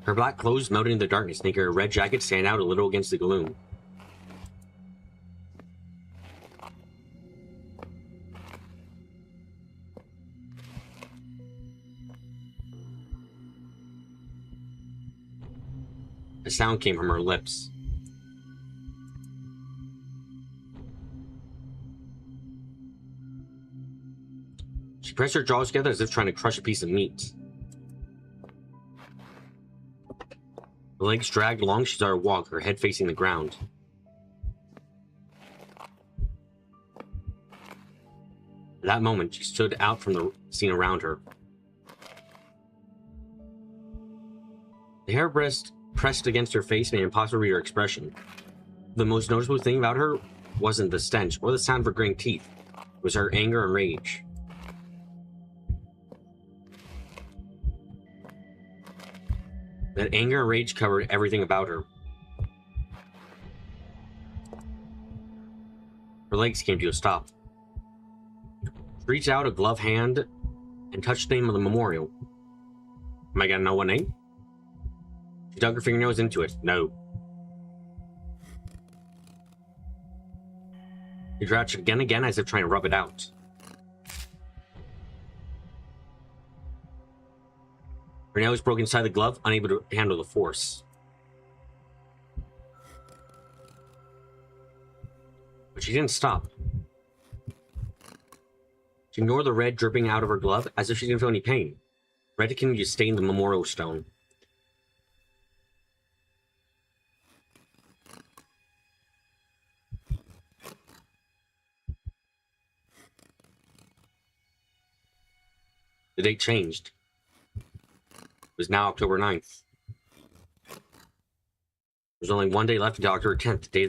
Her black clothes melted in the darkness, making her red jacket stand out a little against the gloom. A sound came from her lips. She pressed her jaws together as if trying to crush a piece of meat. Her legs dragged along, she started to walk, her head facing the ground. At that moment, she stood out from the scene around her. The hair pressed against her face made it impossible to read her expression. The most noticeable thing about her wasn't the stench or the sound of her gritting teeth. It was her anger and rage. That anger and rage covered everything about her. Her legs came to a stop. She reached out a gloved hand and touched the name of the memorial. Am I gonna know what name? She dug her fingernails into it. No. She crouched again and again as if trying to rub it out. Her nail was broken inside the glove, unable to handle the force. But she didn't stop. She ignored the red dripping out of her glove as if she didn't feel any pain. Red continued to stain the memorial stone. The date changed. It was now October 9th. There's only 1 day left until October 10th, the day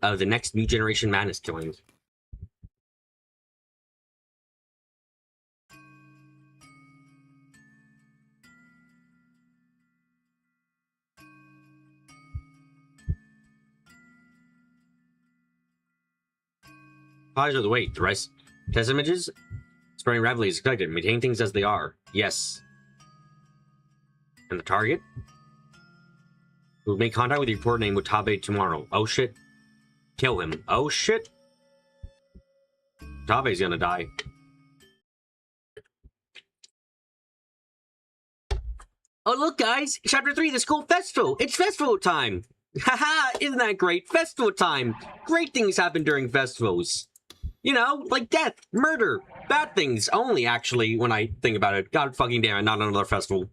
of the next New Generation Madness killing. Apologies for the wait. The rest test images spreading rapidly as expected. Maintain things as they are. Yes. And the target? We'll make contact with the reporter named Watabe tomorrow. Oh shit. Kill him. Oh shit. Watabe's gonna die. Oh look guys! Chapter 3, the school festival! It's festival time! Haha, isn't that great? Festival time! Great things happen during festivals. You know, like death, murder, bad things only, actually, when I think about it. God fucking damn it, not another festival.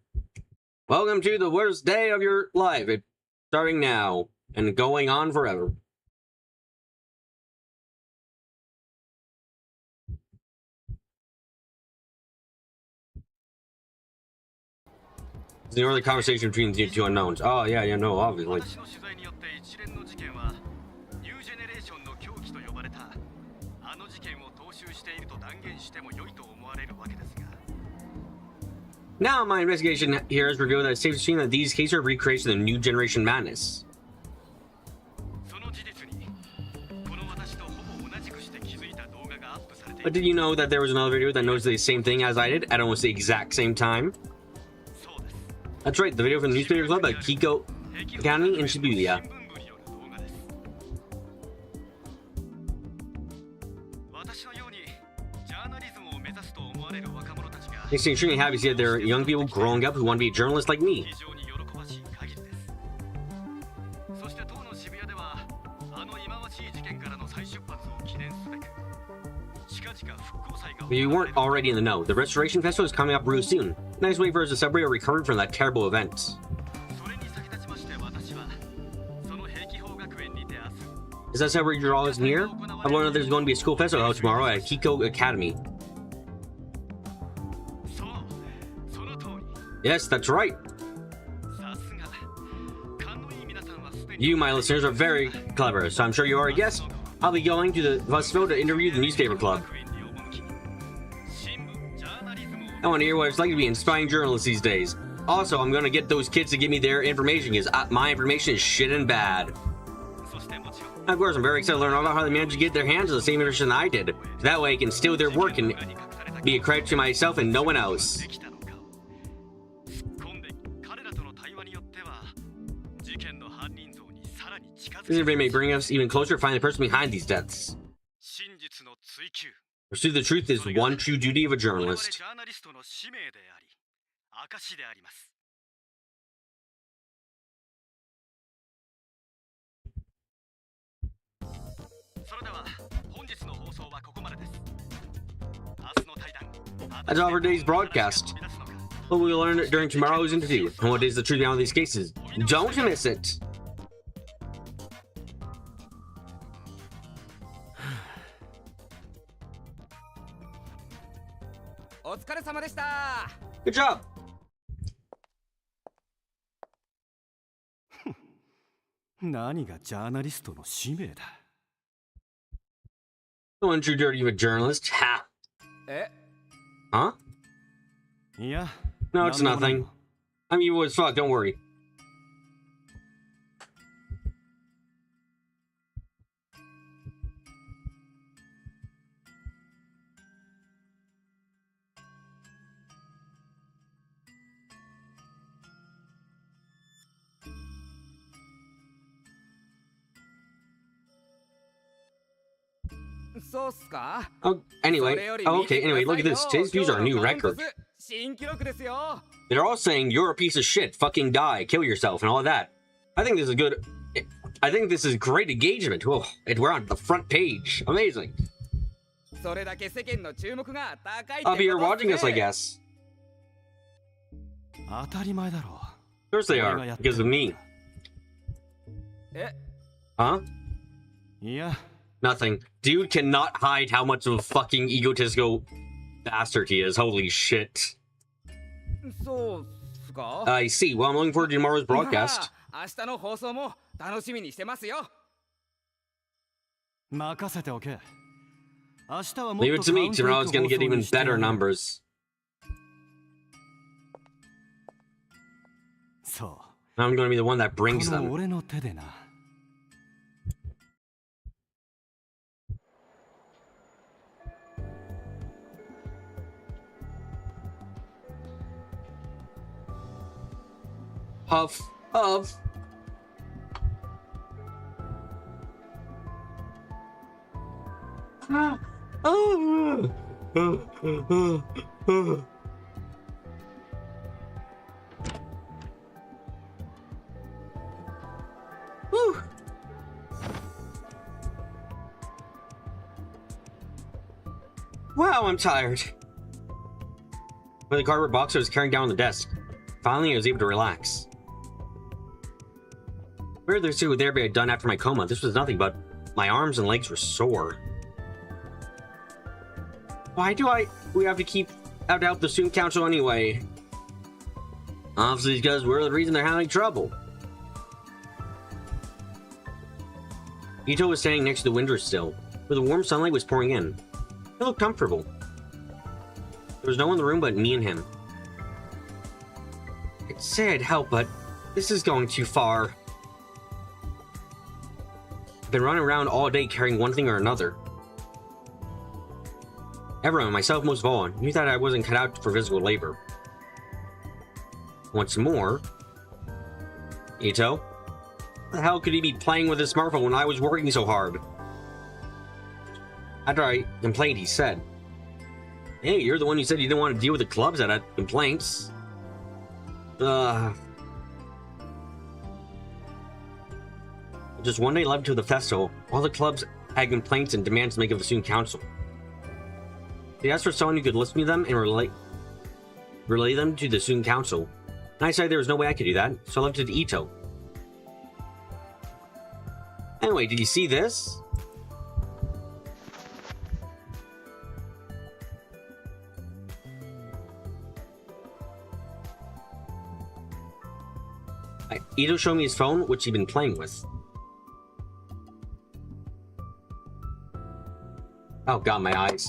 Welcome to the worst day of your life. It's starting now, and going on forever. It's the early conversation between the two unknowns. Oh, yeah, no, obviously. 私の取材によって一連の事件はニュージェネレーションの狂気と呼ばれたあの事件を踏襲していると断言しても良いと思われるわけですが Now, my investigation here has revealed that it's safe to assume that these cases are recreations of the New Generation Madness. その事実にこの私とほぼ同じくして気づいた動画がアップされてい But る did you know that there was another video that noticed the same thing as I did at almost the exact same time? そうです That's right, the video from the newspaper club at Kiko Academy in Shibuya. 新聞部による動画です私のようにジャーナリズムを目指すと思われる若者たちが Makes me extremely happy to see that there are young people growing up who want to be a journalist like me. 非常に喜ばしい限りですそして当の渋谷ではあの忌まわしい事件からの再出発を記念すべく近々復興祭が If you weren't already in the know, the Restoration Festival is coming up real soon. Nice way for us to celebrate our recovery from that terrible event. それに先立ちまして私はその兵器法学園にて明日 Is that celebrate your all is near? I've learned that there's going to be a school festival held tomorrow at Kiko Academy. そうその通り Yes, that's right. さすが勘のいい皆さんはすでに You, my listeners, are very clever, so I'm sure you already guessed. I'll be going to the festival to interview the newspaper club. 学園に赴き新聞ジャーナリズムを I want to hear what it's like to be an inspiring journalist these days. Also, I'm going to get those kids to give me their information because my information is shit and bad. そしてもちろん Of course, I'm very excited to learn all about how they managed to get their hands on the same information I did. That way I can steal their work and 裏に隠された be a credit to myself and no one else. できたのかを突っ込んで彼らとの対話によっては事件の犯人像にさらに近づ This け information may bring us even closer to finding the person behind these deaths. 真実の追求 Pursue the truth is one true duty of a 我々 journalist. ジャーナリストの使命であり証でありますそれでは本日の放送はここまでです明日の対談 That's all for today's broadcast. What we will learn during tomorrow's interview and what is the truth behind these cases. Don't miss it. お疲れ様でした。 Good job. 何がジャーナリストの使命だ。 The one true duty of a journalist. Ha. え、 Huh? いや、 No, it's なんでもない nothing. I'm evil as fuck, don't worry.そうっすか。 Oh, そ anyway. れより Oh, 見て okay, くだ anyway, さ look い at よ。 this. Today's views are a 今 new 日のカウン record. ト数新記録ですよ。 They're all saying you're a piece of shit, fucking die, kill yourself, and all that. I think this is good. I think this is great engagement. Whoa, we're on the front page. Amazing. それだけ世間の注目が高いって I'll be here ことっす watching us, I ね。 guess. 当たり前だろ Of course they 俺 are, がやってる because of me. え、 Huh? いや、 Nothing. Dude cannot hide how much of a fucking egotistical bastard he is. Holy shit. そうっすか。 I see. Well, I'm looking forward to tomorrow's broadcast. まあ明日の放送も楽しみにしてますよ。任せておけ。明日はもっ Leave と it to me. カウントダウン Tomorrow's gonna get 放送 even にしてや better る numbers. そ I'm gonna be the one that う。 brings この them. 俺の手でな。 Huff. Huff. Wow, I'm tired. With the cardboard box I was carrying down on the desk, finally I was able to relax. Further to what therapy I'd done after my coma, this was nothing but my arms and legs were sore. Why do we have to keep out the student council anyway? Obviously because we're the reason they're having trouble. Ito was standing next to the windowsill, where the warm sunlight was pouring in. He looked comfortable. There was no one in the room but me and him. I'd say I'd help, but this is going too far. I've been running around all day carrying one thing or another. Everyone, myself most of all, knew that I wasn't cut out for physical labor. Once more, Ito? What the hell could he be playing with his smartphone when I was working so hard? After I complained, he said, "Hey, you're the one who said you didn't want to deal with the clubs that had complaints." Just one day left to the festival, all the clubs had complaints and demands to make of the student council. They asked for someone who could listen to them and relay them to the student council. And I decided there was no way I could do that, so I left it to Ito. Anyway, did you see this? Ito showed me his phone, which he'd been playing with. Oh god, my eyes.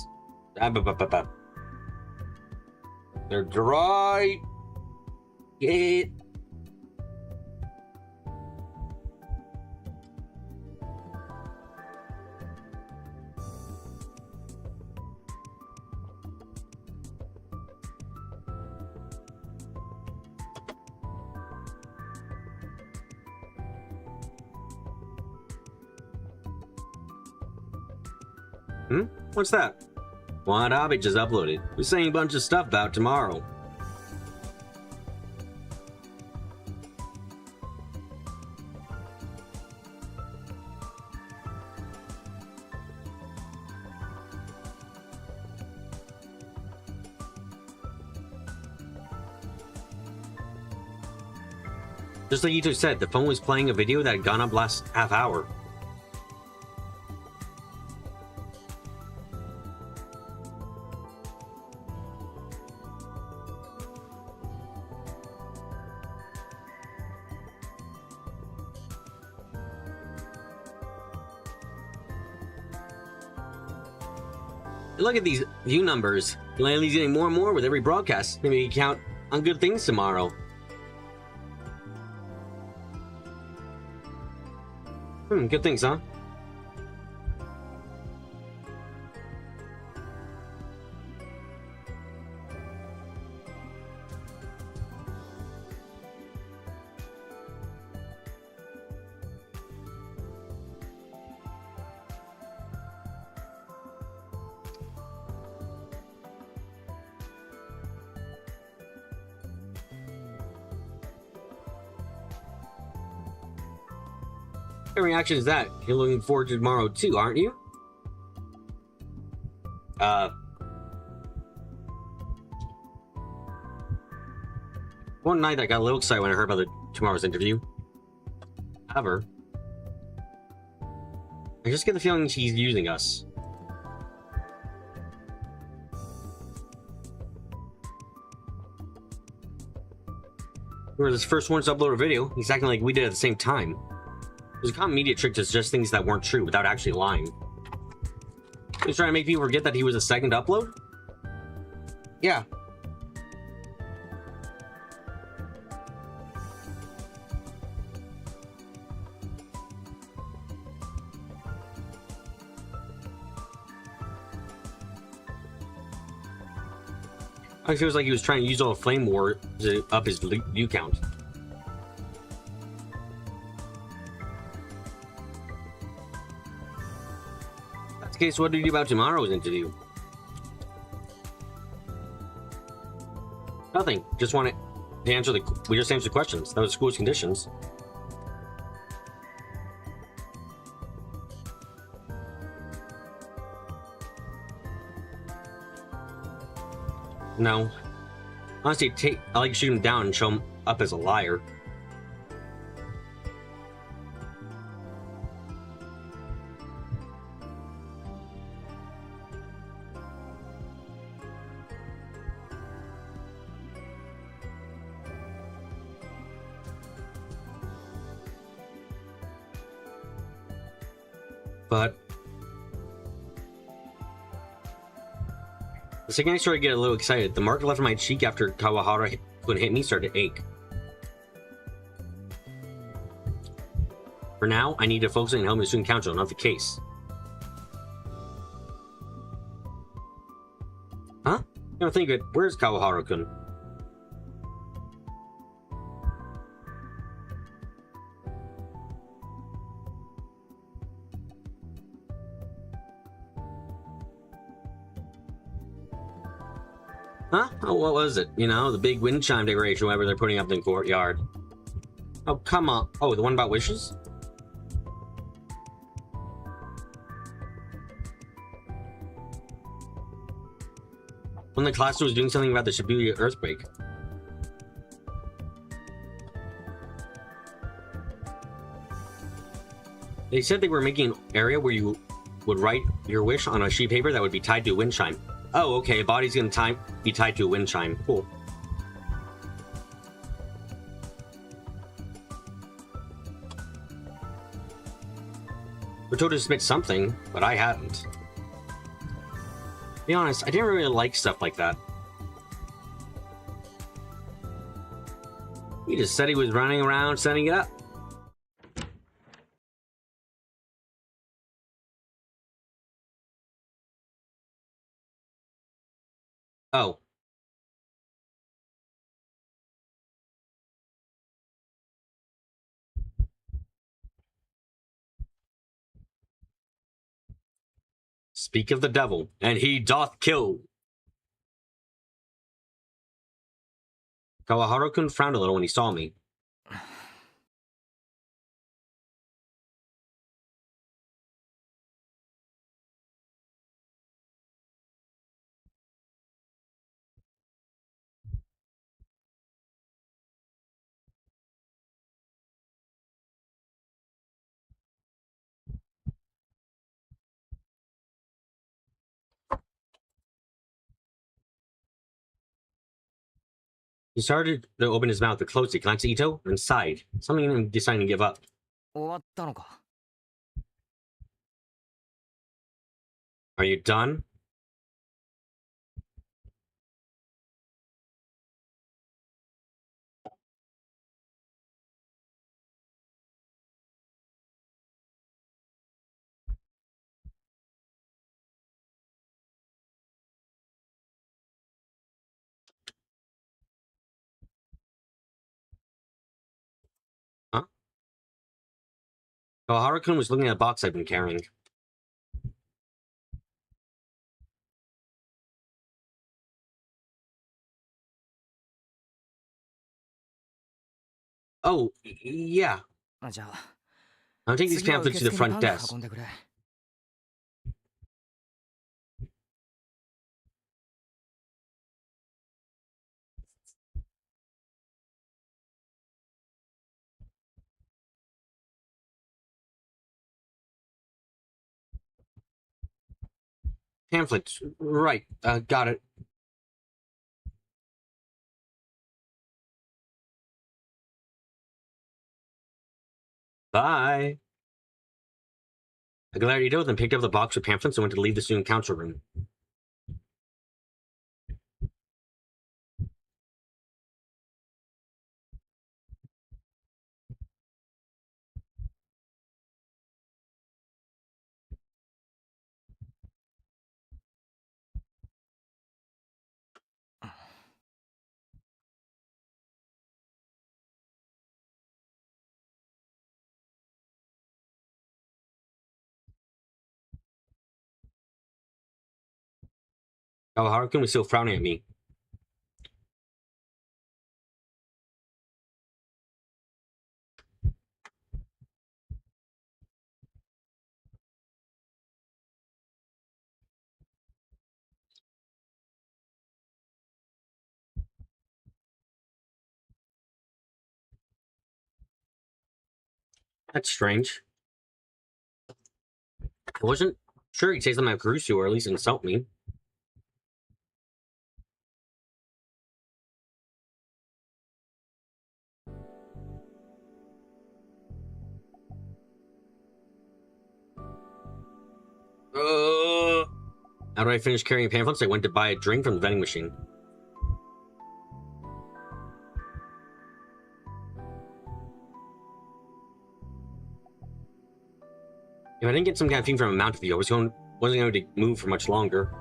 They're dry. Get. What's that? Wadabe just uploaded. We're saying a bunch of stuff about tomorrow. Just like Ito said, the phone was playing a video that had gone up last half hour. Look at these view numbers. Lately's getting more and more with every broadcast. Maybe you count on good things tomorrow. Good things, huh? What reaction is that? You're looking forward to tomorrow too, aren't you? One night I got a little excited when I heard about tomorrow's interview. However, I just get the feeling he's using us. We were the first ones to upload a video, he's acting like we did at the same time. It was a common media trick to suggest things that weren't true without actually lying. He was trying to make people forget that he was a second upload? Yeah. It feels like he was trying to use all the flame war to up his view count. the case, what do you do about tomorrow's interview? Nothing. Just want to answer we just answered questions. That was school's conditions. No. Honestly, I like shoot him down and show him up as a liar. But the second I started to get a little excited, the mark left on my cheek after Kawahara-kun hit me started to ache. For now, I need to focus on helping the student council, not the case. Huh? I think it. Where's Kawahara-kun? Huh? Oh, what was it? You know, the big wind chime decoration, whatever they're putting up in the courtyard. Oh, come on. Oh, the one about wishes? When the class was doing something about the Shibuya earthquake. They said they were making an area where you would write your wish on a sheet of paper that would be tied to a wind chime. Oh, okay, a body's gonna be tied to a wind chime. Cool. We're told to submit something, but I hadn't. To be honest, I didn't really like stuff like that. He just said he was running around setting it up. Oh. Speak of the devil, and he doth kill. Kawahara-kun frowned a little when he saw me. He started to open his mouth to close it, glanced at Ito, and sighed, something in him deciding to give up. 終わったのか Are you done? Huh? Kawahara-kun was looking at a box I've been carrying. Oh, yeah. じゃあ I'll take these 次は pamphlets 受 to the 付に front パン desk. 運んでくれ Pamphlets. Right. Got it. Bye. I glared at Ito, then picked up the box of pamphlets and went to leave the student council room. Harukin was still frowning at me. That's strange. I wasn't sure he'd say something about Kurusu or at least insult me. After I finished carrying pamphlets, I went to buy a drink from the vending machine. If I didn't get some kind of thing from a mountain view, I wasn't going to move for much longer.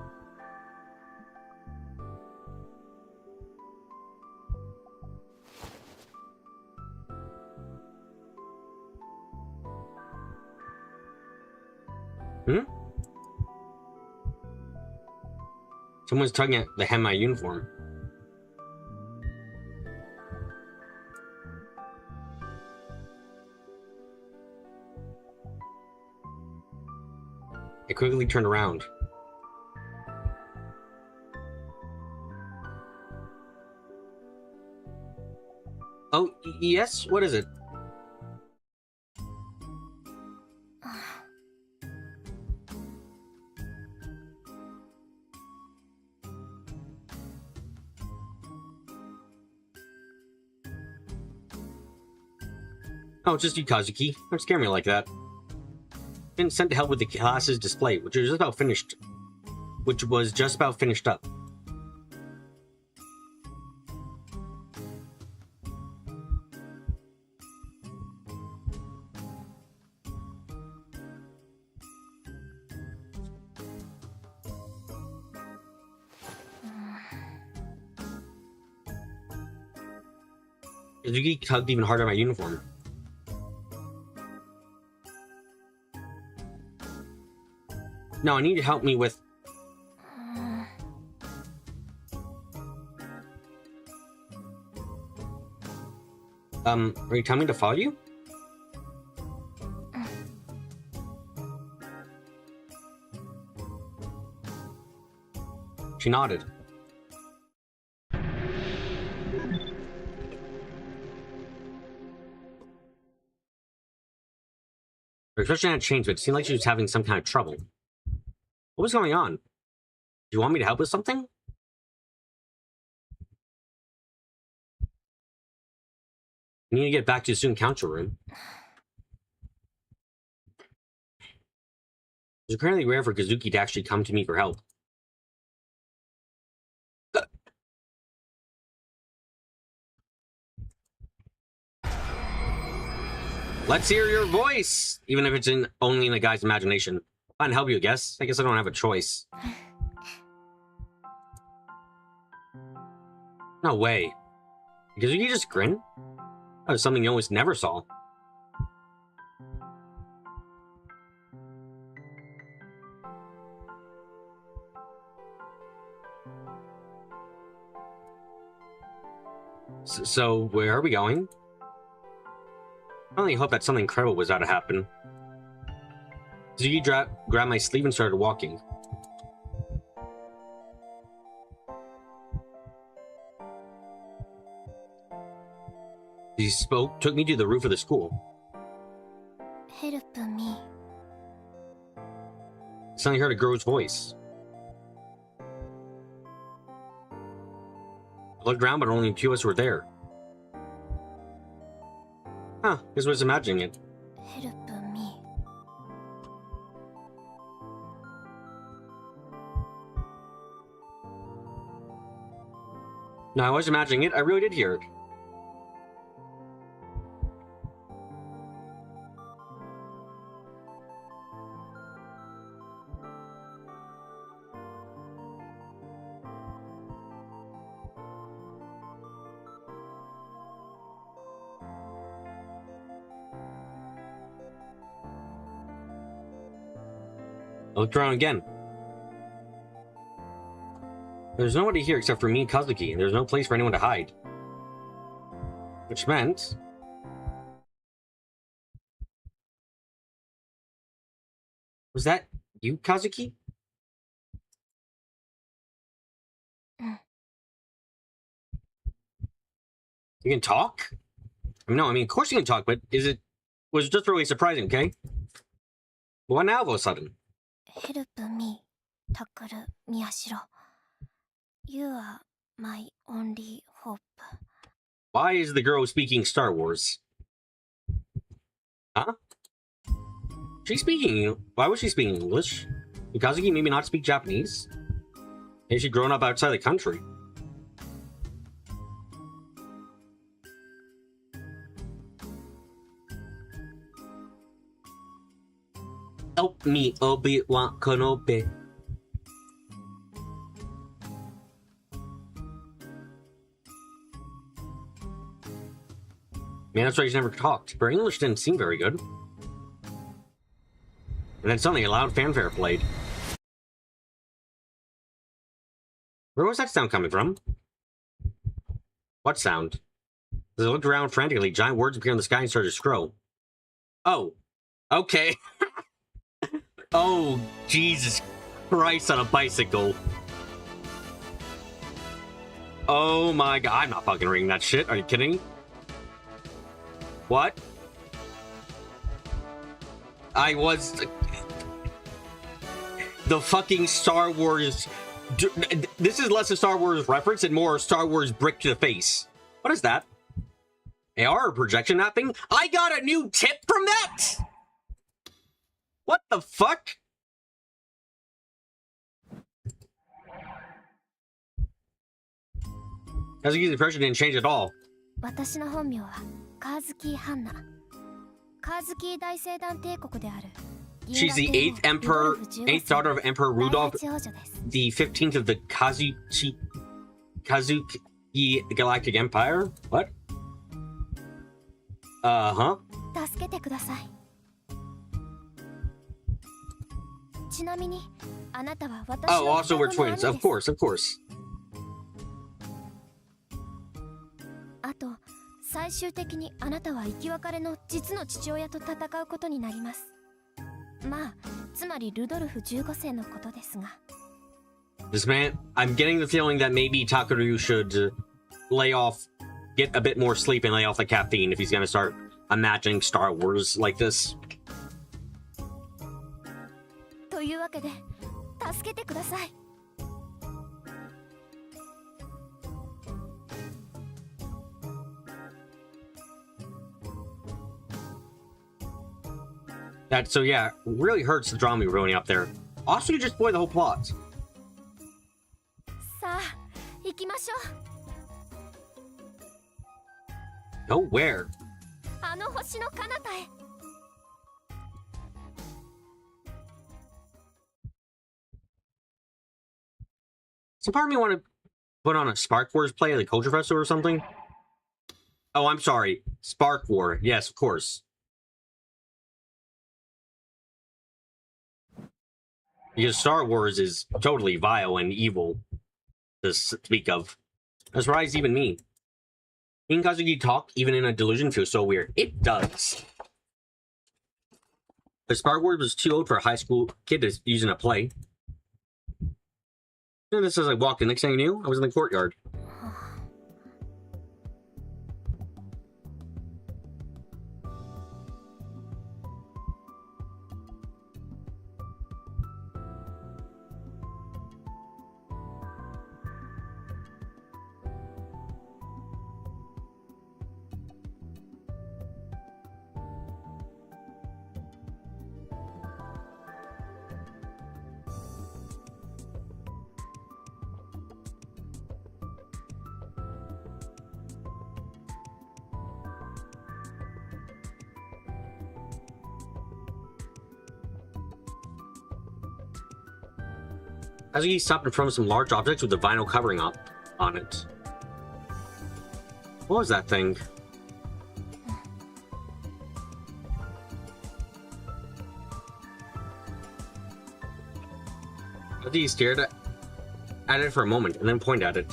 Someone's tugging at the hem of my uniform. I quickly turned around. Oh, yes? What is it? Oh, it's just you, Kazuki. Don't scare me like that. Been sent to help with the class's display, which was just about finished up. Kazuki tugged even harder at my uniform. No, I need to help me with... Are you telling me to follow you? She nodded. Her expression had changed, but it seemed like she was having some kind of trouble. What was going on? Do you want me to help with something? I need to get back to the student council room. It's apparently rare for Kazuki to actually come to me for help. Let's hear your voice, even if it's only in the guy's imagination. Fine, help you, I guess. I guess I don't have a choice. No way. Because you just grin? That was something you almost never saw. So where are we going? I only hope that something incredible was about to happen. Zuki grabbed my sleeve and started walking. He took me to the roof of the school. Help me. Suddenly heard a girl's voice. I looked around, but only two of us were there. Huh, guess I was imagining it. Help me. No, I was imagining it. I really did hear it. I looked around again. There's nobody here except for me and Kazuki, and there's no place for anyone to hide. Which meant... Was that you, Kazuki? You can talk? I mean, no, I mean, of course you can talk, but was it just really surprising, okay? What now all of a sudden? Help me, Takuru Miyashiro. You are my only hope. Why is the girl speaking Star Wars? Huh? Why was she speaking English? Did Kazuki maybe not speak Japanese? Maybe she'd grown up outside the country. Help me, Obi-Wan Kenobi. Man, that's why she's never talked. Her English didn't seem very good. And then suddenly a loud fanfare played. Where was that sound coming from? What sound? As I looked around frantically, giant words appeared in the sky and started to scroll. Oh. Okay. Oh, Jesus Christ on a bicycle. Oh my god, I'm not fucking reading that shit. Are you kidding? What? I was... The fucking Star Wars... This is less a Star Wars reference and more Star Wars brick to the face. What is that? AR projection mapping? I got a new tip from that? What the fuck? Kazuki's impression didn't change at all. 私の本名はカズキ・ハンナ。カズキ大聖団帝国である。 She's the eighth daughter of Emperor Rudolph, the 15th of the Kazuki Galactic Empire? What? Uh-huh. 助けてください。ちなみに、あなたは私の Oh, also we're twins. Of course, of course. あと、最終的にあなたは生き別れの実の父親と戦うことになります。まあ、つまりルドルフ15世のことですが。This man, I'm getting the feeling that maybe Takuru should get a bit more sleep and lay off the caffeine if he's gonna start imagining Star Wars like this. というわけで、助けてください。So yeah, really hurts the drama you're ruining up there. Also, you just spoil the whole plot. さあ、行きましょう。 Go where? あの星の彼方へ。 Some part of me want to put on a Spark Wars play at the Culture Festival or something. Oh, I'm sorry. Spark War. Yes, of course. Because Star Wars is totally vile and evil to speak of. That's why it's even me. Seeing Kazuki talk, even in a delusion, feels so weird. It does. The Spark Wars was too old for a high school kid to use in a play. And this as I walked in, next thing I knew, I was in the courtyard. Kazuki stopped in front of some large objects with a vinyl covering up on it. What was that thing? Kazuki stared at at it for a moment and then point at it.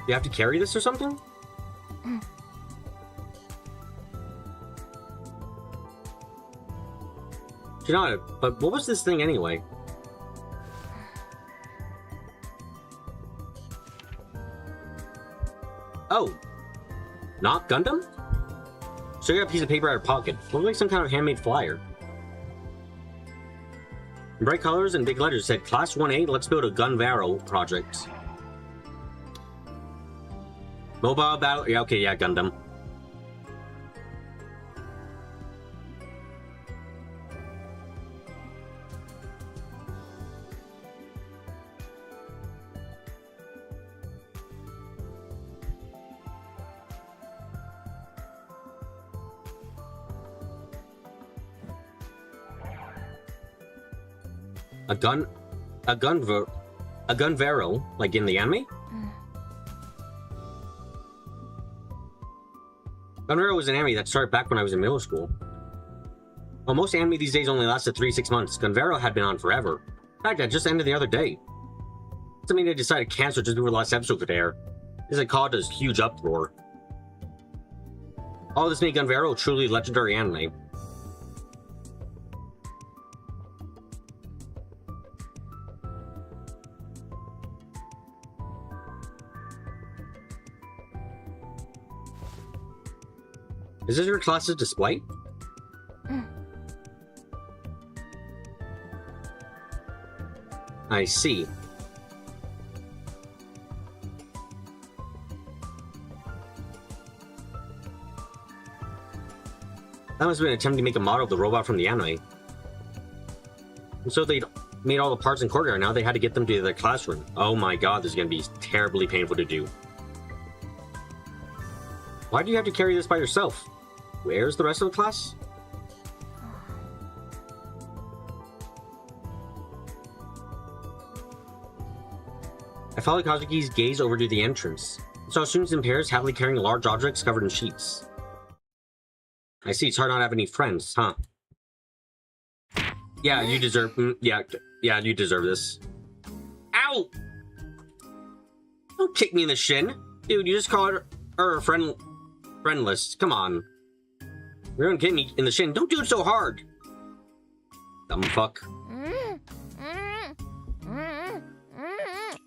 You have to carry this or something? You know, but what was this thing anyway? Oh, not Gundam? So you got a piece of paper out of her pocket. Looks like some kind of handmade flyer. In bright colors and big letters said, Class 1A, let's build a Gunvaro project. Mobile battle, yeah, okay, yeah, Gundam. A Gunvaro, like in the anime? Gunvaro was an anime that started back when I was in middle school. While most anime these days only lasted 3 to 6 months, Gunvaro had been on forever. In fact, it just ended the other day. Something they decided to cancel just before the last episode could air. This had caused a huge uproar. All this made Gunvaro a truly legendary anime. Is this your class's display? I see. That must have been an attempt to make a model of the robot from the anime. And so they'd made all the parts in courtyard, now they had to get them to their classroom. Oh my god, this is gonna be terribly painful to do. Why do you have to carry this by yourself? Where's the rest of the class? I followed Kazuki's gaze over to the entrance. I saw students in pairs happily carrying large objects covered in sheets. I see, it's hard not to have any friends, huh? Yeah, you deserve... yeah, you deserve this. Ow! Don't kick me in the shin. Dude, you just called her a friendless. Come on. You're gonna kick me in the shin. Don't do it so hard. Dumb fuck.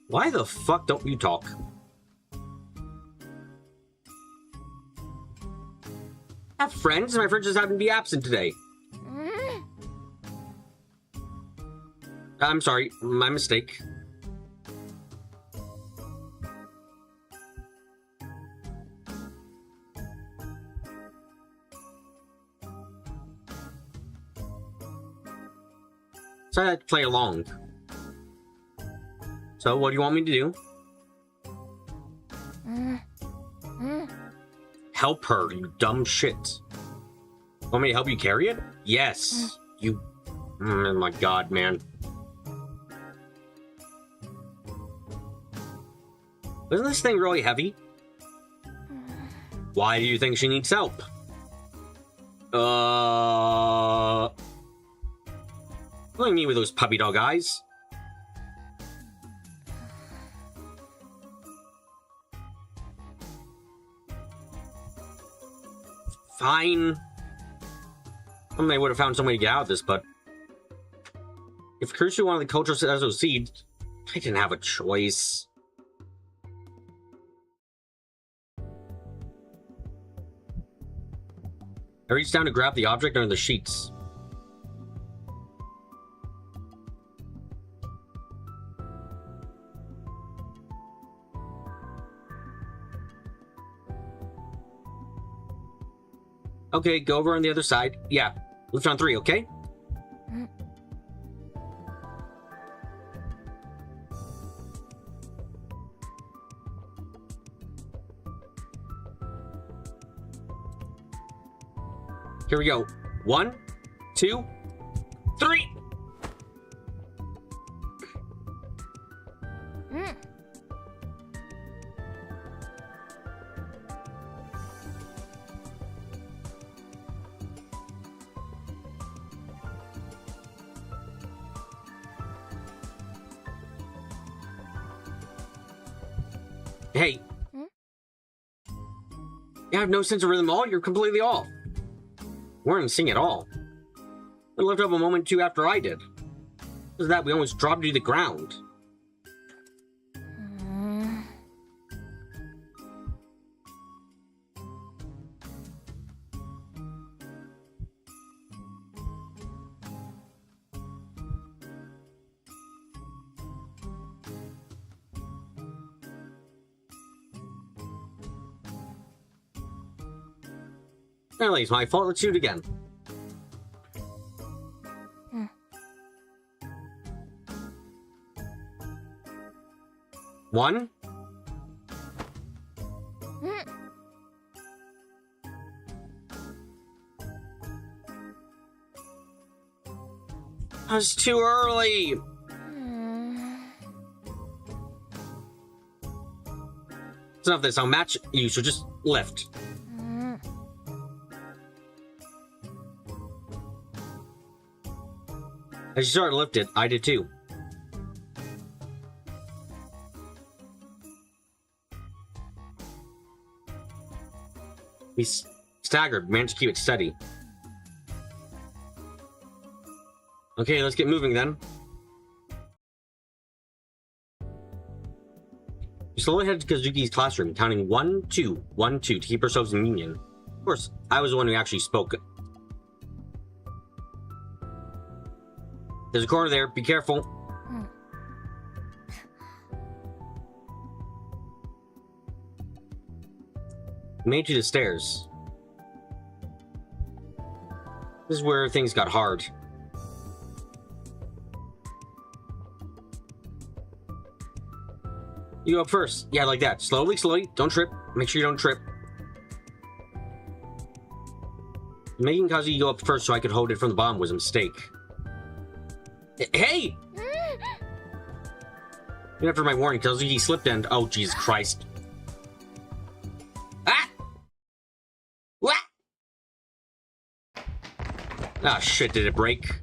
Why the fuck don't you talk? I have friends, and my friends just happen to be absent today. I'm sorry, my mistake. So I had to play along. So what do you want me to do? Help her, you dumb shit. Want me to help you carry it? Yes. You... oh my god, man. Isn't this thing really heavy? Why do you think she needs help? What do you mean with those puppy dog eyes? Fine. I may would have found some way to get out of this, but... if Kurusu wanted the cultural SOC, I didn't have a choice. I reached down to grab the object under the sheets. Okay, go over on the other side. Yeah, lift on 3, okay? Here we go. 1, 2, 3! Hey. Hmm? You have no sense of rhythm at all? You're completely off. We weren't sing at all. We left up a moment or two after I did. Because of that, we almost dropped you to the ground. Apparently, it's my fault. Let's shoot again. One. That's too early. It's enough of this. I'll match you, so just lift. As you started to lift it, I did too. We staggered, managed to keep it steady. Okay, let's get moving then. We slowly headed to Kazuki's classroom, counting 1, 2, 1, 2 to keep ourselves in union. Of course, I was the one who actually spoke. There's a corner there, be careful. We made it to the stairs. This is where things got hard. You go up first. Yeah, like that. Slowly, slowly. Don't trip. Make sure you don't trip. Making Kazuki go up first so I could hold it from the bottom was a mistake. Hey! Even after my warning, Kazuki slipped and... Oh, Jesus Christ. Ah! What? Ah, shit, did it break?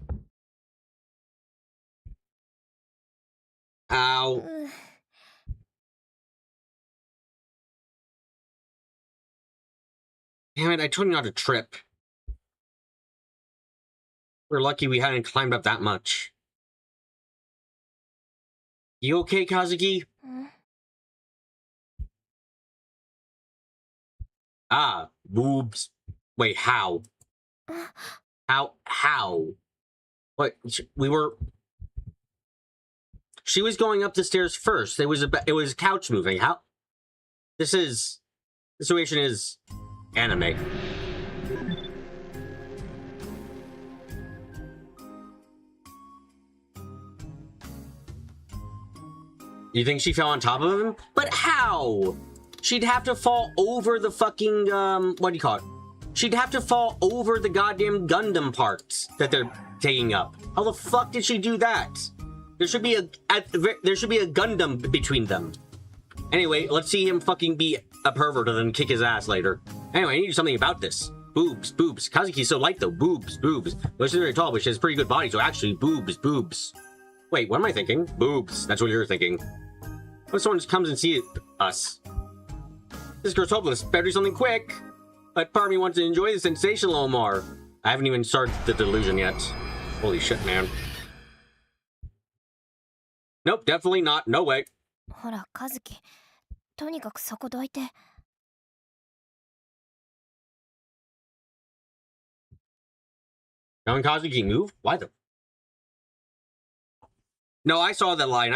Ow. Damn it, I told you not to trip. We're lucky we hadn't climbed up that much. You okay, Kazuki? Ah, boobs. Wait, how? How? What, we were... She was going up the stairs first. It was couch moving. How? The situation is anime. You think she fell on top of him? But how? She'd have to fall over the fucking, what do you call it? She'd have to fall over the goddamn Gundam parts that they're taking up. How the fuck did she do that? There should be a Gundam between them. Anyway, let's see him fucking be a pervert and then kick his ass later. Anyway, I need to do something about this. Boobs. Kazuki's so light though. Boobs. Well, she's very tall, but she has a pretty good body, so actually, boobs. Wait, what am I thinking? Boobs. That's what you're thinking. What if someone just comes and sees us? This girl's hopeless. Better do something quick. But part of me wants to enjoy the sensation a little more. I haven't even started the delusion yet. Holy shit, man. Nope, definitely not. No way. ほら、カズキ。とにかくそこどいて。Telling Kazuki move? Why the... No, I saw that line.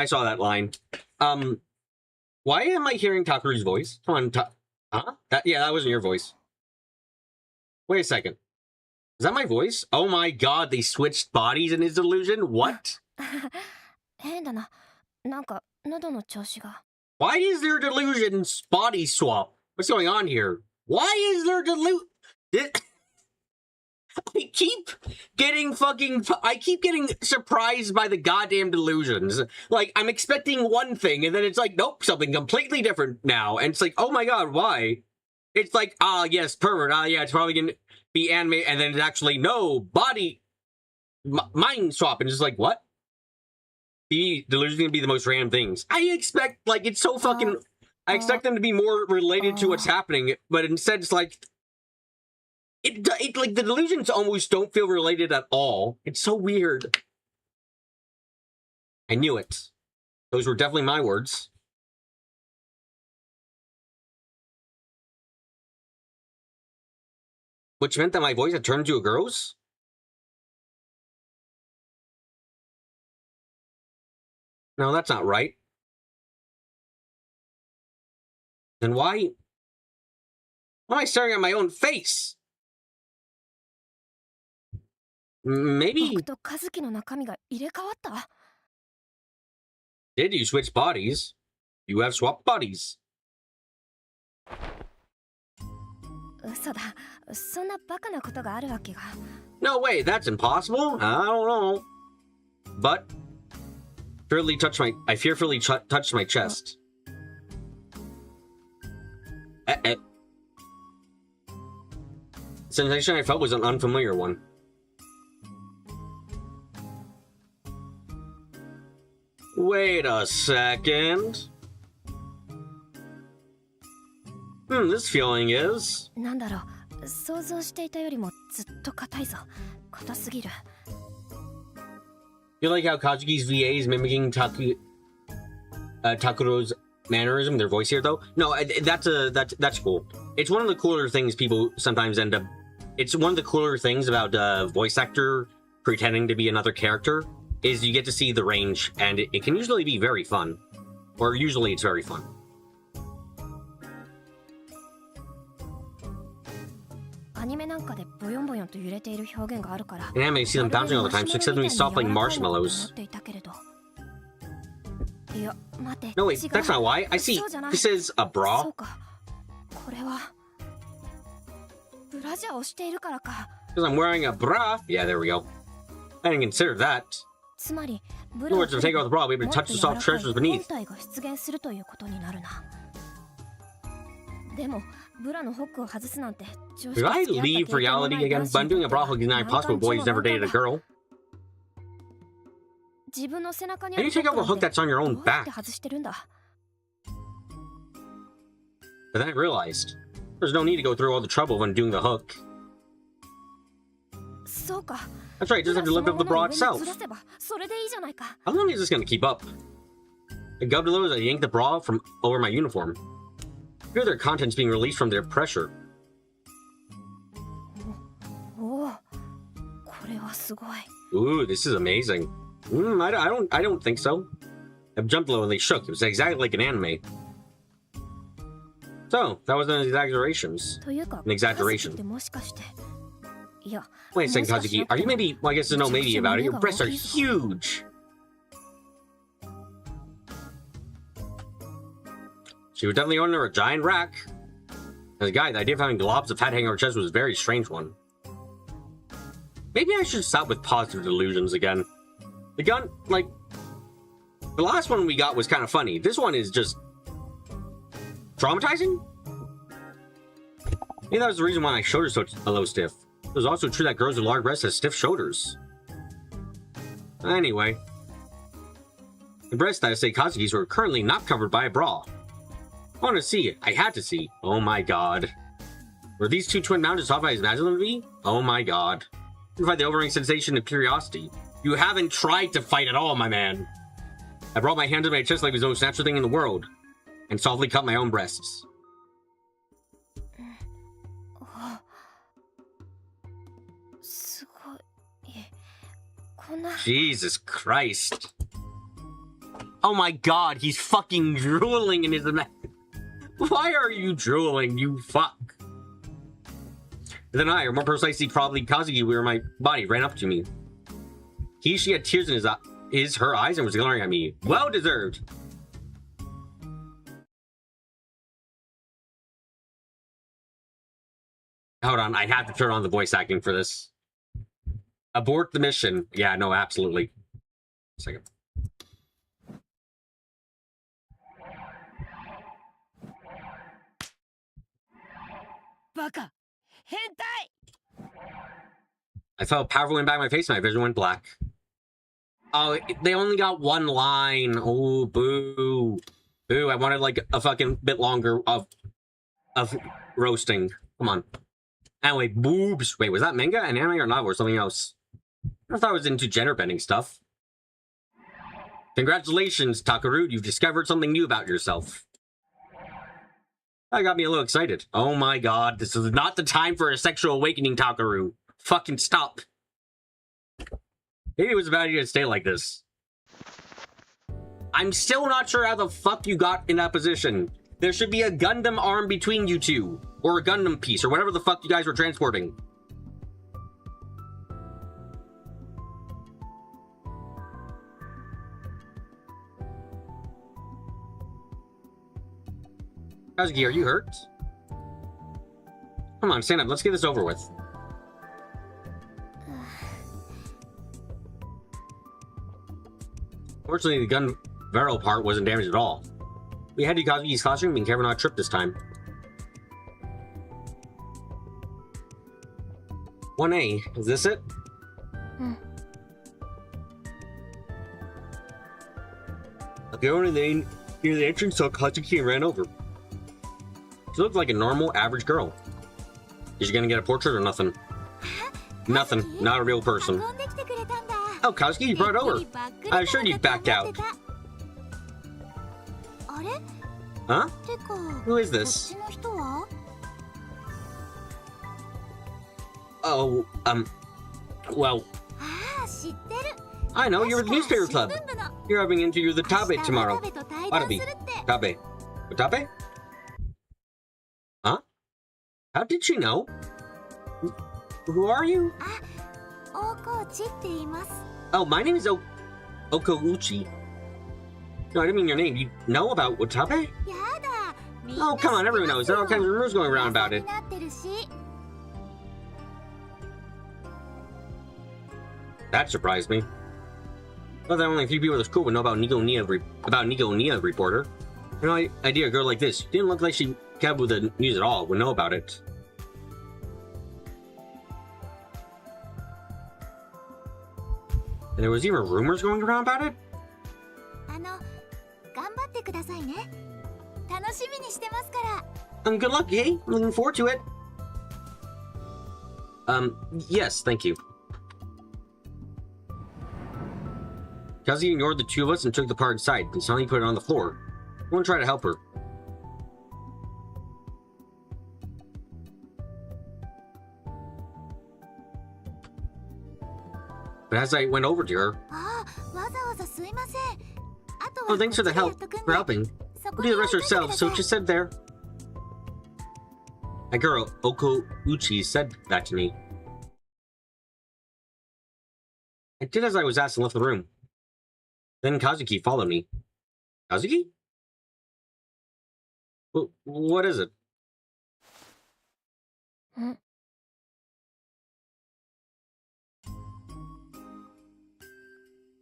Why am I hearing Takuru's voice? Come on, huh? That wasn't your voice. Wait a second. Is that my voice? Oh my god, they switched bodies in his delusion? What? 変だな。なんか喉の調子が。Why is there delusion body swap? What's going on here? Why is there I keep getting surprised by the goddamn delusions. Like, I'm expecting one thing, and then it's like, nope, something completely different now. And it's like, oh my god, why? It's like, yes, pervert, yeah, it's probably gonna be anime, and then it's actually, no, body, mind swap, and it's just like, what? The delusion's gonna be the most random things. I expect, like, it's so fucking... I expect them to be more related to what's happening, but instead it's like it like the delusions almost don't feel related at all. It's so weird. I knew it. Those were definitely my words. Which meant that my voice had turned to a girl's? No, that's not right. Then why am I staring at my own face? Maybe 僕と和樹の中身が入れ替わった did you switch bodies? You have swapped bodies. 嘘だそんなバカなことがあるわけが No way, that's impossible. I don't know. But I fearfully touched my chest. Sensation I felt was an unfamiliar one. Wait a second. This feeling is... なんだろう想像していたよりもずっと硬いぞ硬すぎる You like how Kazuki's VA is mimicking Takuro's mannerism, their voice here, though? No, that's cool. It's one of the cooler things people sometimes end up... It's one of the cooler things about voice actor pretending to be another character, is you get to see the range, and it can usually be very fun. Or usually it's very fun. In anime, you see them bouncing all the time, so except when we stop playing marshmallows. No, wait, that's not why. I see. This is a bra. Because I'm wearing a bra. Yeah, there we go. I didn't consider that. In other words, if I take off the bra, we'll be able to touch the soft treasures beneath. Did I leave reality again? But I'm doing a bra hook is not impossible. Boy who's never dated a girl. How do you take off a hook that's on your own back? But then I realized there's no need to go through all the trouble when doing the hook. That's right, just have to lift up the bra itself. How long is this gonna keep up? I gubbed a little as I yanked the bra from over my uniform. I hear their contents being released from their pressure. Ooh, this is amazing. I don't think so. I jumped a little and they shook. It was exactly like an anime. So, that was an exaggeration. An exaggeration. Wait a second, Kazuki. Are you maybe... Well, I guess there's no maybe about it. Your breasts are huge. She was definitely under a giant rack. As a guy, the idea of having globs of fat hanging on her chest was a very strange one. Maybe I should stop with positive delusions again. The gun, like... The last one we got was kind of funny. This one is just... traumatizing? Maybe that was the reason why my shoulders are a little stiff. It was also true that girls with large breasts have stiff shoulders. Anyway. The breasts that I say Kazuki's were currently not covered by a bra. I wanted to see it. I had to see. Oh my god. Were these two twin mountains off I imagined them to be? Oh my god. You fight the overwhelming sensation of curiosity. You haven't tried to fight at all, my man. I brought my hand to my chest like it was the most natural thing in the world, and softly cut my own breasts. Jesus Christ. Oh my god, he's fucking drooling in his... Why are you drooling, you fuck? Then I, or more precisely probably Kazuki, where my body ran up to me. She had tears in her eyes and was glaring at me. Well deserved. Hold on, I have to turn on the voice acting for this. Abort the mission. Yeah, no, absolutely. Second. Baka! Hentai! I felt a powerful wind back my face and my vision went black. Oh, they only got one line. Oh, boo. Ooh, I wanted like a fucking bit longer of roasting. Come on. Anyway, boobs. Wait, was that manga, an anime, or novel, or something else? I thought I was into gender bending stuff. Congratulations, Takaru. You've discovered something new about yourself. That got me a little excited. Oh my god, this is not the time for a sexual awakening, Takaru. Fucking stop. Maybe it was a bad idea to stay like this. I'm still not sure how the fuck you got in that position. There should be a Gundam arm between you two. Or a Gundam piece, or whatever the fuck you guys were transporting. Kazuki, are you hurt? Come on, stand up. Let's get this over with. Fortunately, the gun barrel part wasn't damaged at all. We had to Kazuki's classroom and Kevin not trip this time. 1A, is this it? A girl near the entrance saw Kazuki and ran over. She looked like a normal, average girl. Is she gonna get a portrait or nothing? Nothing. Not a real person. Oh, Kazuki, you brought it over. I was sure you'd back out. Huh? Who is this? Oh, well... I know, you're with the newspaper club. You're having interview the Tabe tomorrow. Watabe. Tabe. Watabe? Huh? How did she know? Who are you? Oh, my name is Okouchi. No, I didn't mean your name. You know about Watabe? Oh, come on, everyone knows. There are all kinds of rumors going around about it. That surprised me. Well, there are only a few people at the school would know about Nico Nia reporter. No idea a girl like this, didn't look like she kept with the news at all, would know about it. And there was even rumors going around about it? Good luck, yay! I'm looking forward to it. Yes, thank you. Kazuki ignored the two of us and took the part inside, and suddenly put it on the floor. I want to try to help her. But as I went over to her... Oh, thanks for the help, for helping. We'll do the rest ourselves, so just sit there. That girl, Okouchi, said that to me. I did as I was asked and left the room. Then Kazuki followed me. Kazuki? What is it?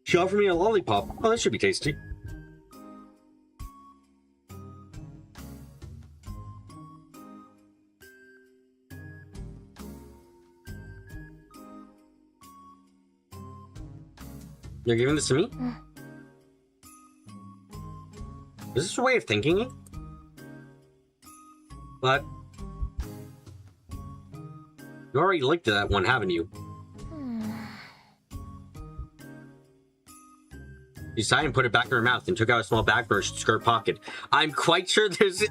She offered me a lollipop. Oh, that should be tasty. You're giving this to me? Is this your way of thinking it? But... you already licked that one, haven't you? She sighed and put it back in her mouth and took out a small bag from her skirt pocket. I'm quite sure there's...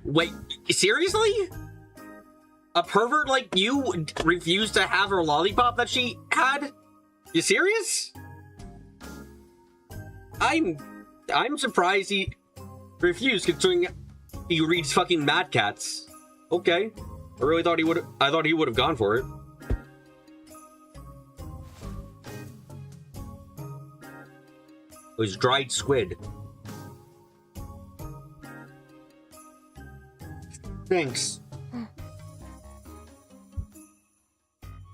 Wait, seriously? A pervert like you refused to have her lollipop that she had? You serious? I'm surprised he refused, considering he reads fucking Mad Cats. Okay. I really thought he would have gone for it. It was dried squid. Thanks.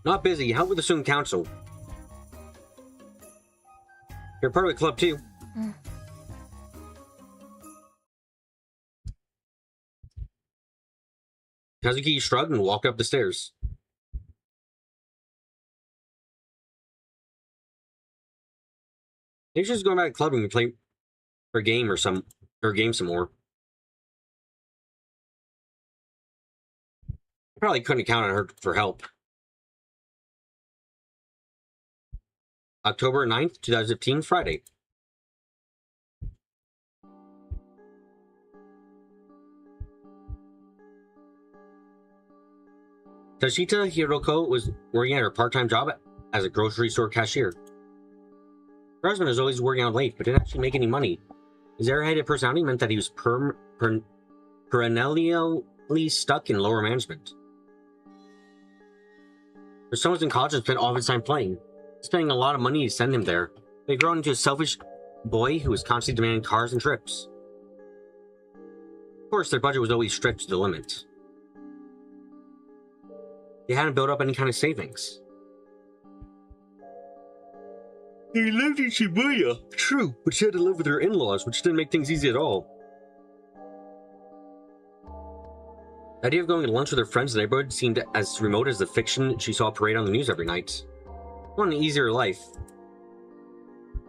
Not busy. Help with the student council. You're part of the club too. Kazuki shrugged and walked up the stairs. Maybe she's going back to the club and play her game or some her game some more. Probably couldn't count on her for help. October 9th, 2015, Friday. Toshita Hiroko was working at her part-time job as a grocery store cashier. Her husband was always working out late, but didn't actually make any money. His airheaded personality meant that he was perennially stuck in lower management. Her son was in college and spent all of his time playing, spending a lot of money to send him there. They grown into a selfish boy who was constantly demanding cars and trips. Of course, their budget was always stretched to the limit. They hadn't built up any kind of savings. They lived in Shibuya, true, but she had to live with her in-laws, which didn't make things easy at all. The idea of going to lunch with her friends in the neighborhood seemed as remote as the fiction she saw parade on the news every night. Not an easier life.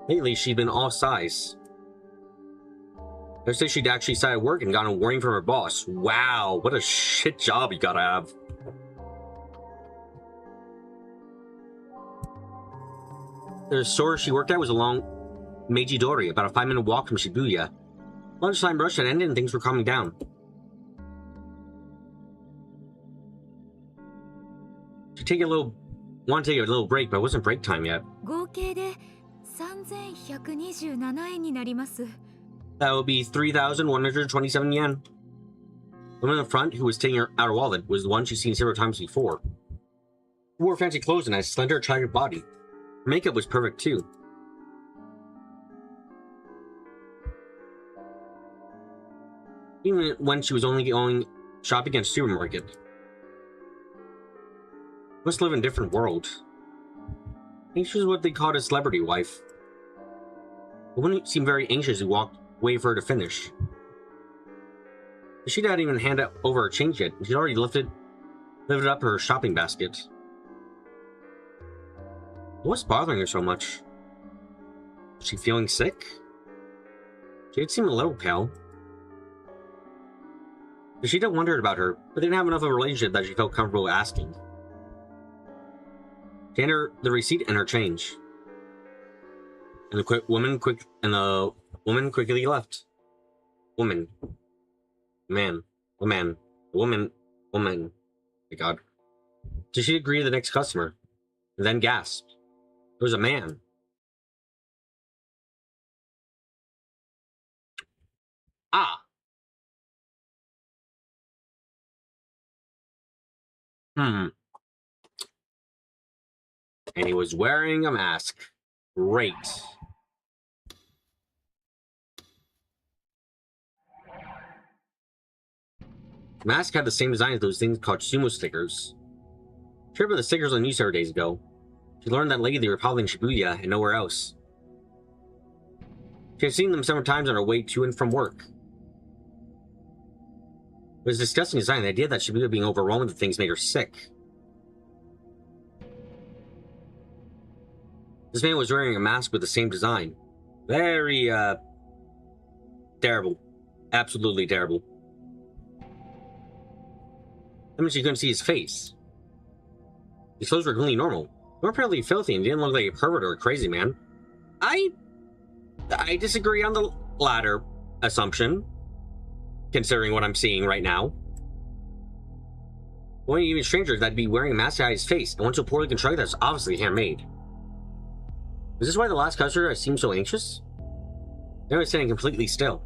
Lately, she'd been off size. Let's say she'd actually started work and gotten a warning from her boss. Wow, what a shit job you gotta have. The store she worked at was along Meiji-dori, about a 5-minute walk from Shibuya. Lunchtime rush had ended and things were calming down. Want to take a little break, but it wasn't break time yet. 合計で3127円になります。 That would be 3,127 yen. The woman in the front, who was taking out her wallet, was the one she'd seen several times before. She wore fancy clothes and had a slender, attractive body. Her makeup was perfect too. Even when she was only going shopping at a supermarket. Must live in a different world. I think she was what they called a celebrity wife. The woman seemed very anxious to walk away for her to finish. She hadn't even handed over her change yet, and she'd already lifted up her shopping basket. What's bothering her so much? Was she feeling sick? She did seem a little pale. Yoshida wondered about her, but didn't have enough of a relationship that she felt comfortable asking. She handed her the receipt and her change. And the woman quickly left. Woman. Man. Woman. Woman. Woman. My God. Yoshida agreed to the next customer, and then gasped. It was a man. Ah. And he was wearing a mask. Great. The mask had the same design as those things called sumo stickers. She heard about the stickers on news several days ago. She learned that lately they were probably in Shibuya and nowhere else. She had seen them several times on her way to and from work. It was a disgusting design. The idea that Shibuya being overwhelmed with things made her sick. This man was wearing a mask with the same design. Very, terrible. Absolutely terrible. That means you couldn't see his face. His clothes were completely normal. They weren't apparently filthy and didn't look like a pervert or a crazy man. I disagree on the latter assumption, considering what I'm seeing right now. One even stranger that'd be wearing a mask to hide his face, and one so poorly constructed that's obviously handmade. Is this why the last customer seemed so anxious? They were standing completely still.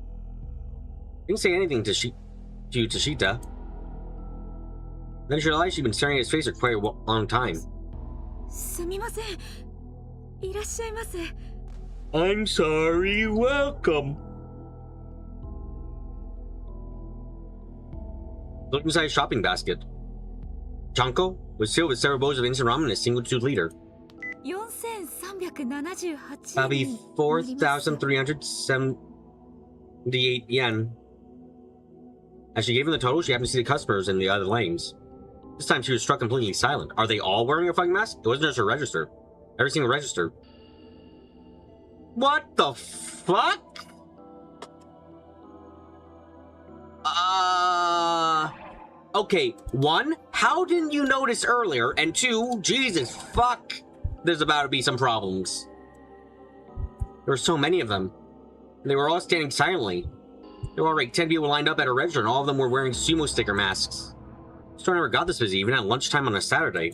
Didn't say anything to Toshita. Then she realized she'd been staring at his face for quite a long time. すみません。いらっしゃいませ。 I'm sorry, welcome. Looked inside his shopping basket. Chanko was filled with several bowls of instant ramen and a single 2-liter. 4378 That'll be 4,378 yen. As she gave him the total, she happened to see the customers in the other lanes. This time she was struck completely silent. Are they all wearing a fucking mask? It wasn't just her register. Every single register. What the fuck? Okay, one, how didn't you notice earlier? And two, Jesus fuck, there's about to be some problems. There were so many of them. And they were all standing silently. There were already 10 people lined up at a register, and all of them were wearing sumo sticker masks. The store never got this busy, even at lunchtime on a Saturday.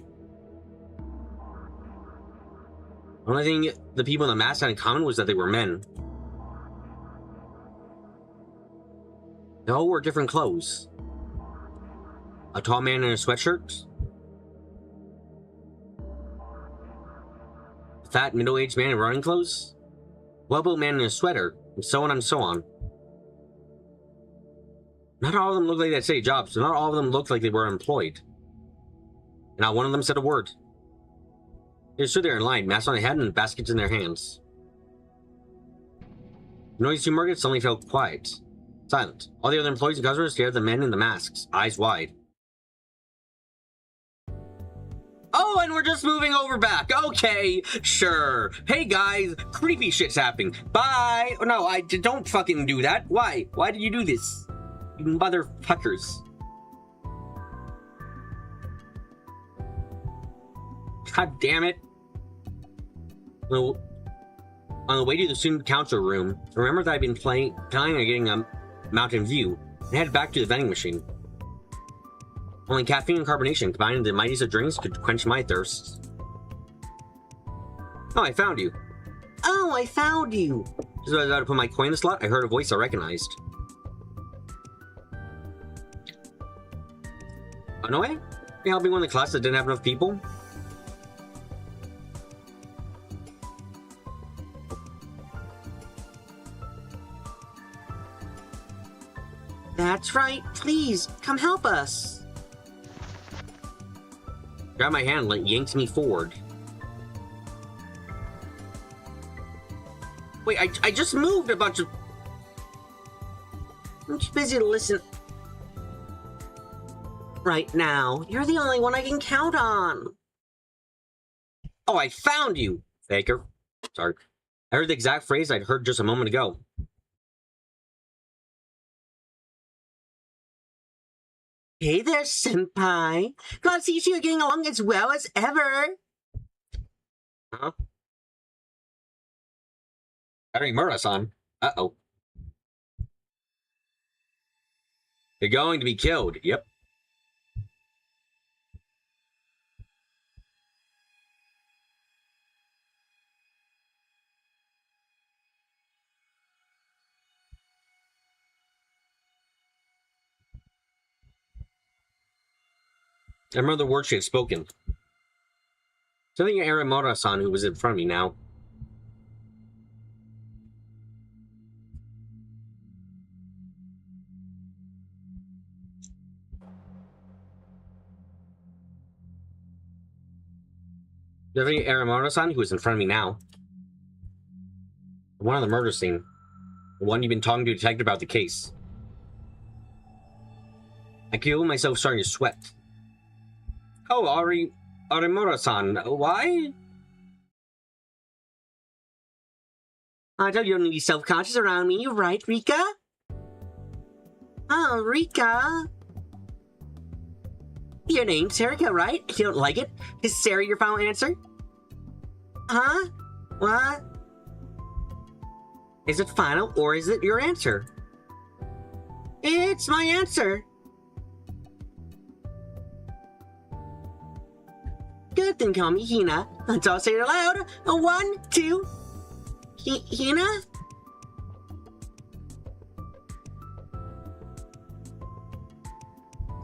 The only thing the people in the masks had in common was that they were men. They all wore different clothes. A tall man in a sweatshirt. A fat, middle-aged man in running clothes. A well-built man in a sweater, and so on and so on. Not all of them looked like they had steady jobs, so not all of them looked like they were employed. And not one of them said a word. They stood there in line, masks on their head and baskets in their hands. The noisy supermarket suddenly fell quiet. Silent. All the other employees and customers stared at the men in the masks, eyes wide. Oh, and we're just moving over back. Okay, sure. Hey guys, creepy shit's happening. Bye. Oh, no, don't fucking do that. Why? Why did you do this? You motherfuckers. God damn it. On the way to the student council room, I remembered that I'd been planning on getting a Mountain View and headed back to the vending machine. Only caffeine and carbonation combined in the mightiest of drinks could quench my thirst. Oh, I found you. Oh, I found you. Just as I was about to put my coin in the slot, I heard a voice I recognized. Oh, no way? Are you helping one of the classes that didn't have enough people? That's right. Please, come help us. Grabbed my hand and yanked me forward. Wait, I just moved a bunch of... I'm too busy to listen right now. You're the only one I can count on. Oh, I found you, Faker. Sorry. I heard the exact phrase I'd heard just a moment ago. Hey there, senpai. Glad to see you're getting along as well as ever. Huh? Arimura-san. Uh-oh. You're going to be killed. Yep. I remember the words she had spoken. Something Arimura-san who was in front of me now. Something Arimura-san who was in front of me now. The one on the murder scene. The one you've been talking to a detective about the case. I could feel myself starting to sweat. Oh, Arimura-san, why? I told you don't need to be self-conscious around me, right, Rika? Oh, Rika. Your name's Sarika, right? You don't like it? Is Sarah your final answer? Huh? What? Is it final, or is it your answer? It's my answer. Good, then call me Hina. Let's all say it aloud. 1, 2... Hina?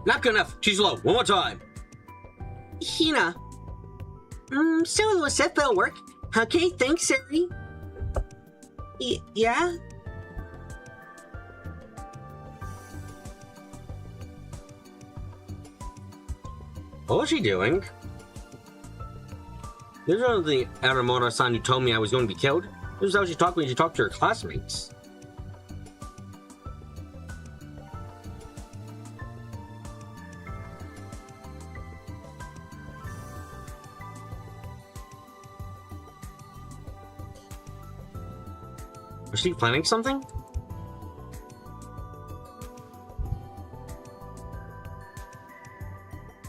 Not good enough. Too slow. One more time. Hina. Still a little stiff, but it'll work. Okay, thanks, Sari. Yeah? What was she doing? This is not the Arimura-san who told me I was going to be killed. This is how she talked when she talked to her classmates. Was she planning something?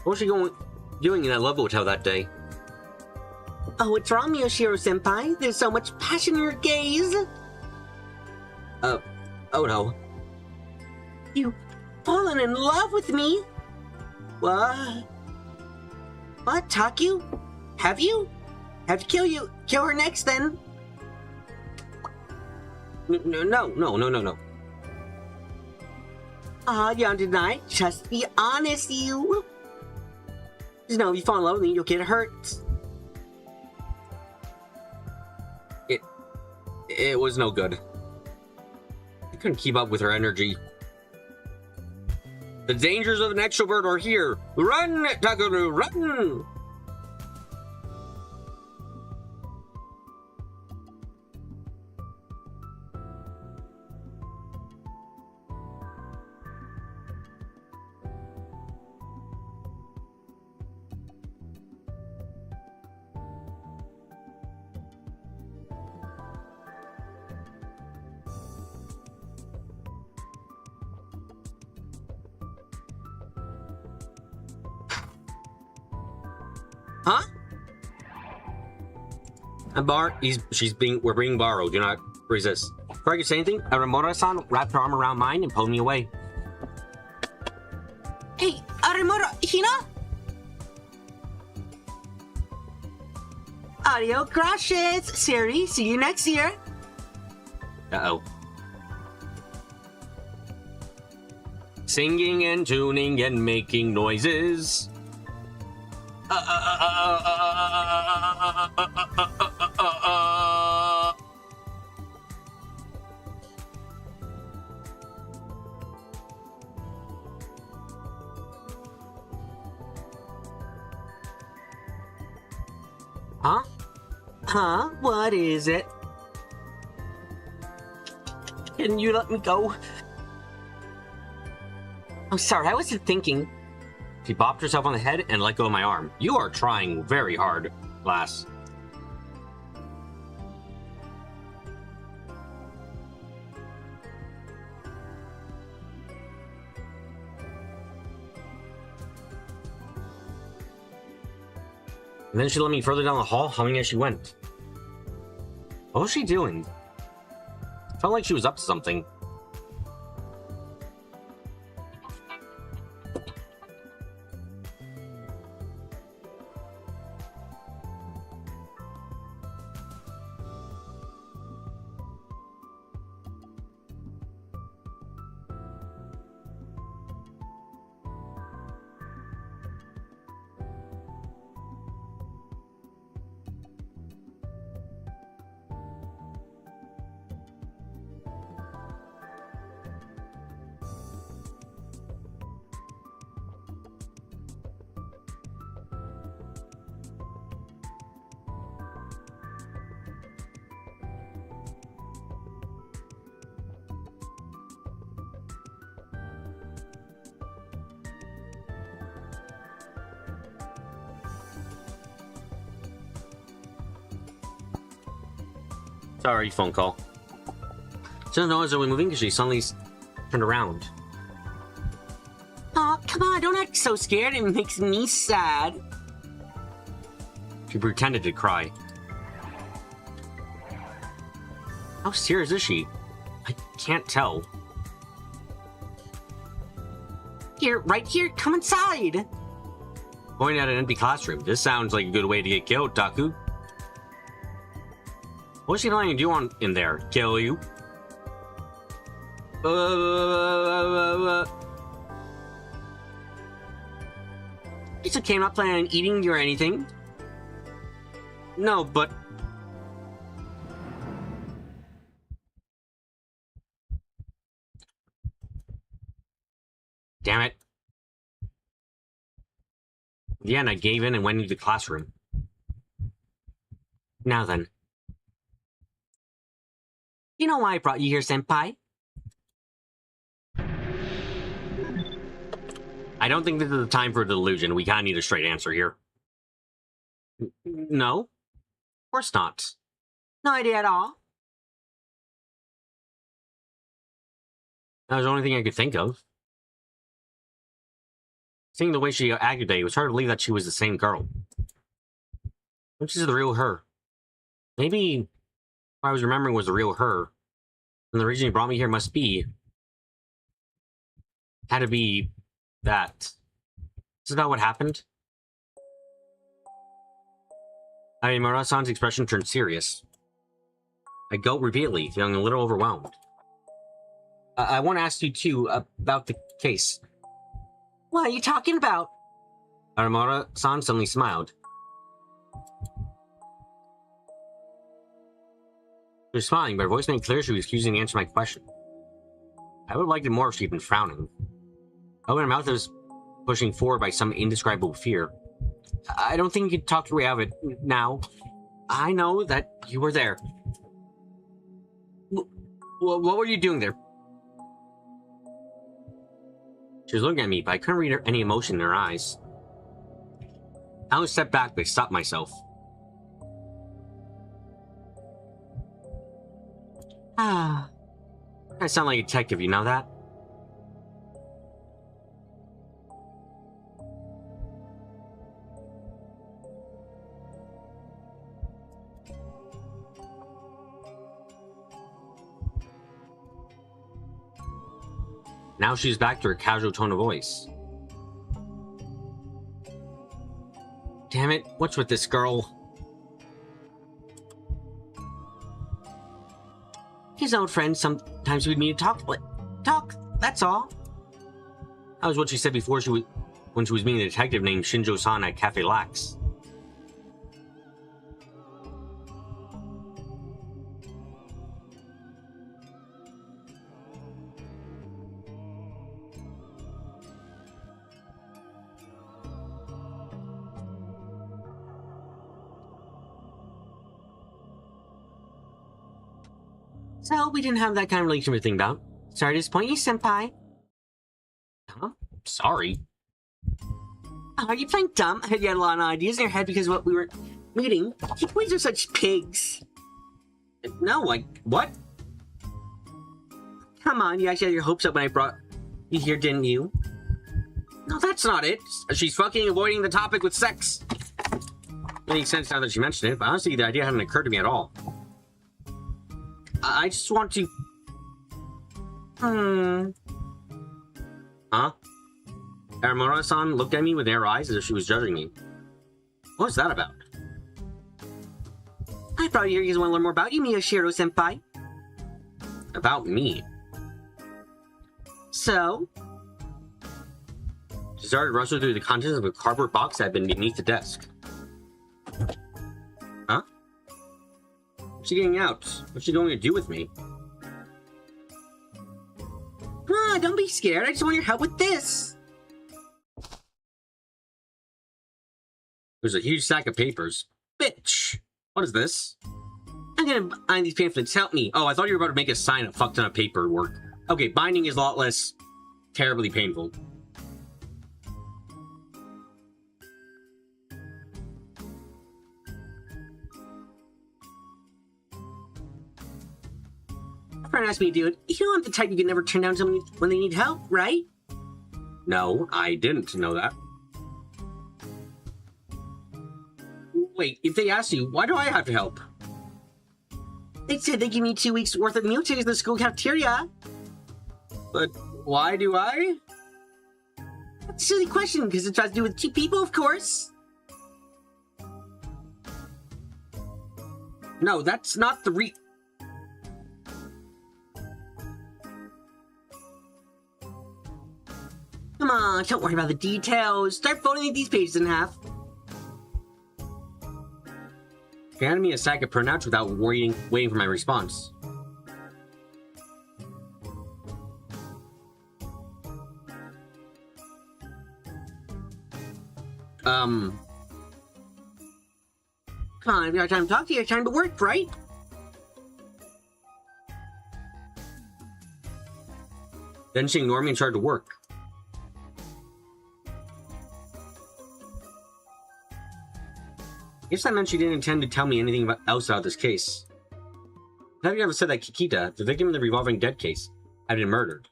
What was she doing in that love hotel that day? Oh, what's wrong, Miyoshiro-senpai? There's so much passion in your gaze! Oh no. You've fallen in love with me? What? What, Taku? Have you? Have to kill her next, then? No. Ah, you don't deny. Just be honest, you. Just know if you fall in love with me, you'll get hurt. It was no good. I couldn't keep up with her energy. The dangers of an extrovert are here. Run, Takuru, run! Huh? We're being borrowed. Do not resist. Before I can say anything, Aramura-san wrapped her arm around mine and pulled me away. Hey, Aramura, Hina? Audio crashes! Siri, see you next year! Uh-oh. Singing and tuning and making noises. Huh? Huh? What is it? Can you let me go? I'm sorry, I wasn't thinking. She bopped herself on the head and let go of my arm. You are trying very hard, lass. And then she led me further down the hall, humming as she went. What was she doing? Felt like she was up to something. Sorry, phone call. She doesn't know as we're moving because she suddenly turned around. Oh, come on, don't act so scared. It makes me sad. She pretended to cry. How serious is she? I can't tell. Here, right here, come inside. Pointing at an empty classroom. This sounds like a good way to get killed, Taku. What's she planning to do in there? Kill you? It's okay, I'm not planning on eating you or anything. No, but... Damn it. In the end, I gave in and went into the classroom. Now then. You know why I brought you here, Senpai? I don't think this is the time for a delusion. We kinda need a straight answer here. No? Of course not. No idea at all. That was the only thing I could think of. Seeing the way she acted today, it was hard to believe that she was the same girl. Which is the real her? Maybe what I was remembering was the real her. And the reason you brought me here must be... had to be... that. Is this about what happened? Mura-san's expression turned serious. I gulped repeatedly, feeling a little overwhelmed. I want to ask you, too, about the case. What are you talking about? Aramura-san suddenly smiled. She was smiling, but her voice made clear she was refusing to answer my question. I would have liked it more if she'd been frowning. However, her mouth was pushing forward by some indescribable fear. I don't think you could talk your way out of it now. I know that you were there. What were you doing there? She was looking at me, but I couldn't read any emotion in her eyes. I almost stepped back, but I stopped myself. I sound like a detective, you know that? Now she's back to her casual tone of voice. Damn it, what's with this girl? His old friends sometimes would need to talk, that's all. That was what she said before when she was meeting a detective named Shinjo-san at Cafe Lax. So, we didn't have that kind of relationship to think about. Sorry to disappoint you, senpai. Huh? Sorry. Are you playing dumb? I heard you had a lot of ideas in your head because of what we were meeting. You boys are such pigs. No, what? Come on, you actually had your hopes up when I brought you here, didn't you? No, that's not it. She's fucking avoiding the topic with sex. It makes sense now that she mentioned it, but honestly, the idea hadn't occurred to me at all. I just want to... Huh? Aramura-san looked at me with their eyes as if she was judging me. What was that about? I brought you here because I want to learn more about you, Miyashiro-senpai. About me? So? She started to rustle through the contents of a cardboard box that had been beneath the desk. Huh? What's she getting out? What's she going to do with me? Don't be scared. I just want your help with this. There's a huge stack of papers. Bitch! What is this? I'm gonna bind these pamphlets. Help me. Oh, I thought you were about to make us sign a fuck ton of paperwork. Okay, binding is a lot less terribly painful. A friend asked me to do it. You don't want the type you can never turn down someone when they need help, right? No, I didn't know that. Wait, if they ask you, why do I have to help? They said they give me 2 weeks worth of meal tickets in the school cafeteria. But why do I? That's a silly question, because it has to do with 2 people, of course. No, that's not the Come on, don't worry about the details. Start folding these pages in half. She handed me a stack of printouts without waiting for my response. Come on, if you have time to talk to you, you have time to work, right? Then she ignored me and started to work. I guess that meant she didn't intend to tell me anything else about this case. Have you ever said that Kikita, the victim in the revolving dead case, had been murdered?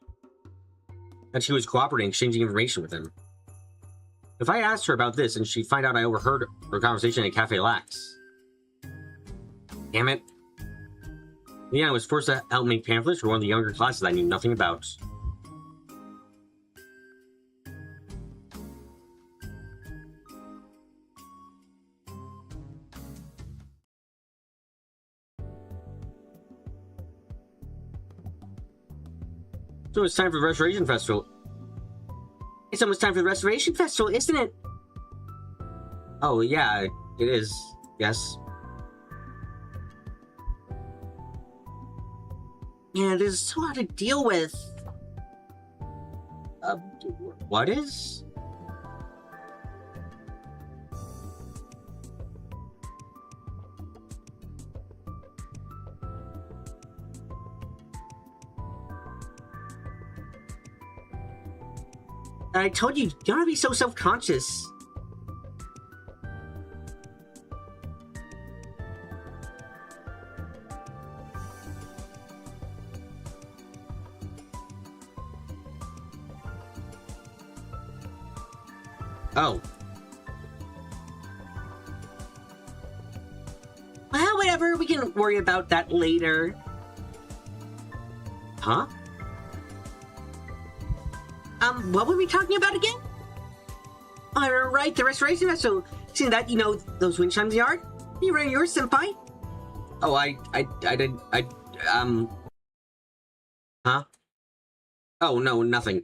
That she was cooperating, exchanging information with him. If I asked her about this and she'd find out I overheard her conversation at Cafe Lax. Damn it. Yeah, I was forced to help make pamphlets for one of the younger classes I knew nothing about. So it's time for the Restoration Festival. It's almost time for the Restoration Festival, isn't it? Oh, yeah, it is. Yes. Yeah, this is so hard to deal with. What is? I told you, you don't have to be so self-conscious. Oh. Well, whatever, we can worry about that later. Huh? What were we talking about again? Right, the Restoration Festival. Seeing that, you know, those wind chimes yard? You were yours, senpai? Oh, huh? Oh, no, nothing.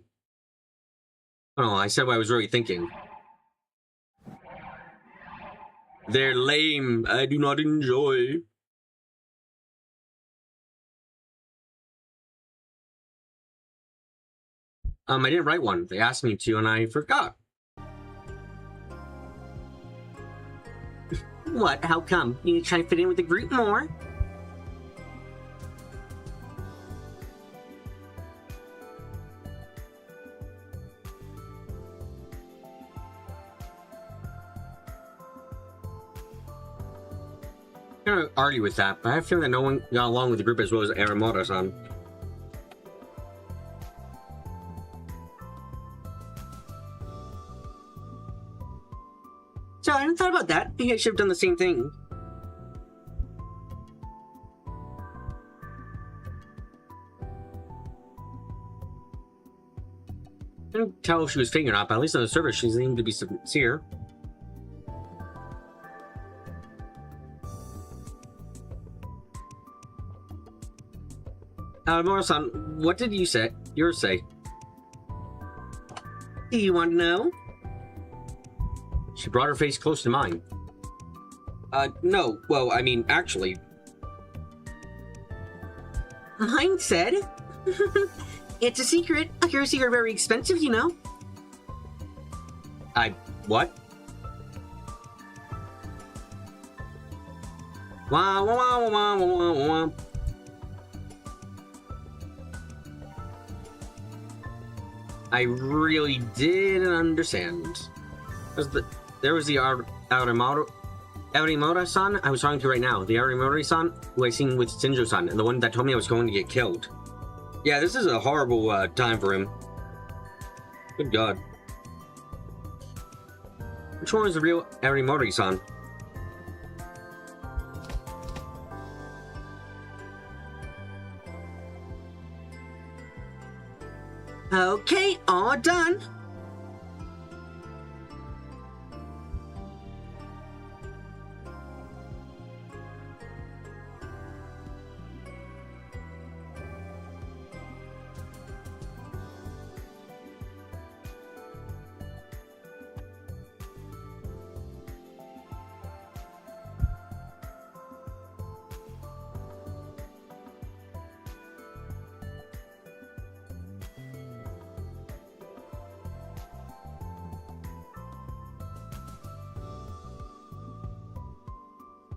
Oh, I said what I was really thinking. They're lame. I do not enjoy. I didn't write one. They asked me to, and I forgot. What? How come? You try to fit in with the group more? I'm gonna argue with that, but I have a feeling that no one got along with the group as well as Aramura-san. So I hadn't thought about that. I think I should have done the same thing. I couldn't tell if she was faking or not, but at least on the surface she seemed to be sincere. Mora-san, what did you say? Yours say? Do you want to know? She brought her face close to mine. No. Well, I mean, actually. Mine said? It's a secret. Accuracy are very expensive, you know. What? Wah, wah, wah, wah, wah, wah, wah. I really didn't understand. There was the Arimura-san I was talking to right now. The Arimura-san who I seen with Shinjo-san, and the one that told me I was going to get killed. Yeah, this is a horrible time for him. Good God. Which one is the real Arimura-san? Okay, all done.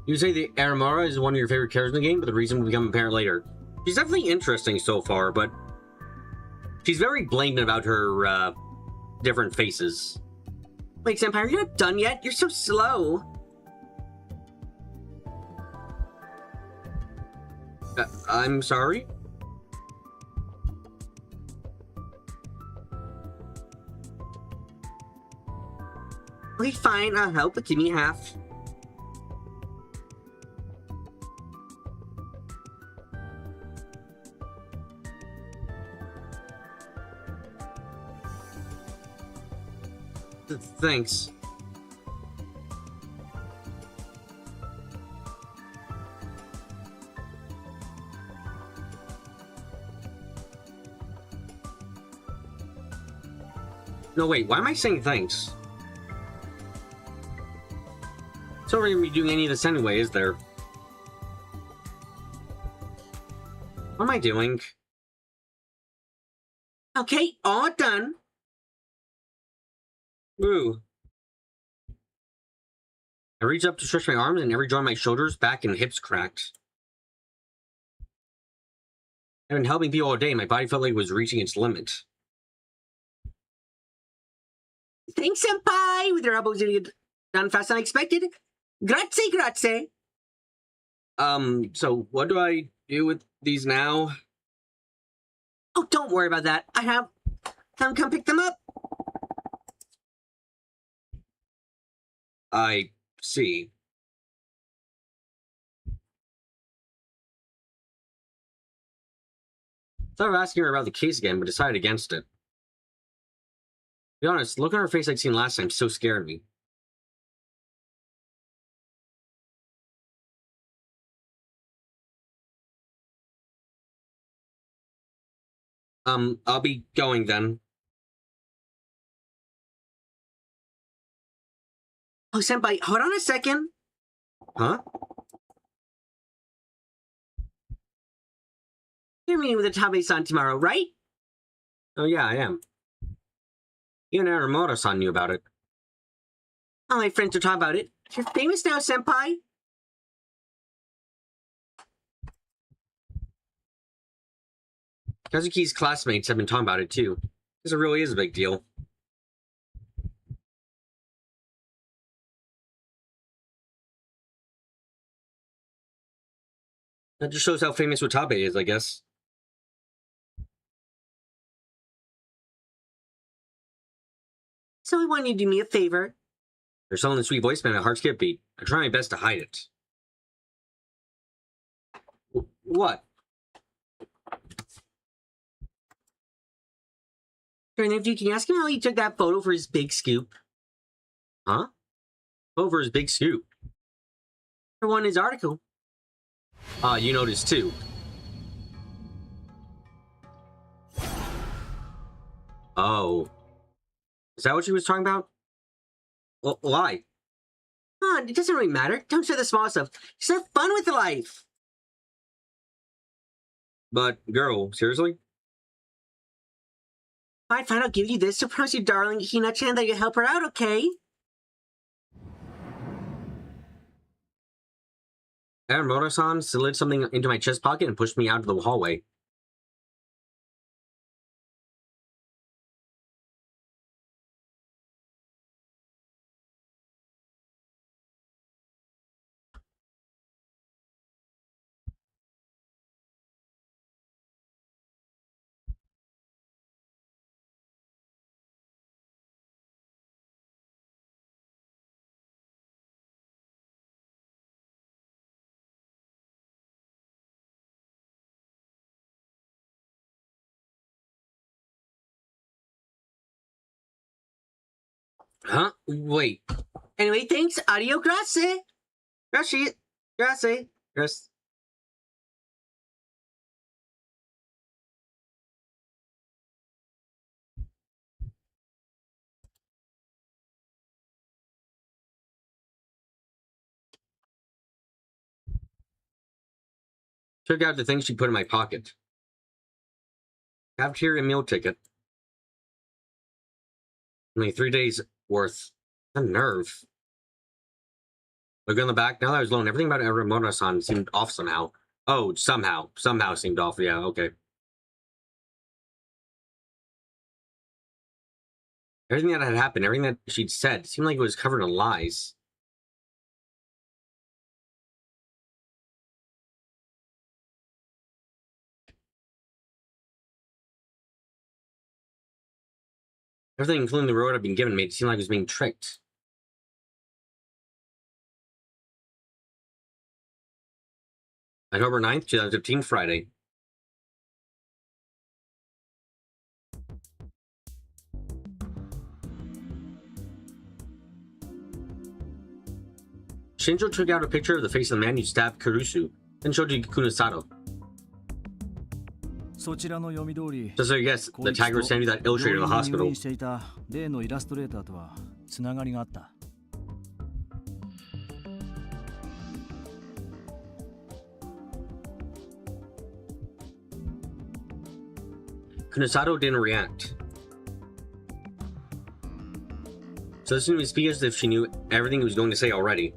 You say the Aramura is one of your favorite characters in the game, but the reason will become apparent later. She's definitely interesting so far, but she's very blatant about her different faces. Wait, Senpai, you're not done yet? You're so slow. I'm sorry? Okay, fine, I'll help, but give me half. Thanks. No, wait, why am I saying thanks? It's not really gonna be doing any of this anyway, is there? What am I doing? Okay, all done. Ooh. I reached up to stretch my arms and every joint in my shoulders, back, and hips cracked. I've been helping people all day and my body felt like it was reaching its limit. Thanks, senpai! With your elbows getting it done faster than I expected. Grazie, grazie! So what do I do with these now? Oh, don't worry about that. I have them come pick them up. I see. Thought of asking her about the case again, but decided against it. To be honest, the look on her face I'd seen last time so scared me. I'll be going then. Oh, senpai, hold on a second. Huh? You're meeting with the Tabe-san tomorrow, right? Oh yeah, I am. Even Aramoto-san knew about it. All my friends are talking about it. You're famous now, senpai. Kazuki's classmates have been talking about it too. Because it really is a big deal. That just shows how famous Watabe is, I guess. So I want you to do me a favor. There's someone in the sweet voice, man, a heart skip beat. I try my best to hide it. What? Nephew, can you ask him how he took that photo for his big scoop? Huh? Photo for his big scoop? For one, his article. You noticed too. Oh. Is that what she was talking about? Well, why? Come on, it doesn't really matter. Don't say the small stuff. Just have fun with life. But, girl, seriously? Alright, fine, I'll give you this. So promise you, darling Hina-chan, that you help her out, okay? Aramoto-san slid something into my chest pocket and pushed me out of the hallway. Huh? Wait. Anyway, thanks. Adio grazie. Grazie. Grazie. Grazie. Took out the things she put in my pocket. Cafeteria meal ticket. Only 3 days worth. The nerve. Look on the back. Now that I was alone, everything about Aramoto-san seemed off somehow. Oh, somehow. Somehow seemed off. Yeah, okay. Everything that had happened, everything that she'd said, seemed like it was covered in lies. Everything, including the reward I'd been given, made it seem like I was being tricked. October 9th, 2015, Friday. Shinjo took out a picture of the face of the man who stabbed Kurusu, then showed it to Kunosato. そちらの読み通り So I guess the tiger sent you that illustrator in the 病院に入 hospital. 院していた例のイラストレーターとはつながりがあった。 Kunosato didn't react. So this seemed to speak as if she knew everything he was going to say already.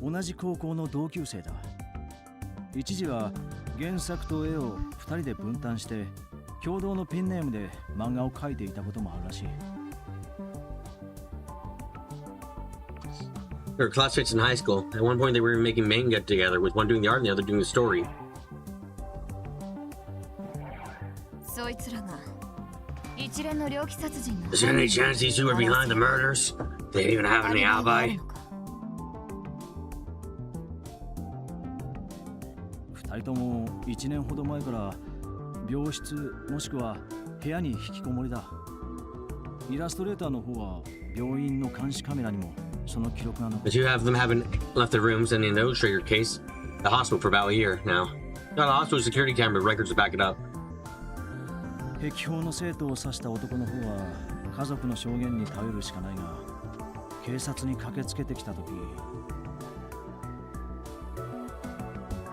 同じ高校の同級生だ。一時は原作と絵を2人で分担して共同のペンネームで漫画を描いていたこともあるらしい。 They were classmates in high school. At one point, they were making manga together, with one doing the art and the other doing the story. そいつらが一連の猟奇殺人の Is there any chance these two are behind the murders? They didn't even have any alibi. 2人とも1年ほど前から病室もしくは部屋に引きこもりだ。イラストレーターの方は病院の監視カメラにもその記録が残る。 The two of them haven't left their rooms, and in the illustrator case, the hospital for about a year now. Now the hospital security camera records to back it up. 壁標の生徒を刺した男の方は家族の証言に頼るしかないが、警察に駆けつけてきた時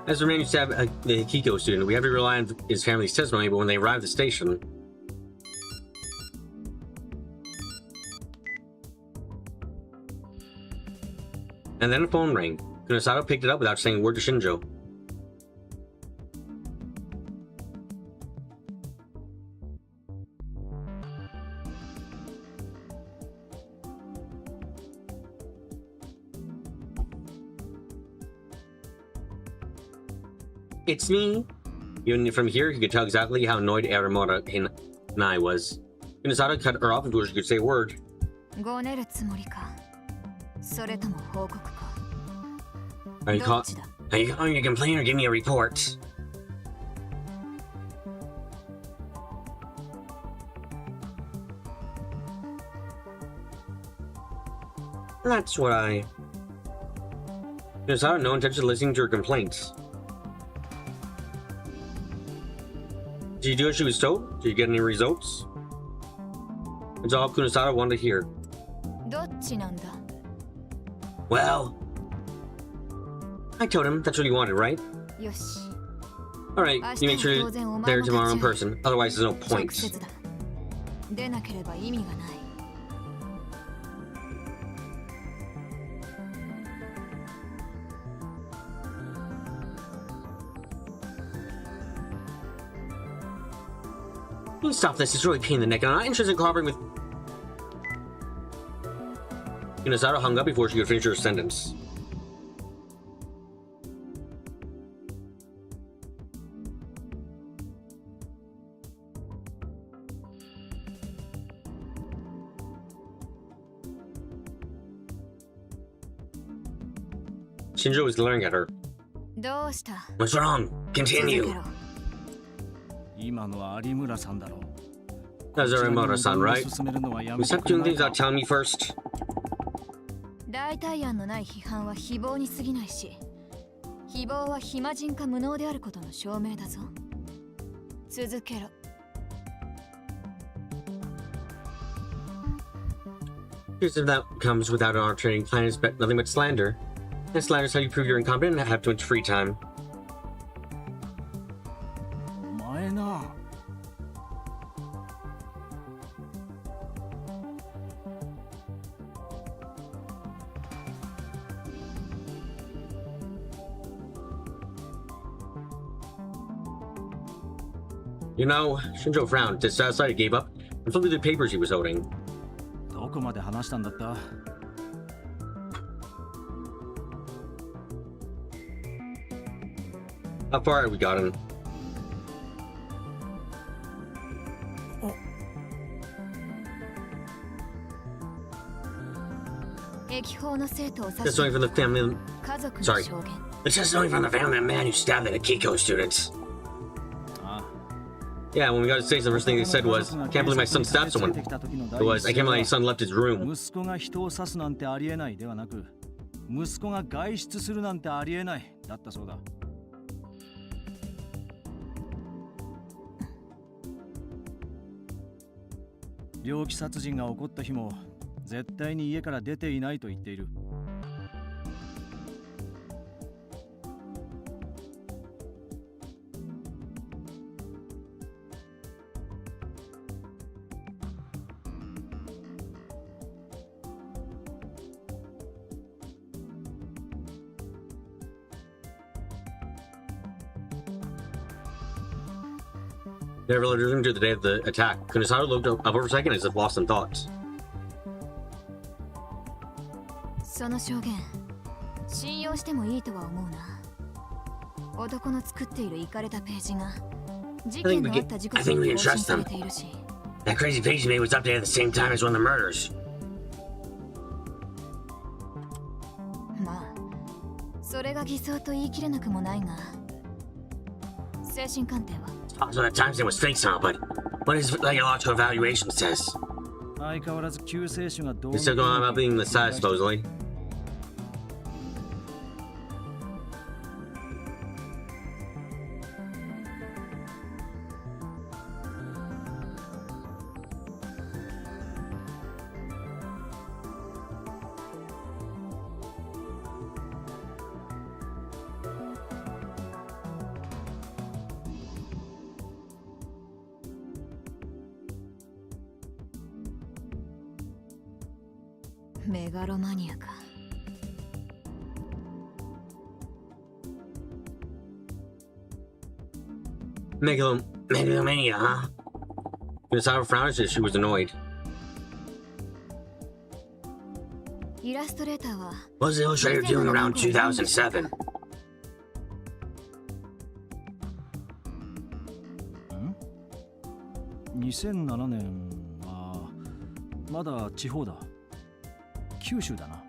As the man who stabbed the Kiko student, we have to rely on his family's testimony, but when they arrive at the station, and then a phone rang. Kunosato picked it up without saying a word to Shinjo. It's me. Even from here, you could tell exactly how annoyed Aramura and I was. Kunosato cut her off before she could say a word. ごねるつもりかそれとも報告か Are you, どっちだ are you calling to complain or give me a report? That's what I... Kunosato had no intention of listening to her complaints. Did you do as she was told? Did you get any results? It's all Kunosato wanted to hear. どっちなんだ Well... I told him that's what he wanted, right? よし Alright, you make sure you're there tomorrow in person. Otherwise, there's no 直 point. 接だ出なければ意味がない Please stop this. It's really a pain in the neck, and I'm not interested in cooperating with... Kunosato hung up before she could finish her sentence. Shinjo was glaring at her. どうした What's wrong? 続け Continue. ろ今のは有村さんだろう。 That's Aramura-san, right? 進めるのはや You めて stop くれ doing ない things か without telling me first. 代替案のない批判は誹謗に過ぎないし誹謗は暇人か無能であることの証明だぞ続けろ Here's if that comes without an arbitrating plan is nothing but slander. And slander is how you prove you're incompetent and have too much free time. お前な。 You know, Shinjo frowned, dissatisfied, gave up, and flipped through the papers he was holding. どこまで話したんだった How far have we gotten? 駅法の生徒を指 Just し waiting for the family. 家族の Sorry. 証言 The testimony from the family of the man who stabbed the Akiko students. あ Yeah, when we got to say the first thing they said was, I can't believe my son stabbed someone. It was, I can't believe my son left his room. 息子が人を刺すなんてありえないではなく、息子が外出するなんてありえないだったそうだ。猟奇殺人が起こった日も絶対に家から出ていないと言っている。Never returned to the day of the attack. Kunisada looked up for a second as if lost in thoughts. その証言信用してもいいとは思うな。男の作っているイカれたページが事件のあった時刻に更新されているし。 That crazy page you made was updated at the same time as one of the murders. まあそれが偽装と言い切れなくもないが、精神鑑定は Also, that timestamp was fake, son, but what his psychological evaluation says? 相変わらず救世主がどう He's still going on about being the side, supposedly. メガロマニアか。Megalomania, huh? Kunisada frowned as she was annoyed. イラストレーターは What was the illustrator doing around 2007? 2007年はまだ地方だ。九州だな。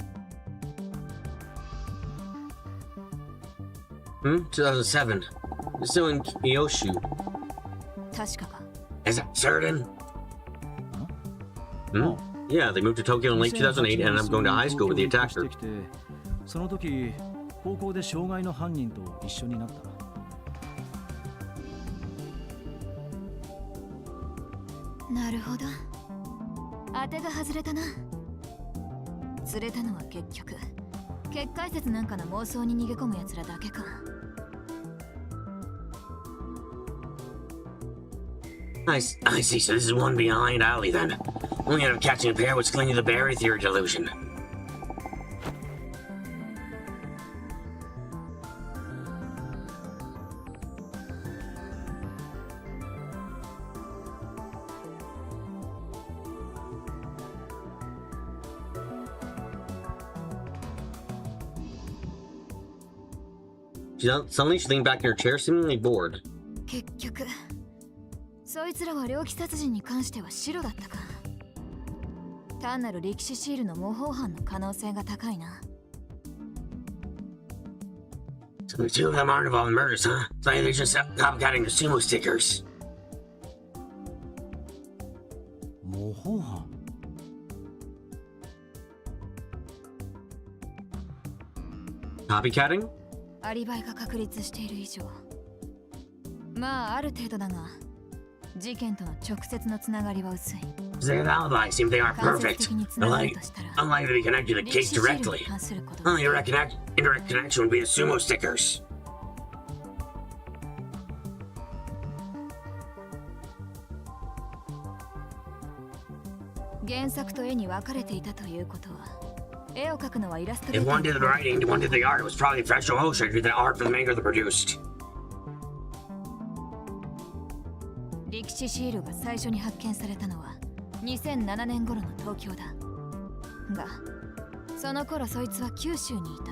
2007. Still in Kyushu. 確かか。 Is that certain? Yeah, they moved to Tokyo in late 2008 and I'm going to high school with the attacker. その時高校で傷害の犯人と一緒になった。なるほど。当てが外れたな。釣れたのは結局結界説なんかの妄想に逃げ込む奴らだけか。I see, so this is one behind alley then. Only end up catching a pair was clinging to the Barry Theory delusion. Suddenly she leaned back in her chair, seemingly bored. 結局そいつらは猟奇殺人に関しては白だったか。単なる歴史シールの模倣犯の可能性が高いな。So the two of them aren't involved in murders, huh? So they're just copycatting the sumo stickers. 模倣犯。Copycatting? アリバイが確立している以上、まあある程度だが、事件との直接のつながりは薄い。Their alibis seem they aren't perfect. Unlikely to be connected to the case directly. Only indirect connection would be the sumo stickers. 原作と絵に分かれていたということは、絵を描くのはイラストレ If ータ one did the writing, one did the art, it was probably Fresh Ocean who did the art for the manga they produced. 歴史シールが最初に発見されたのは2007年頃の東京だが、その頃そいつは九州にいた。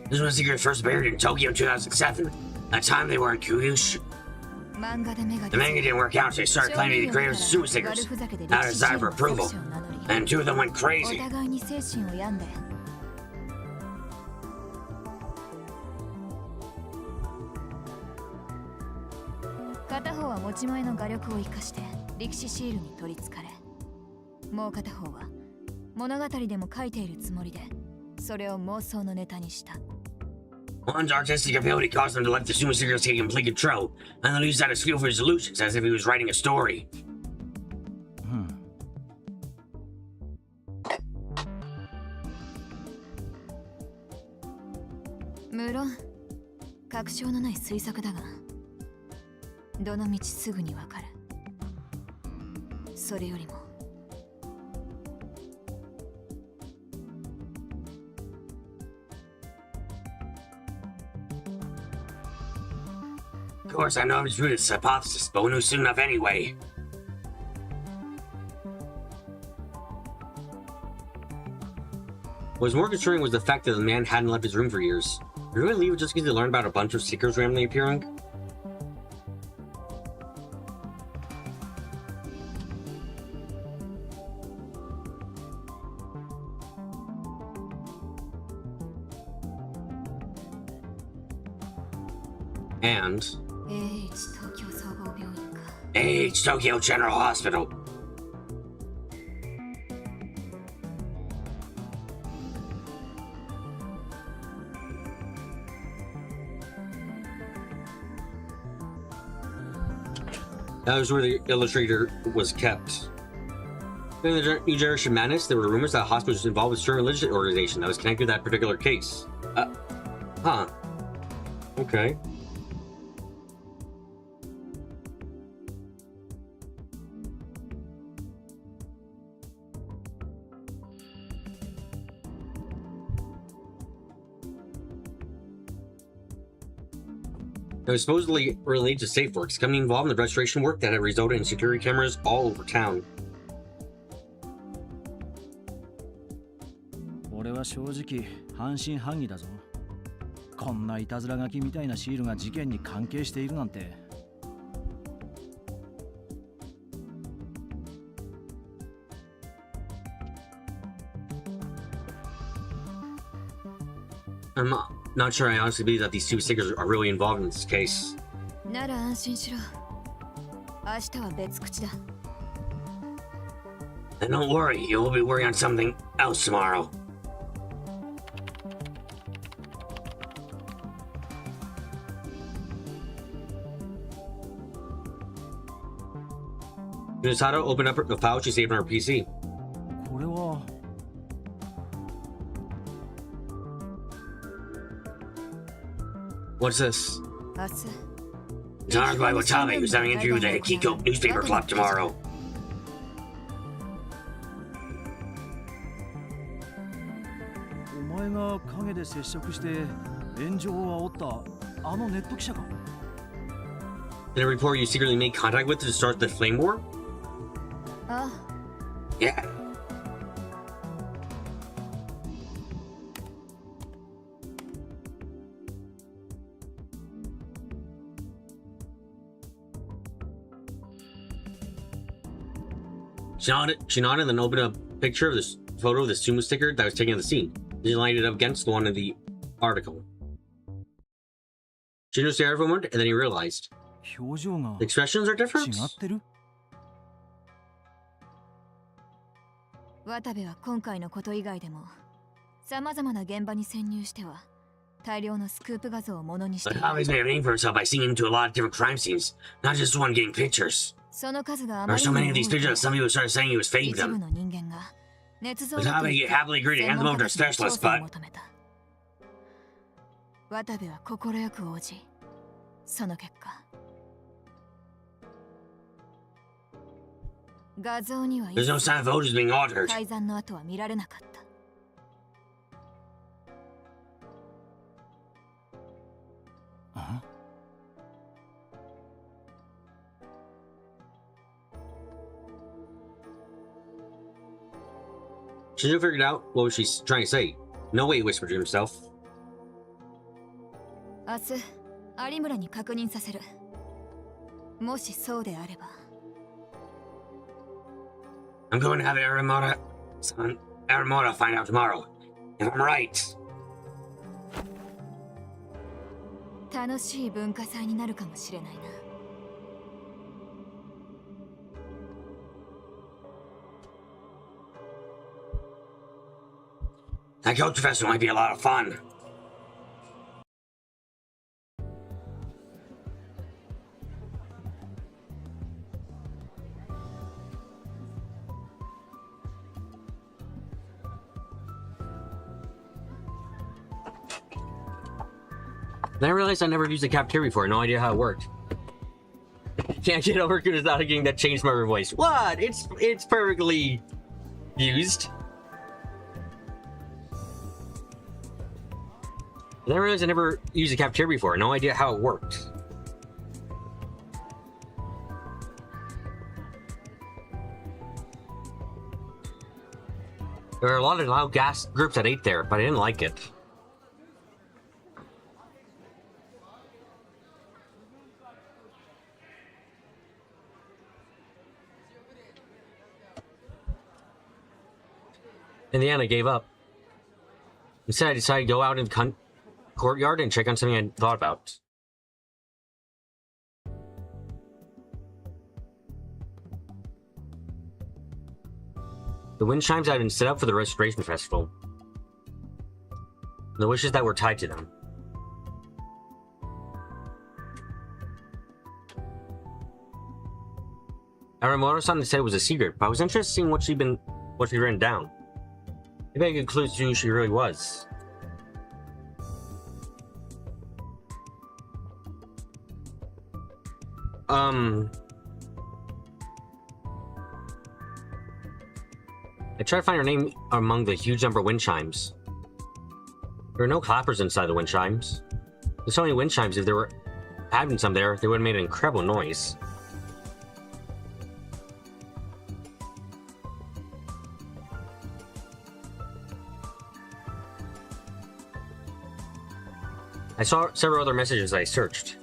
This was the secret first buried in Tokyo in 2007. That time they were in Kyushu. 漫画で目が The manga didn't work out, so they started claiming the creators of sumo stickers. Out of desire for approval. And two of them went お crazy. 互いに精神を病んで方は持ち前の画力を生かして力士シールに取りつかれ、もう片方は物語でも書いているつもりでそれを妄想のネタにした。 One's artistic ability caused him to let the Sumo Seekers take complete control, and then use that as fuel for his illusions, as if he was writing a story. 無論確証のない推測だが、どの道すぐにわかる。それよりもOf course, I know it's rooted this hypothesis, but we knew soon enough anyway. What was more concerning was the fact that the man hadn't left his room for years. Did he really leave just because he learned about a bunch of seekers randomly appearing? And H Tokyo General Hospital. that was where the illustrator was kept. During the New Generation Madness, there were rumors that the hospital was involved with a certain religious organization that was connected to that particular case. Huh. Okay. It was supposedly related to SafeWorks, a company involved in the restoration work that had resulted in security cameras all over town. 俺は正直半信半疑だぞ。こんないたずら書きみたいなシールが事件に関係しているなんて。I'm not sure I honestly believe that these two seekers are really involved in this case. なら安心しろ。明日は別口だ。 Then don't worry, you'll be working on something else tomorrow. Misato opened up the file she saved on her PC. これは What's this? 明日 It's honored by Watanabe, who's having an interview with the Hikiko newspaper club tomorrow. お前が影で接触して炎上を煽ったあのネット記者か Did a reporter you secretly made contact with to start the flame war? ああ Yeah. She nodded and then opened a picture of this photo of the sumo sticker that was taken at the scene. She lined it up against the one in the article. Shino stared for a moment and then he realized 表情が the expressions are different. 違ってる 渡部は今回のこと以外でもさまざまな現場に潜入しては大量のスクープ画像をものにしている。 Watabe's made a name for himself by seeing into a lot of different crime scenes, not just one getting pictures. その数があ There ま are り so にも many of these 多い pictures that some people started saying he was faking 一部 them. の人間が捏造 Watabe happily agreed to hand them over to a specialist, but 求めた。渡部は快く応じ、その結果画像には there's no sign of photos being altered. 改ざんの跡は見られなかった。 あ Shino figured out what was she trying to say. No way, he whispered to himself. 明日有村に確認させる。もしそうであれば I'm going to have Aramota find out tomorrow. If I'm right. 楽しい文化祭になるかもしれないな。That Culture Festival might be a lot of fun. Then I realized I never used the cafeteria before. No idea how it worked. Can't get over good without getting that change smarter voice. What? It's perfectly used. Then I realized I never used the cafeteria before. No idea how it worked. There were a lot of loud gas groups that ate there, but I didn't like it. In the end, I gave up. Instead, I decided to go out in the courtyard and check on something I thought about. The wind chimes had been set up for the Restoration Festival. The wishes that were tied to them. Aramoto-san said it was a secret, but I was interested in seeing what she'd written down. Maybe I could clue to who she really was. I tried to find her name among the huge number of wind chimes. There were no clappers inside the wind chimes. There's so many wind chimes, if there were having some there, they would have made an incredible noise. I saw several other messages I searched.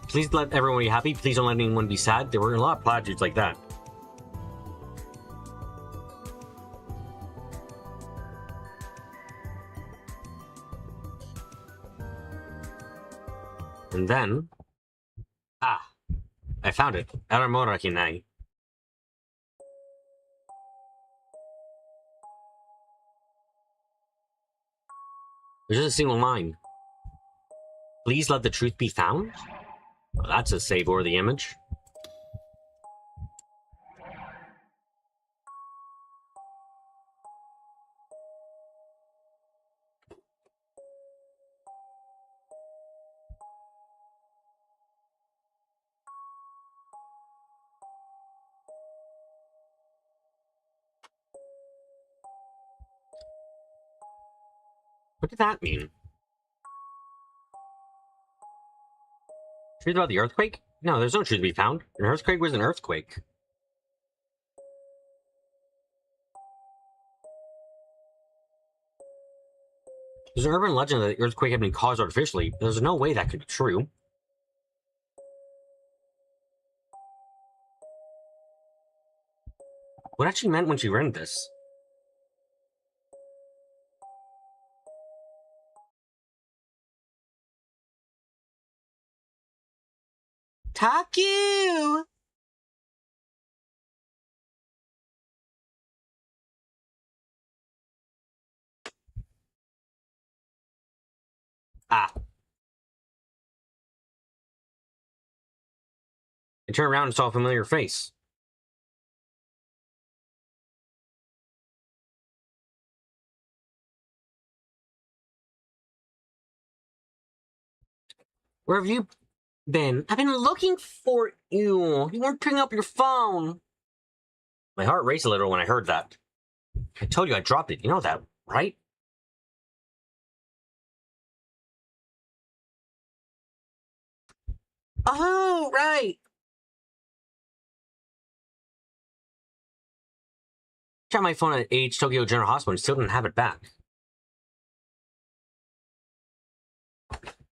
Please let everyone be happy. Please don't let anyone be sad. There were a lot of platitudes like that. And then... I found it. Aramoto Hinai. There's just a single line. Please let the truth be found? Well, that's a save-worthy image. What did that mean? Truth about the earthquake? No, there's no truth to be found. An earthquake was an earthquake. There's an urban legend that the earthquake had been caused artificially, but there's no way that could be true. What actually meant when she read this? Taku! I turned around and saw a familiar face. Where have you been? I've been looking for you. You weren't picking up your phone. My heart raced a little when I heard that. I told you I dropped it. You know that, right? Oh, right. Checked my phone at H Tokyo General Hospital and still didn't have it back.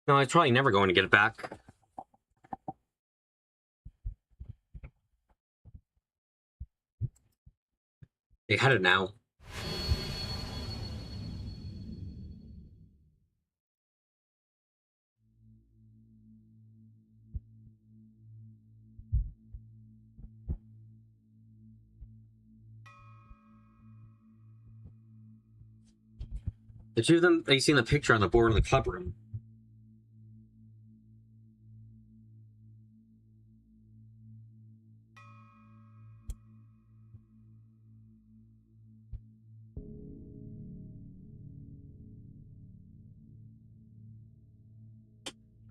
No, it's probably never going to get it back. They had it now. The two of them, they seen the picture on the board in the club room.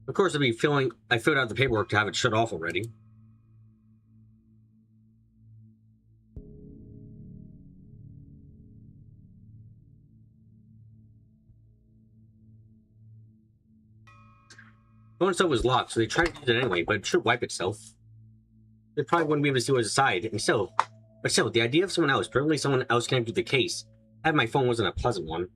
Of course, I filled out the paperwork to have it shut off already. The phone itself was locked, so they tried to use it anyway, but it should wipe itself. They probably wouldn't be able to see what was inside, and still, the idea of someone else, particularly someone else connected to the case, having my phone wasn't a pleasant one.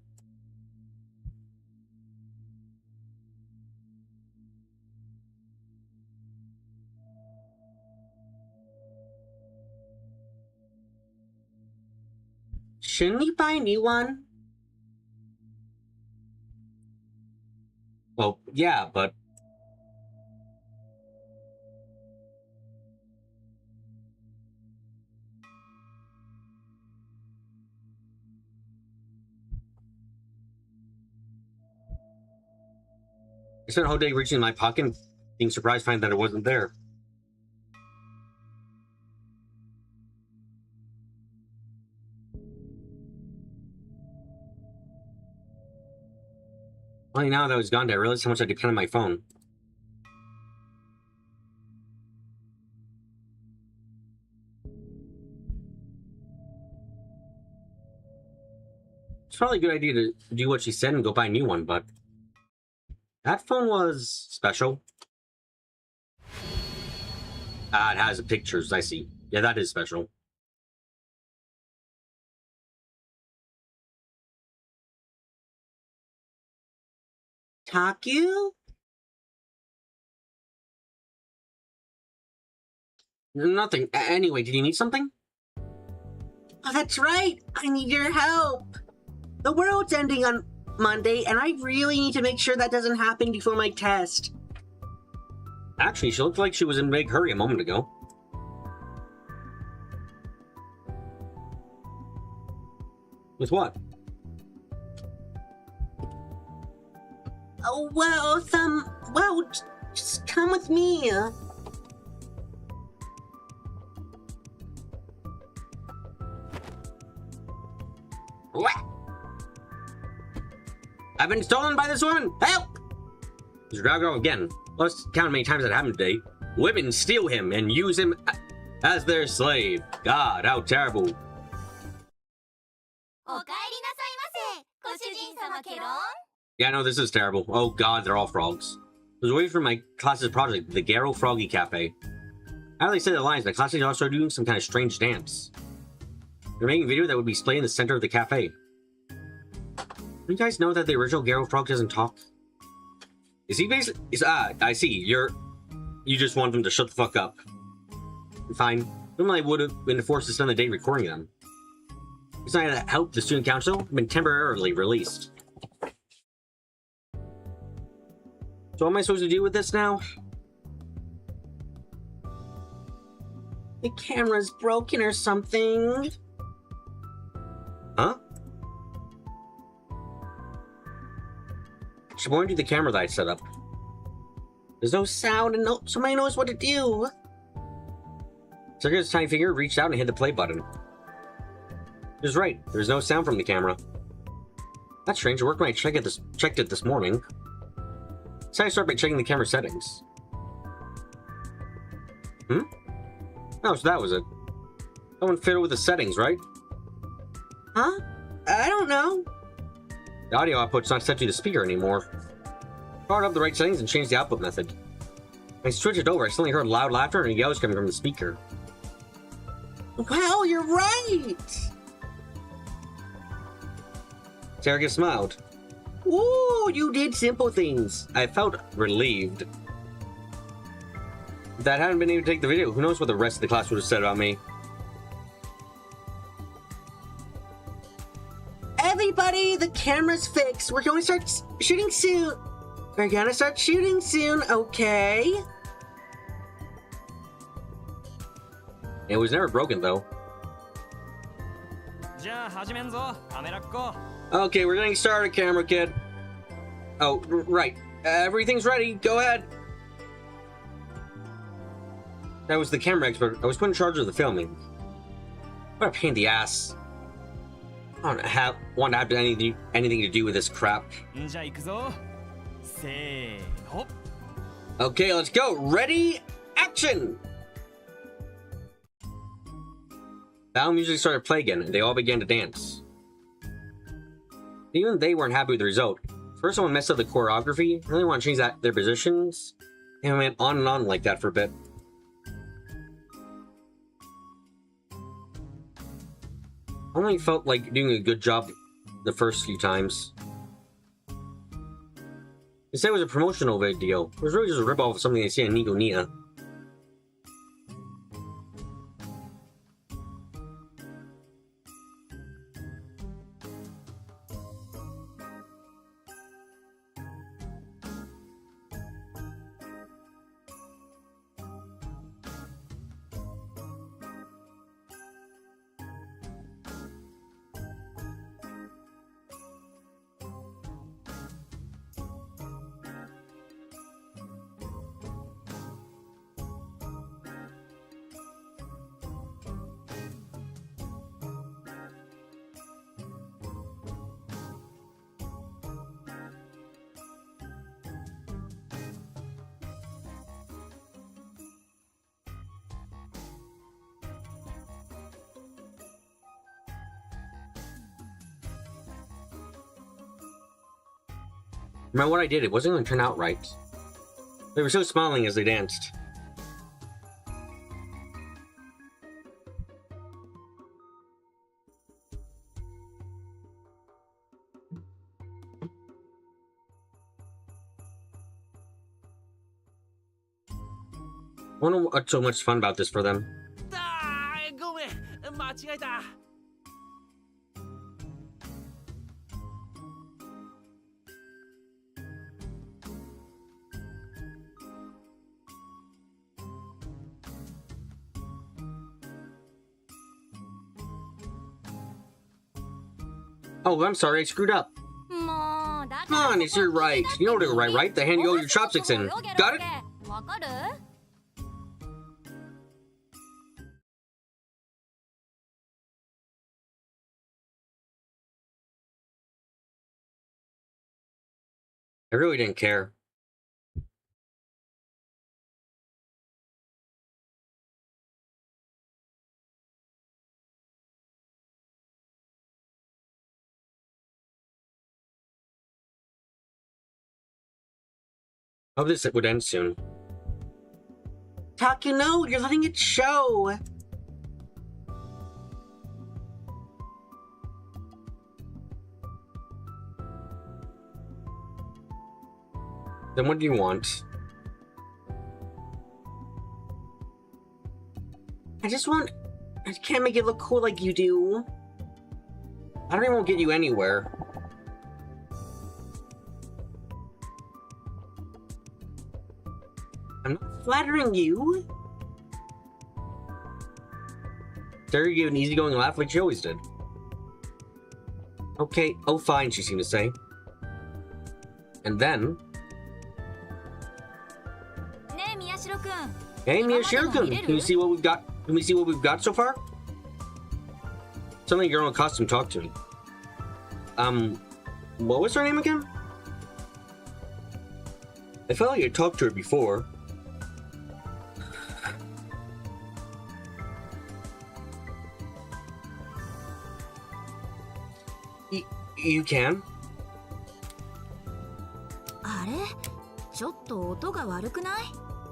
Shouldn't we buy a new one? Well, yeah, but... I spent a whole day reaching in my pocket and being surprised to find that it wasn't there. Only now that I was gone, I realized how much I depend on my phone. It's probably a good idea to do what she said and go buy a new one, but that phone was special. Ah, it has pictures, I see. Yeah, that is special. Taku? Nothing. Anyway, did you need something? Oh, that's right! I need your help! The world's ending on Monday, and I really need to make sure that doesn't happen before my test. Actually, she looked like she was in a big hurry a moment ago. With what? Oh, well, just come with me. What? I've been stolen by this woman! Help! He's dragged off again. Let's count how many times that happened today. Women steal him and use him as their slave. God, how terrible. Yeah, no, this is terrible. Oh god, they're all frogs. I was waiting for my class's project, the Garo Froggy Cafe. How they say the lines, my classmates also doing some kind of strange dance. They're making a video that would be displayed in the center of the cafe. Do you guys know that the original Garo Frog doesn't talk? Is he basically... I see. You just want them to shut the fuck up. Fine. Normally I would have been forced to spend the day recording them. It's not to help the student council, have been temporarily released. So what am I supposed to do with this now? The camera's broken or something. Huh? She pointed to the camera that I set up. There's no sound and somebody knows what to do. Circus' tiny finger reached out and hit the play button. He was right. There's no sound from the camera. That's strange. It worked when I checked it this morning. So I start by checking the camera settings. Oh, so that was it. Someone fiddled with the settings, right? Huh? I don't know. The audio output's not set to the speaker anymore. Powered up the right settings and changed the output method. When I switched it over, I suddenly heard loud laughter and yells coming from the speaker. Well, you're right! Sarah smiled. Ooh, you did simple things. I felt relieved. If I hadn't been able to take the video, who knows what the rest of the class would have said about me. Everybody, the camera's fixed. We're going to start shooting soon. Okay? It was never broken, though. Okay, we're getting started, camera kid. Oh, right. Everything's ready. Go ahead. That was the camera expert. I was put in charge of the filming. What a pain in the ass. I don't want to have anything to do with this crap. Okay, let's go. Ready? Action! Battle music started to play again, and they all began to dance. Even they weren't happy with the result. First, someone messed up the choreography. Really want to change their positions, and went on and on like that for a bit. I only felt like doing a good job the first few times. Instead, it was a promotional video. It was really just a ripoff of something they see on Nico Nia. Remember what I did? It wasn't going to turn out right. They were so smiling as they danced. I wonder what's so much fun about this for them. Oh, I'm sorry, I screwed up. Come on, it's your right. You know what to write, right? The hand you hold your chopsticks in. Got it? I really didn't care. I hope this would end soon. Taku, no, you're letting it show. Then what do you want? I can't make it look cool like you do. I don't even want to get you anywhere. I'm not flattering you. Sarah gave an easygoing laugh like she always did. Okay, oh fine, she seemed to say. And then... Hey Miyashiro-kun, can we see what we've got? Can we see what we've got so far? Suddenly a girl in costume talked to me. What was her name again? I felt like I talked to her before. You can?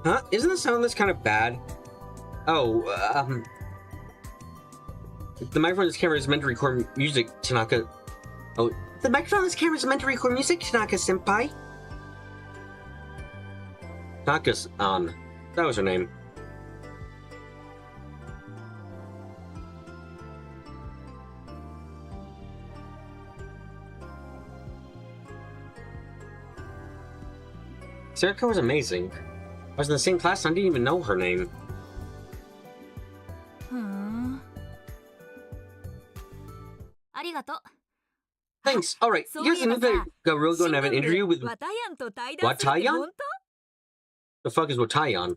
Huh? Isn't the sound of this kind of bad? Oh, the microphone on this camera is meant to record music, Tanaka. Oh, the microphone on this camera is meant to record music, Tanaka-senpai. Tanaka's on. That was her name. Sarika was amazing. I was in the same class and I didn't even know her name. Thanks. All right, here's another thing. We're really going to have an interview with ワタヤンと対談するって Watayan? 本 The fuck is Watayan?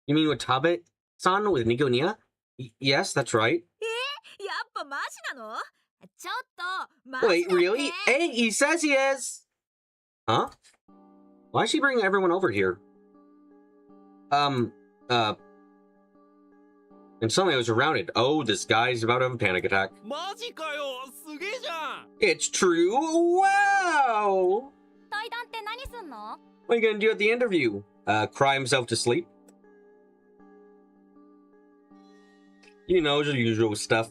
You mean Watabe-san with Nico Nia? Yes, that's right. 当？やっぱマジなの？ちょっとマジだって Wait, really? Hey, he says he is. Huh? Why is she bringing everyone over here? And suddenly I was surrounded. Oh, this guy's about to have a panic attack. マジかよ、すげえじゃん。 It's true. Wow. 対談って何すんの？ What are you gonna do at the interview? Cry himself to sleep? You know, the usual stuff.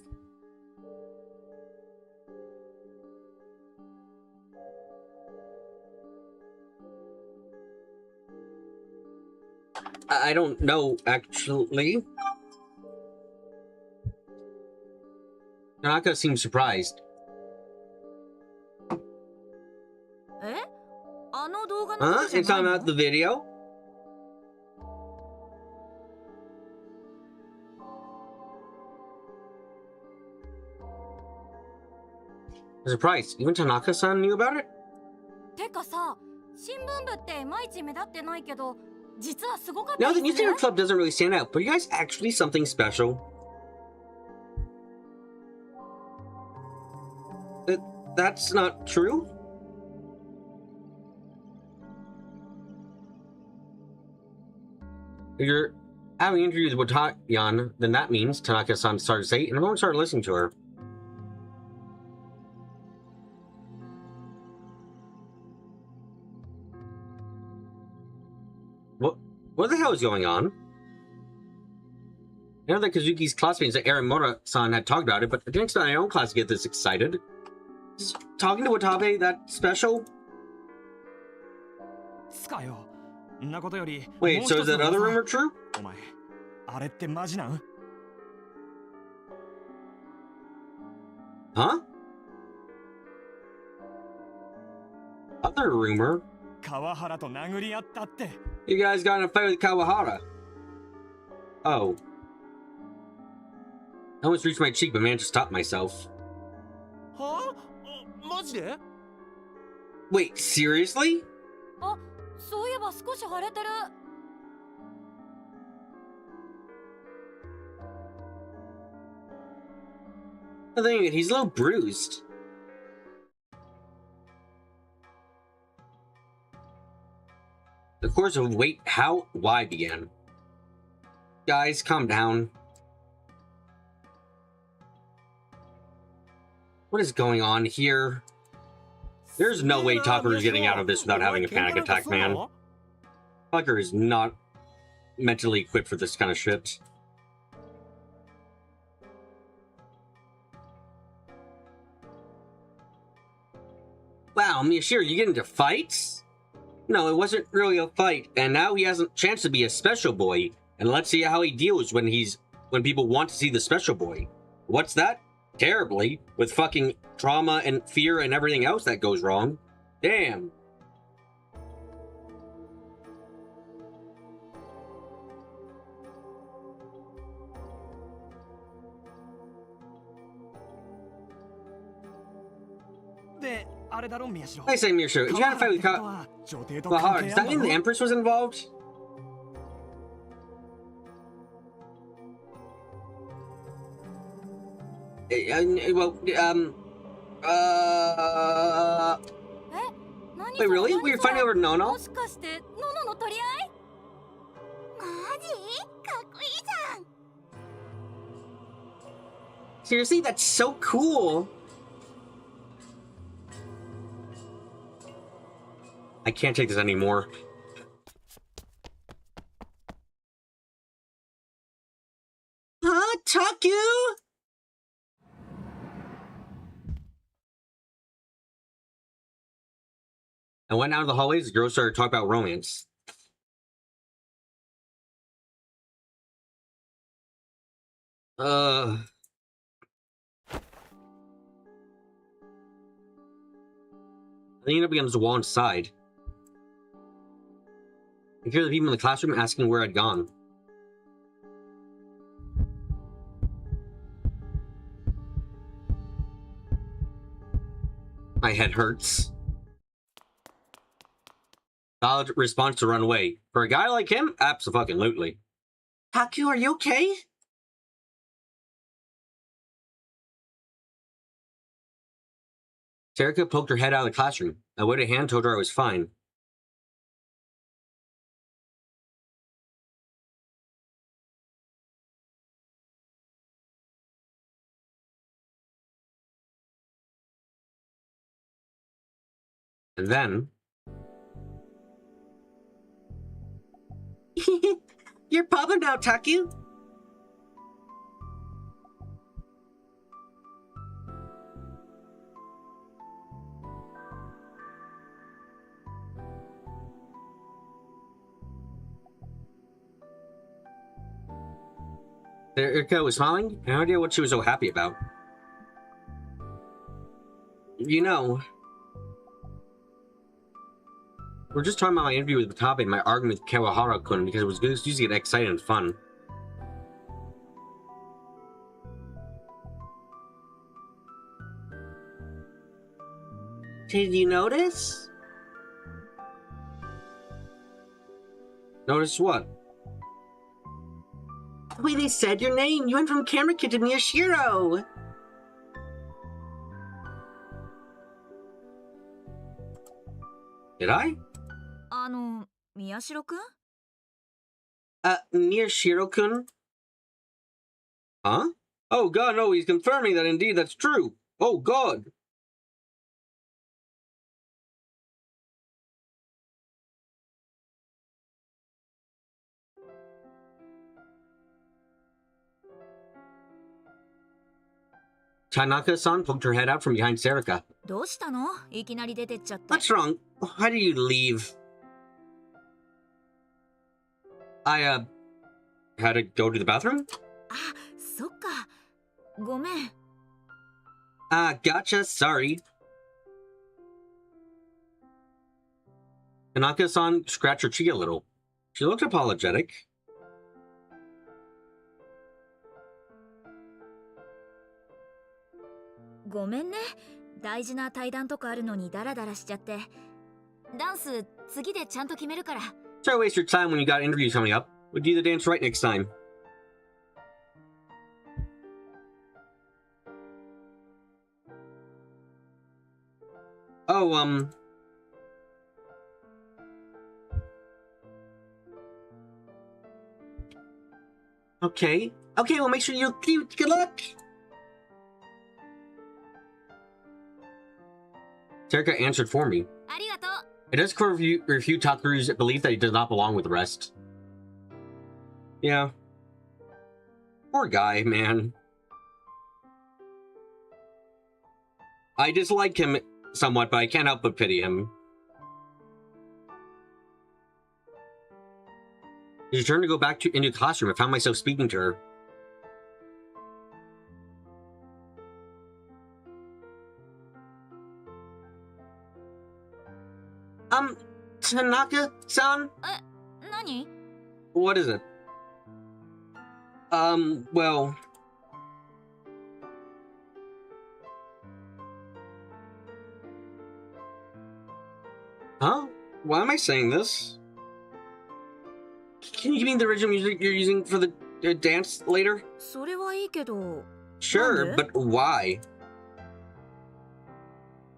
I don't know, actually. Tanaka seems surprised. え？あの動画の Huh? ことじゃ It's ない talking の？ about the video? I'm surprised. Even Tanaka-san knew about it? てかさ、新聞部っていまいち目立ってないけど、実はすごかった Now, り the する？ newspaper club doesn't really stand out, but you guys actually something special. That's not true? If you're having interviews with Watayan, then that means Tanaka-san started to say, and everyone started listening to her. What the hell is going on? I know that Kazuki's classmates at Aramura-san had talked about it, but I didn't expect my own class to get this excited. Is talking to Watabe that special? つかよ。んなことより。 Wait, so is that other rumor true? お前、あれってマジなん？ Huh? Other rumor? 川原と殴り合ったって。 You guys got in a fight with Kawahara. Oh. I almost reached my cheek, but managed to stop myself. は？マジで？ Wait, seriously? あ、そういえば少し腫れてる。 I think he's a little bruised. The course of wait, how, why began. Guys, calm down. What is going on here? There's no way Tucker is getting out of this without having a panic attack, man. Tucker is not mentally equipped for this kind of shit. Wow, Miyashiro, you get into fights? No, it wasn't really a fight, and now he has a chance to be a special boy. And let's see how he deals when people want to see the special boy. What's that? Terribly, with fucking trauma and fear and everything else that goes wrong. Damn. I say, Miyashiro, if you had a fight with Kawahara, does that mean the Empress was involved? Well, wait, really? We were fighting over Nono? もしかしてノノの取り合い？マジ？かっこいいじゃん。 Seriously, that's so cool. I can't take this anymore. Huh, Taku? I went out of the hallways, the girls started talking about romance. I leaned up against the wall inside. I hear the people in the classroom asking where I'd gone. My head hurts. Solid response to run away. For a guy like him, abso-fucking-lutely. Taku, are you okay? Serika poked her head out of the classroom. A waved hand told her I was fine. And then... You're popping now, Taku. Serika was smiling. No idea what she was so happy about. You know... We're just talking about my interview with Watabe and my argument with Kawahara-kun because it was good to get exciting and fun. Did you notice? Notice what? The way they said your name. You went from Camera Kid to Miyashiro. Did I? 宮代くん Miyashiro-kun? Huh? Oh god, no, he's confirming that indeed that's true. Oh god. Tanaka-san poked her head out from behind Serika. どうしたのいきなり出てっちゃって What's wrong? Why did you leave? I, had to go to the bathroom? あ、そっかごめん Gotcha, sorry. Tanaka-san scratched her cheek a little. She looked apologetic. "ごめんね大事な対談とかあるのにダラダラしちゃってダンス次でちゃんと決めるから Sorry to waste your time when you got interviews coming up. We'll do the dance right next time. Oh, Okay. Okay, well make sure you're cute. Good luck! Serika answered for me. ありがとう It does refute Takuru's belief that he does not belong with the rest. Yeah. Poor guy, man. I dislike him somewhat, but I can't help but pity him. As she turned to go back into the classroom, I found myself speaking to her. Tanaka-san? 何 What is it? Well... Huh? Why am I saying this? Can you give me the original music you're using for the dance later? それはいいけど Sure, but why?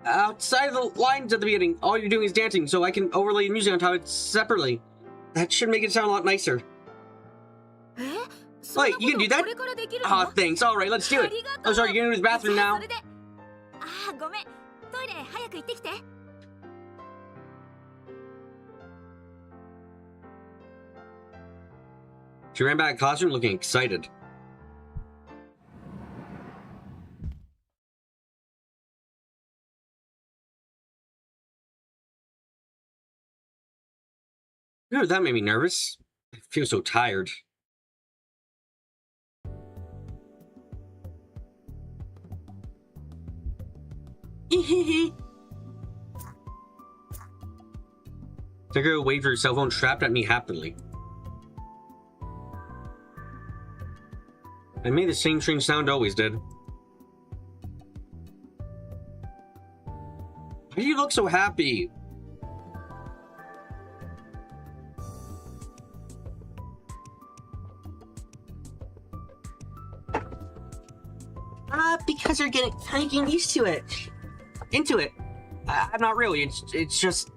Outside of the lines at the beginning, all you're doing is dancing, so I can overlay the music on top of it separately. That should make it sound a lot nicer. え Wait, you can do that? これからできるの Ah, thanks. Alright, let's do it. Oh, sorry, you're going to the bathroom じゃあ now. それであーごめんトイレ早く行ってきて She ran back to the classroom looking excited. Ooh, that made me nervous. I feel so tired. Sakura waved her cell phone strapped at me happily. I made the same strange sound I always did. Why do you look so happy? Because you're getting used to it. Into it. I'm not really. It's just.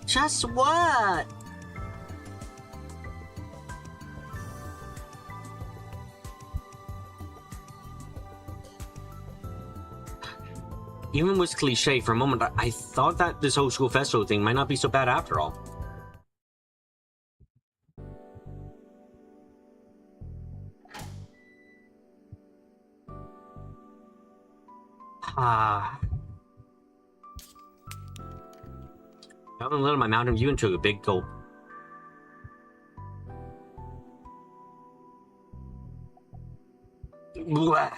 Just what? Even with cliche, for a moment, I thought that this whole school festival thing might not be so bad after all. Ah. I haven't let my Mountain View into a big gulp. Blah.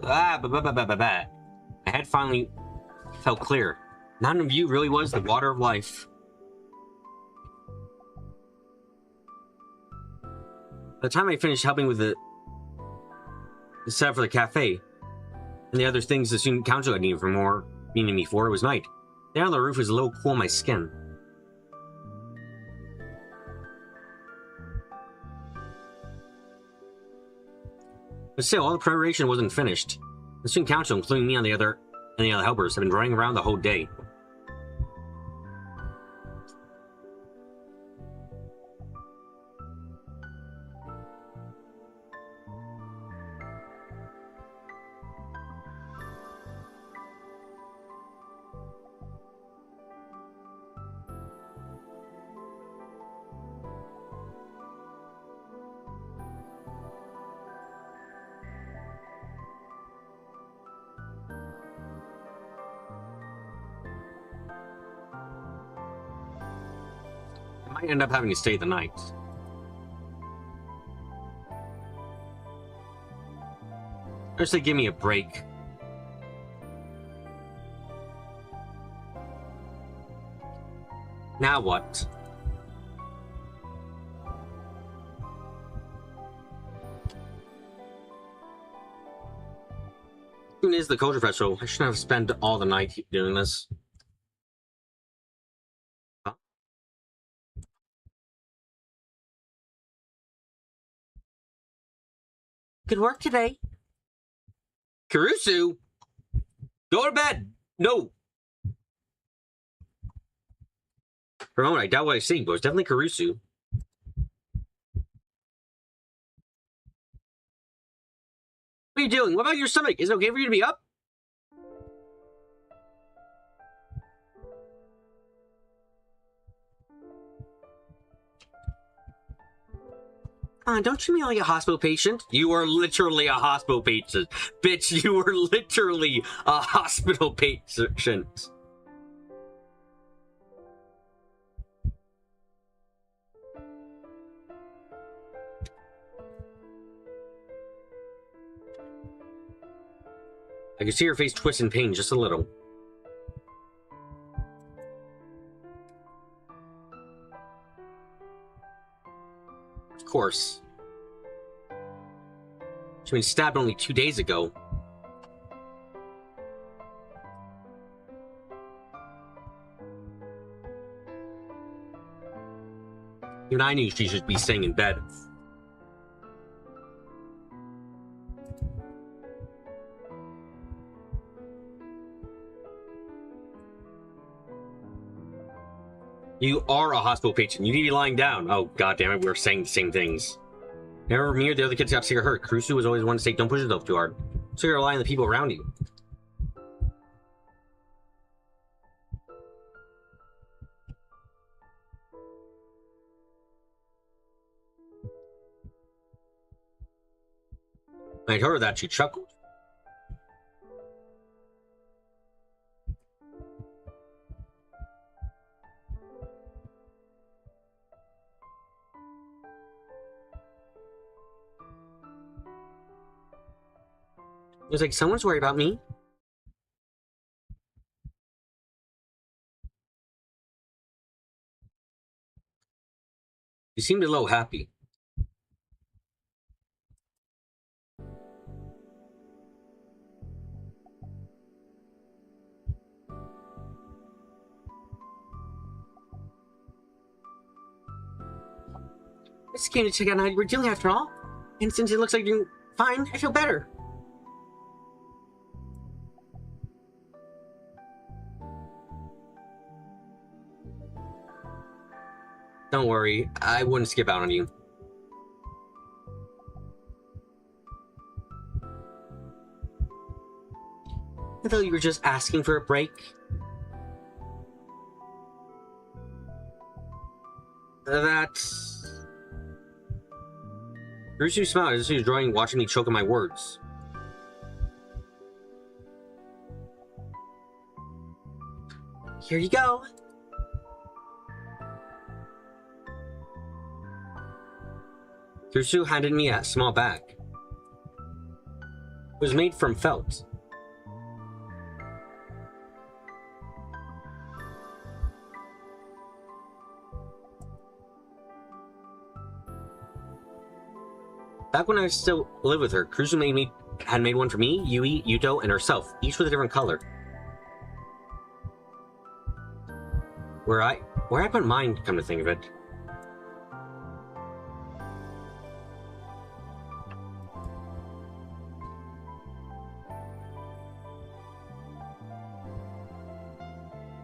Ah, my head finally felt clear. Mountain View really was the water of life. By the time I finished helping with the setup for the cafe and the other things the student council had needed me for, it was night. The air on the roof was a little cool on my skin. But still, all the preparation wasn't finished. The student council, including me and the other helpers, have been running around the whole day. I might end up having to stay the night. Just to give me a break. Now what? Soon is the culture festival. I shouldn't have spent all the night doing this. Huh? Good work today. Kurusu! Go to bed! No! For a moment, I doubt what I see, but it's definitely Kurusu. What are you doing? What about your stomach? Is it okay for you to be up? Don't treat me like a hospital patient. You are literally a hospital patient. Bitch, you are literally a hospital patient. I can see her face twist in pain just a little. Of course. She was stabbed only 2 days ago. Even I knew she should be staying in bed. You are a hospital patient. You need to be lying down. Oh, goddammit, we were saying the same things. Never me or the other kids got sick or hurt. Kurusu was always one to say, don't push yourself too hard. So you're relying on the people around you. When I told her that, she chuckled. was like, someone's worried about me. You seemed a little happy. I just came to check out how you were doing after all. And since it looks like you're fine, I feel better. Don't worry, I wouldn't skip out on you. I thought you were just asking for a break. That's... Rusu smiled as he was drawing, watching me choke on my words. Here you go. Rusu handed me a small bag. It was made from felt. Back when I still lived with her, Kurusu had made one for me, Yui, Yuto, and herself, each with a different color. Where I put mine, come to think of it.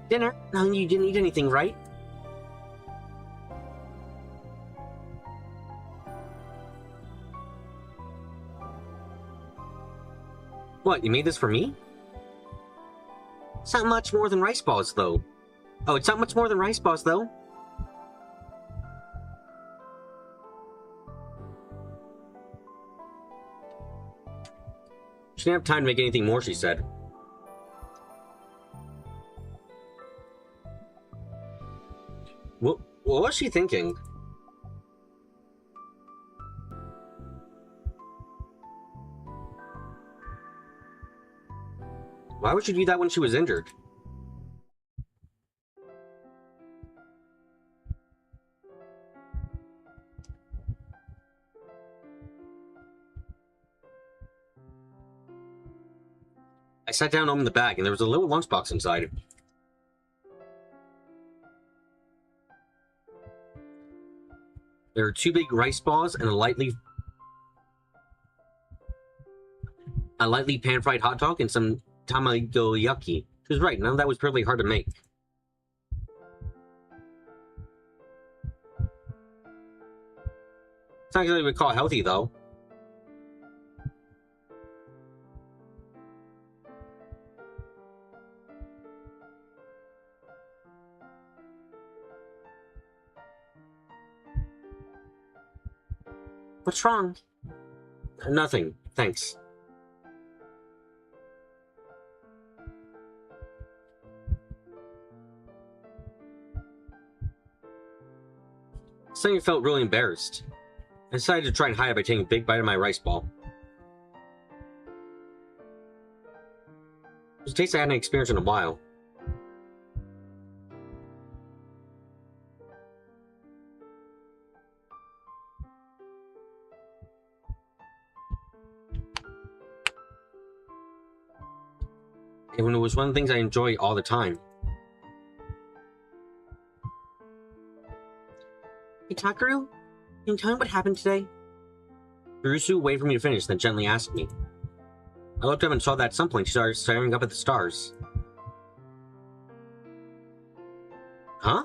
Dinner? No, you didn't eat anything, right? What, you made this for me? It's not much more than rice balls, though. Oh, it's not much more than rice balls, though. She didn't have time to make anything more, she said. What was she thinking? Why would she do that when she was injured? I sat down, opened the bag, and there was a little lunchbox inside. There are 2 big rice balls and a lightly pan-fried hot dog and some tamagoyaki. She was right, none of that was particularly hard to make. It's not exactly what we call healthy, though. What's wrong? Nothing, thanks. Suddenly felt really embarrassed. I decided to try and hide it by taking a big bite of my rice ball. It was a taste I hadn't experienced in a while. And it was one of the things I enjoy all the time. Hey, Takaru, can you tell me what happened today? Kurusu waited for me to finish, then gently asked me. I looked up and saw that at some point she started staring up at the stars. Huh?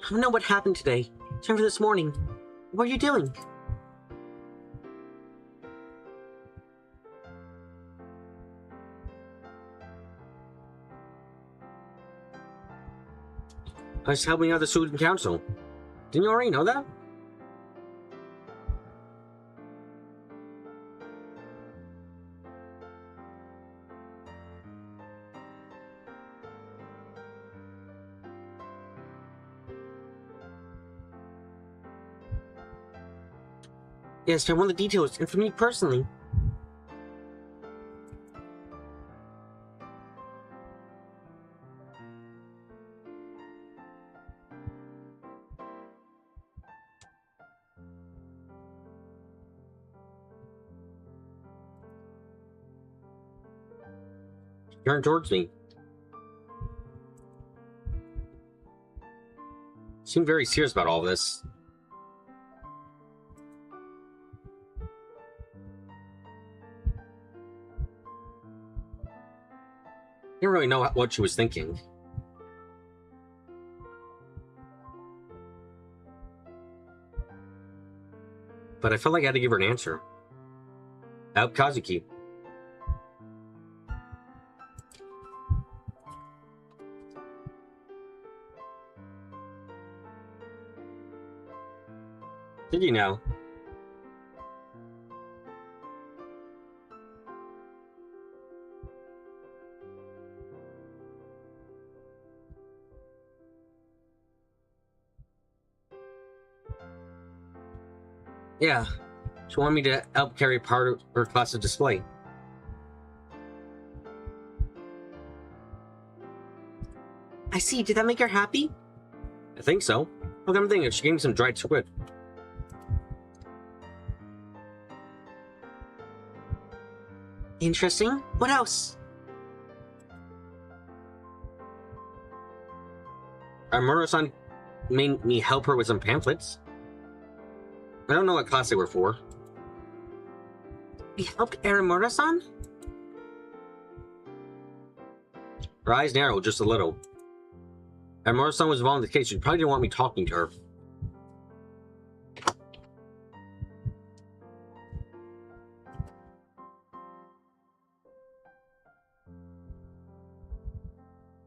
I don't know what happened today. Time for this morning. What are you doing? I was helping out the student council. Didn't you already know that? Yes, I want the details, and for me personally. Turn towards me. Seem very serious about all this. Didn't really know what she was thinking. But I felt like I had to give her an answer. Out Kazuki. Did you know? Yeah, she wanted me to help carry part of her class's display. I see, did that make her happy? I think so. Look, I'm thinking she gave me some dried squid. Interesting. What else? Muro-san made me help her with some pamphlets. I don't know what class they were for. We helped Aramura-san? Her eyes narrowed just a little. Aramura-san was involved in the case. She probably didn't want me talking to her.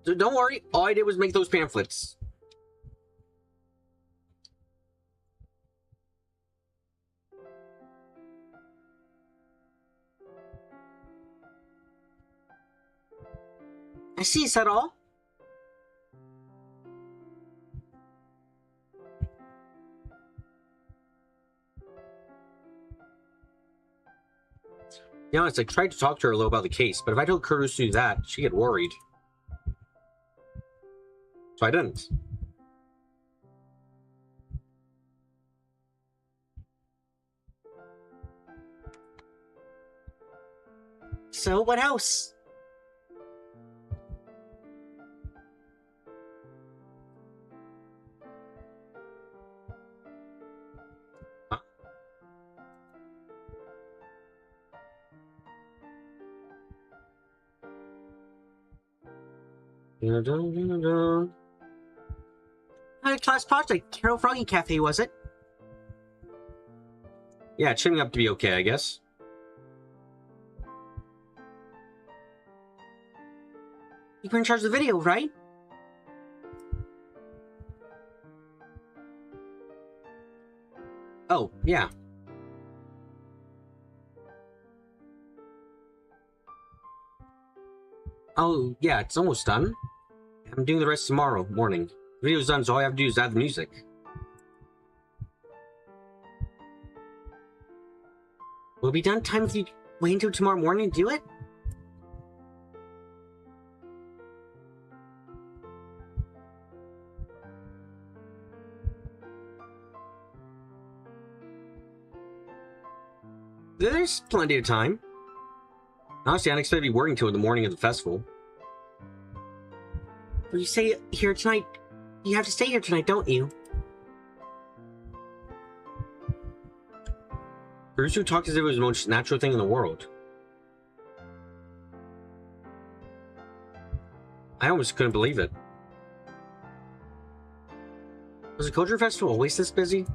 So don't worry, all I did was make those pamphlets. I see, is that all? To be honest, I tried to talk to her a little about the case, but if I told Kurusu that, she'd get worried. So I didn't. So what else? Huh? A class project, Carol Froggy Cafe, was it? Yeah, it's turning up to be okay, I guess. You were in charge of the video, right? Oh, yeah. Oh, yeah, it's almost done. I'm doing the rest tomorrow morning. The video's done, so all I have to do is add the music. Will it be done time if you wait until tomorrow morning to do it? There's plenty of time. Honestly, I didn't expect to be working till the morning of the festival. Well, you stay here tonight. You have to stay here tonight, don't you? Kurusu talked as if it was the most natural thing in the world. I almost couldn't believe it. Was the culture festival always this busy?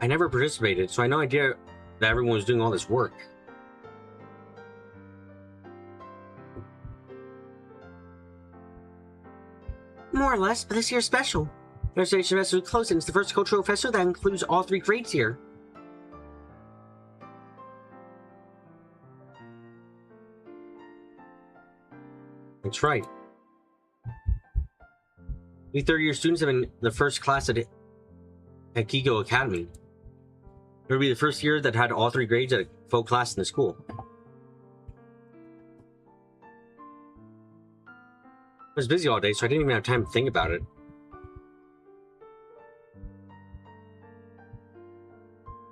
I never participated, so I had no idea that everyone was doing all this work. More or less, but this year's special. Reservation Festival is close, and it's the first cultural festival that includes all three grades here. That's right. We third-year students have been the first class at Kigo Academy. It would be the first year that had all 3 grades at a full class in the school. I was busy all day, so I didn't even have time to think about it.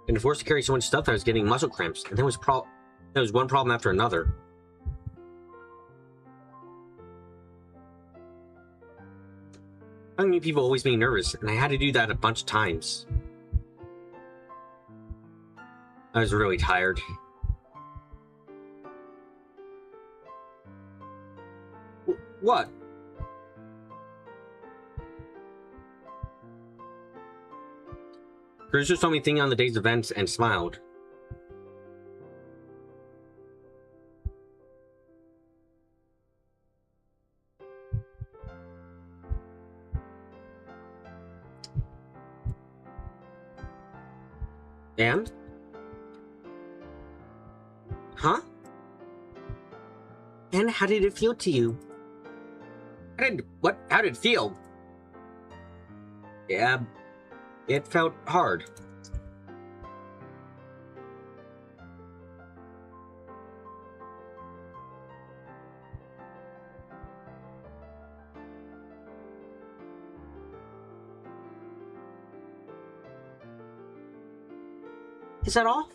And forced to carry so much stuff that I was getting muscle cramps, and there was one problem after another. Telling new people always made me nervous, and I had to do that a bunch of times. I was really tired. What? Cruz just told me thinking on the day's events and smiled. And? Huh? And how did it feel to you? How did it feel? Yeah, it felt hard. Is that all?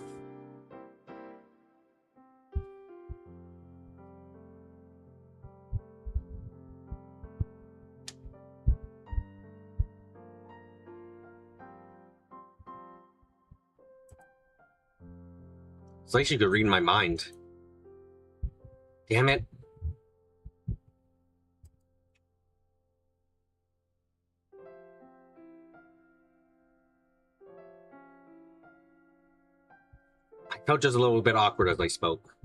It's like she could read my mind. Damn it. I felt just a little bit awkward as I spoke.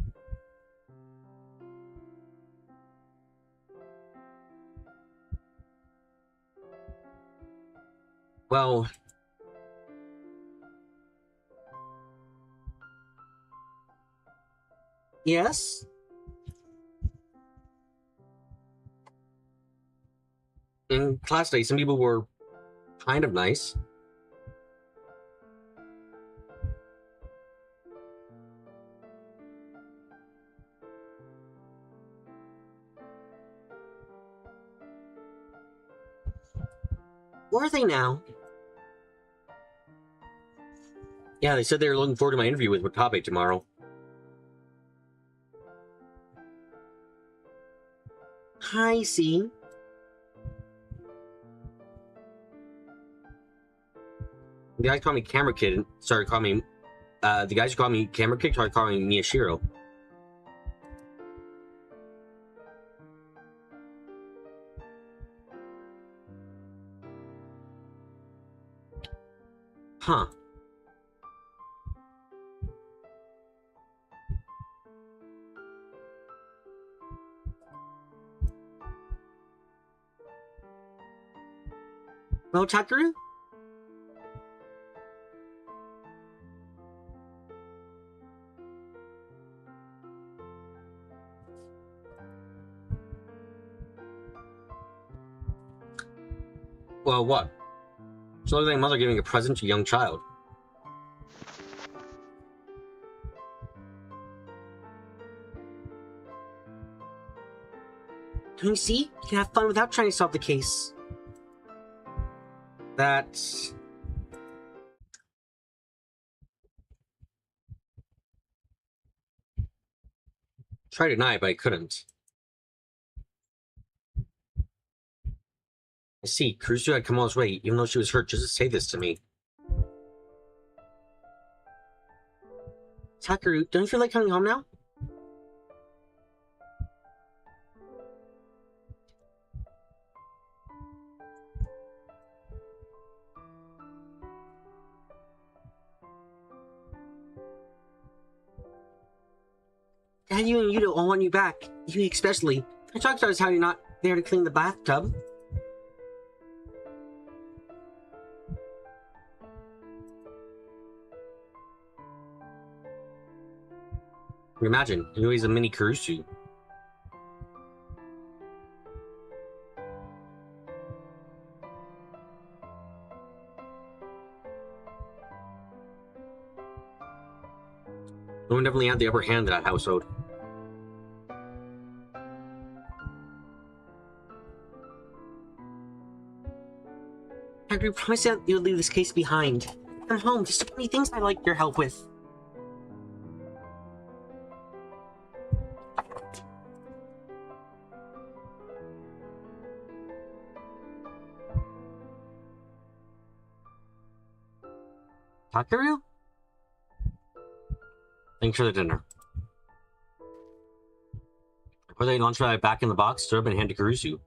Well... Yes? In class today, some people were kind of nice. Where are they now? Yeah, they said they were looking forward to my interview with Watabe tomorrow. Hi, see. The guys call me Camera Kid and started calling me the guys who call me Camera Kid started calling me Miyashiro. Huh. Well, Takeru? Well, what? It's like a mother giving a present to a young child. Don't you see? You can have fun without trying to solve the case. That's... Tried to deny, but I couldn't. I see, Kurusu had come all this way, even though she was hurt, just to say this to me. Takeru, don't you feel like coming home now? Dad, you and Yuto all want you back. You especially. I talked about how you're not there to clean the bathtub. Imagine, Yui's a mini Kurusu. Women definitely had the upper hand in that household. Hagrid, promise that you'll leave this case behind. Come home. There's so many things I'd like your help with. Takaru? Thanks for the dinner. I put the lunch bag back in the box, stood up and handed to Kurusu.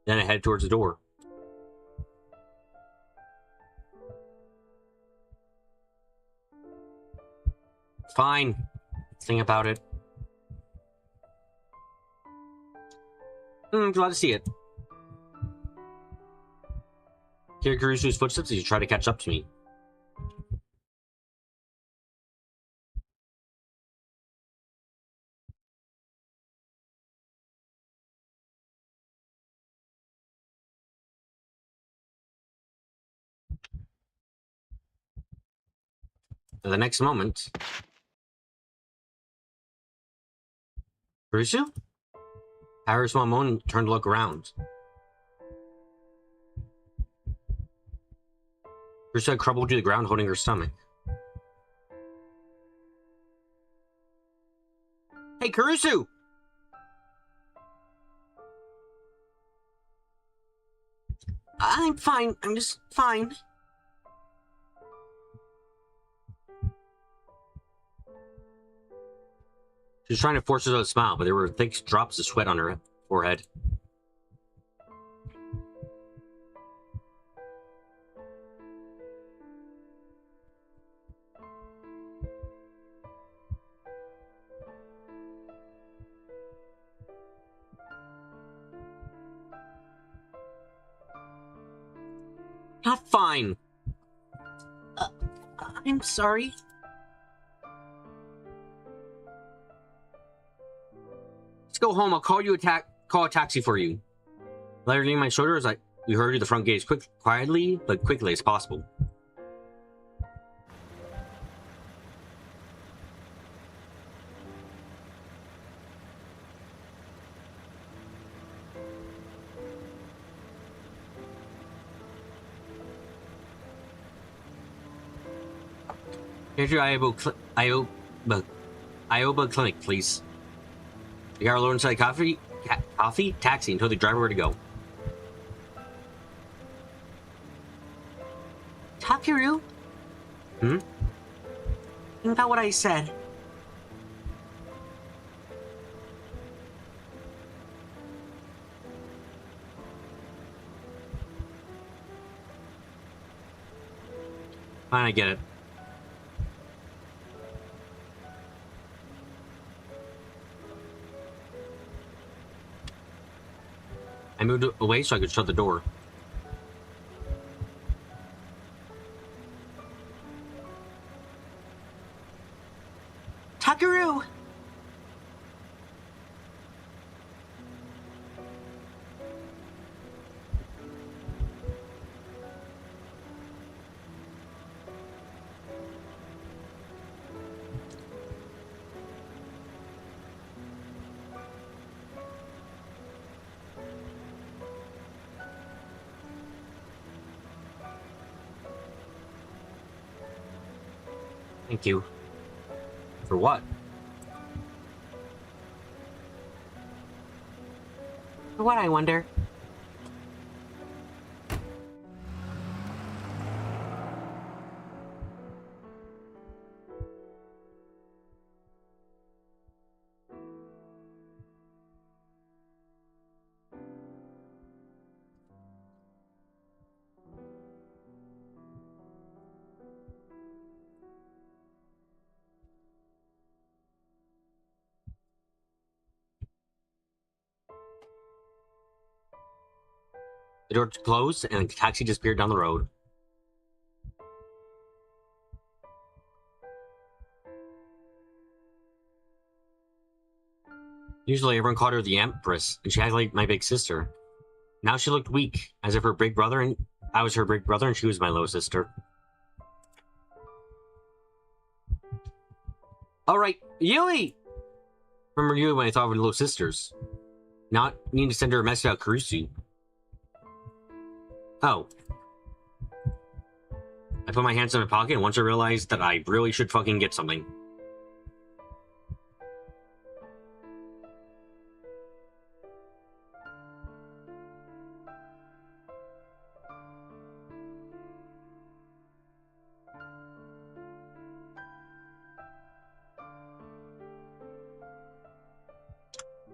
Then I headed towards the door. Fine. Think about it. Glad to see it. Hear Kurusu's footsteps as you try to catch up to me. The next moment, Kurusu? Harris Mamon turned to look around. Kurusu had crumbled to the ground, holding her stomach. Hey, Kurusu! I'm fine. I'm just fine. She was trying to force herself to smile, but there were thick drops of sweat on her forehead. Not fine. I'm sorry. Let's go home. I'll call you call a taxi for you. Let her lean my shoulder as we hurried to the front gate as quietly but quickly as possible. Here's your Ioba Clinic, please. You got our load inside coffee, taxi, and told the driver where to go. Takaru? Hmm? Think about what I said. Fine, I get it. I moved away so I could shut the door. Takaru! Thank you. For what? For what, I wonder? The door closed and the taxi disappeared down the road. Usually everyone called her the Empress, and she acted like my big sister. Now she looked weak, as if her big brother and I was her big brother and she was my little sister. Alright, Yui! Remember Yui when I thought of her little sisters. Not need to send her a message about Kurusu. Oh. I put my hands in my pocket and once I realized that I really should fucking get something.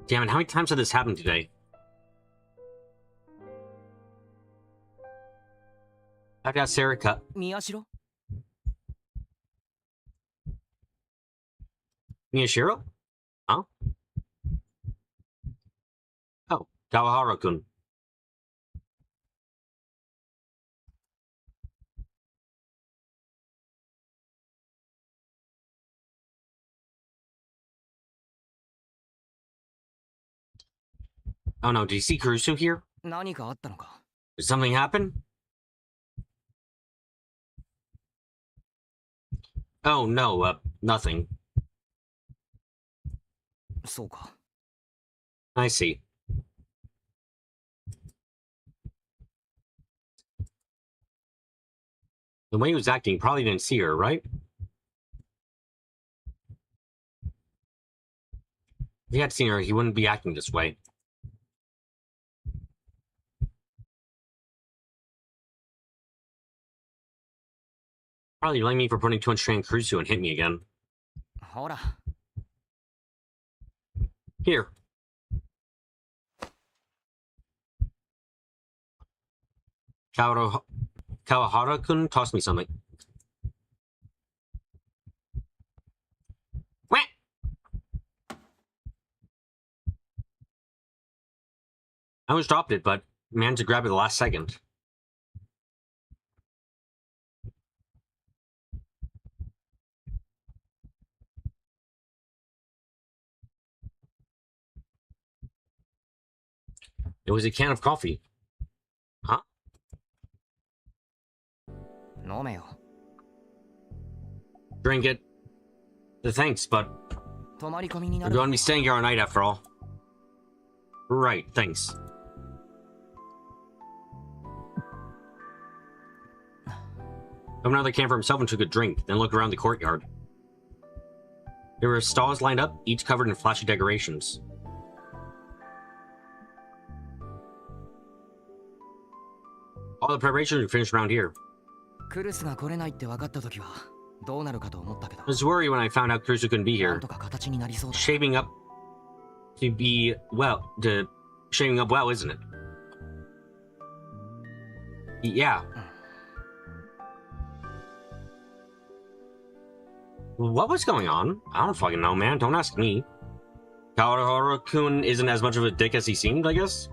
Damn it, how many times had this happened today? I've got Sarah cut. Miyashiro? Miyashiro? Huh? Oh, Kawahara-kun. Oh no, did you see Kurusu here? 何かあったのか Did something happen? Oh no, nothing. そうか I see. The way he was acting, you probably didn't see her, right? If he had seen her, he wouldn't be acting this way. Probably blame me for putting too much strain on Kurusu and hit me again. ほら Here. Kawahara-kun tossed me something. Wah! I almost dropped it, but managed to grab it the last second. It was a can of coffee. Huh? 飲めよ Drink it. Thanks, but 泊まり込みにな we're る going to be staying here all night after all. Right, thanks. Opened another can for himself and took a drink, then looked around the courtyard. There were stalls lined up, each covered in flashy decorations. All the preparations are finished around here. クルスが来れないって分かった時はどうなるかと思ったけど I was worried when I found out Kurusu couldn't be な here. んとか形になりそうだ Shaping up to be, well, shaping up well, isn't it? Yeah. What was going on? I don't fucking know, man. Don't ask me. Kawahara-kun isn't as much of a dick as he seemed, I guess?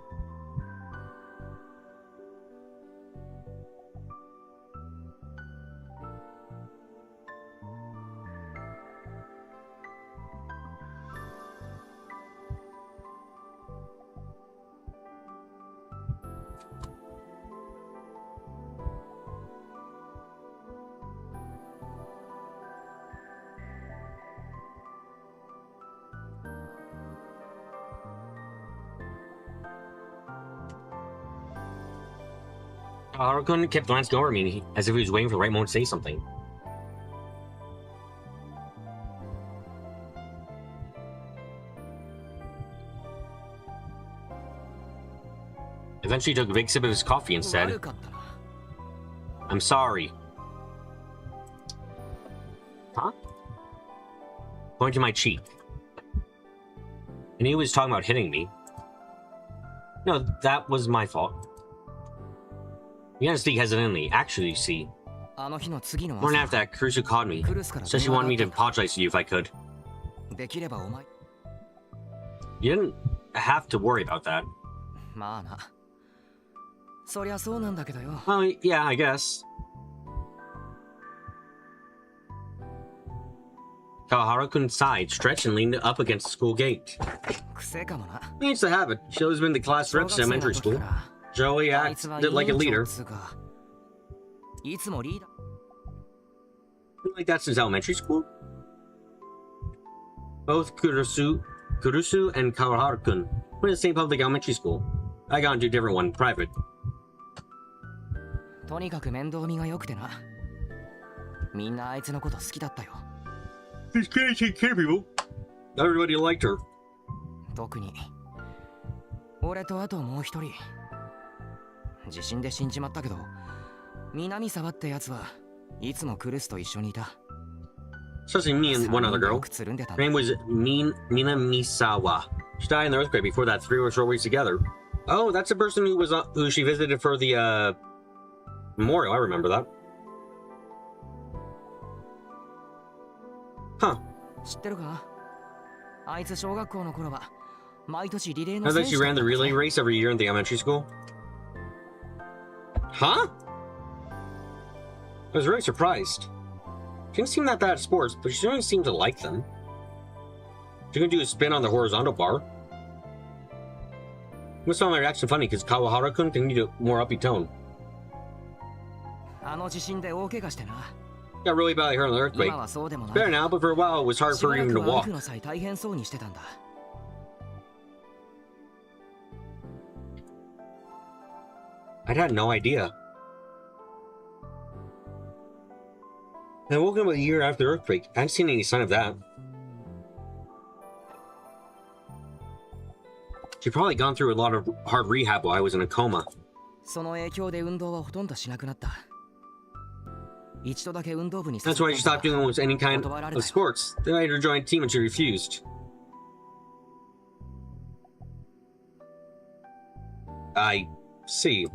Kawahara-kun kept glancing over at me as if he was waiting for the right moment to say something. Eventually he took a big sip of his coffee and said, 悪かったな I'm sorry. Huh? Pointing to my cheek. And he was talking about hitting me. No, that was my fault. He began to speak hesitantly. Actually, you see, あの日の次の morning 朝 after that, Kurusu called me. クルスから Said she 電話 wanted me が to あった apologize to you if I could. できればお前 You didn't have to worry about that. まあなそりゃそうなんだけどよ Well, yeah, I guess. Kawahara-kun sighed, stretched, and leaned up against the school gate. 癖かもな It's the habit. She always been the class 小 rep 学 since 生の elementary 時 school. から Joey あいつは acted like a 委員長 leader. つうかいつもリーダー Been like that since elementary school? Both Kurusu and Kawahara-kun went to the same public elementary school. I got into a different one, private. とにかく面倒見が良くてな。みんなあいつのこと好きだったよ。She's good at taking care of people. Everybody liked her. 特に俺とあともう一人。地震で死んじまったけど、南沢ってやつはいつもクルスと一緒にいた。Especially me and one other girl. Her name was Minamisawa. She died in the earthquake before that 3 short weeks together. Oh, that's the person who was who she visited for the memorial. I remember that. Huh. 知ってるか？あいつ小学校の頃は毎年リレー I の thought 選 she 手だ ran っ the たんだ relay ぜ。 race every year in the elementary school. Huh? I was really surprised. She didn't seem that bad at sports, but she certainly seemed to like them. She can do a spin on the horizontal bar. I must find my reaction funny because Kawahara-kun can do a more upbeat tone. あの地震で大怪我してな。 Got really badly hurt in the earthquake. 今はそうでもない。 Better now, but for a while it was hard し for ば her ら even く to は walk. オフの際大変そうにしてたんだ。 I'd had no idea. I woke up a year after the earthquake. I hadn't seen any sign of that. She'd probably gone through a lot of hard rehab while I was in a coma. その影響で運動はほとんどしなくなった。一度だけ運動部に That's why she stopped doing almost any kind of sports. Then I had her join a team and she refused. I see.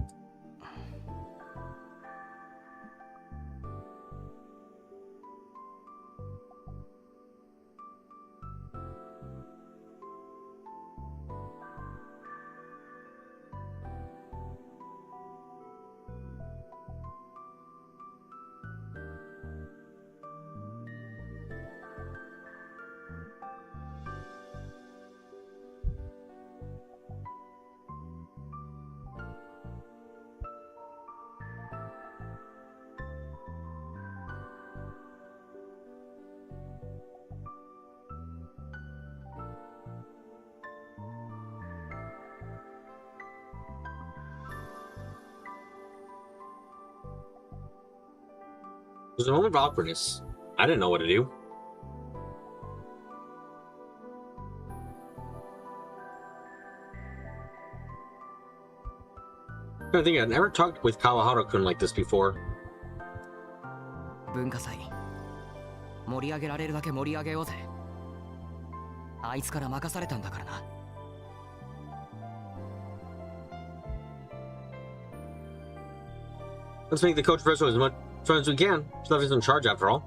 There's a moment of awkwardness. I didn't know what to do. I think I'd never talked with Kawahara-kun like this before. 文化祭盛り上げられるだけ盛り上げようぜ。あいつから任されたんだからな。 Let's make the coach festival as much fun as we can. Stuff is in charge after all.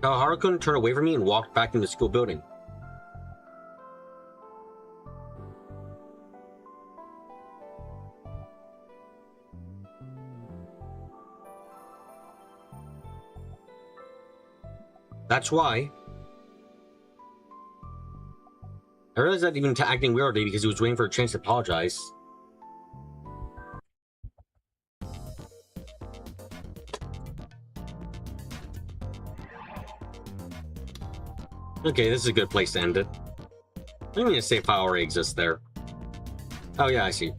Kawahara-kun turned away from me and walked back into the school building. That's why. I realized that even acting weirdly because he was waiting for a chance to apologize. Okay, this is a good place to end it. I don't mean to say file already exists there. Oh yeah, I see.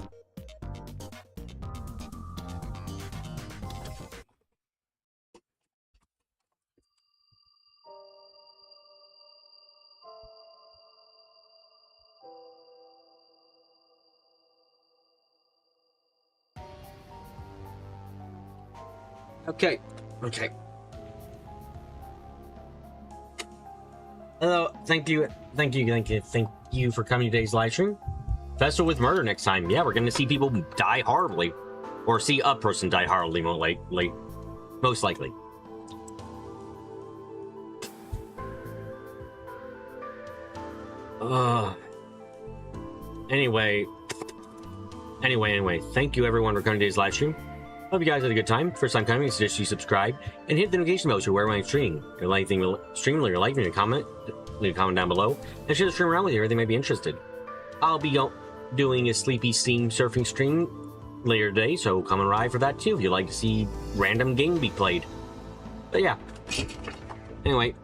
Okay. Hello, thank you for coming to today's live stream. Festival with Murder next time. Yeah, we're gonna see people die horribly. Or see a person die horribly, most likely. Anyway, thank you everyone for coming to today's live stream. Hope you guys had a good time. First time coming, suggest you subscribe and hit the notification bell so you're aware when I'm streaming. If you like anything stream, leave a like, leave a comment down below, and share the stream around with you. Everything might be interested. I'll be doing a sleepy steam surfing stream later today, so come and ride for that too if you like to see random game be played. But yeah. Anyway.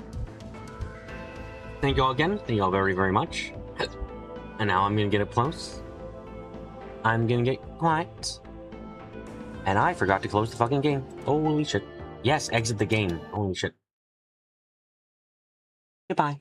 Thank you all again. Thank you all very, very much. And now I'm gonna get up close. I'm gonna get quiet. And I forgot to close the fucking game. Holy shit. Yes, exit the game. Holy shit. Goodbye.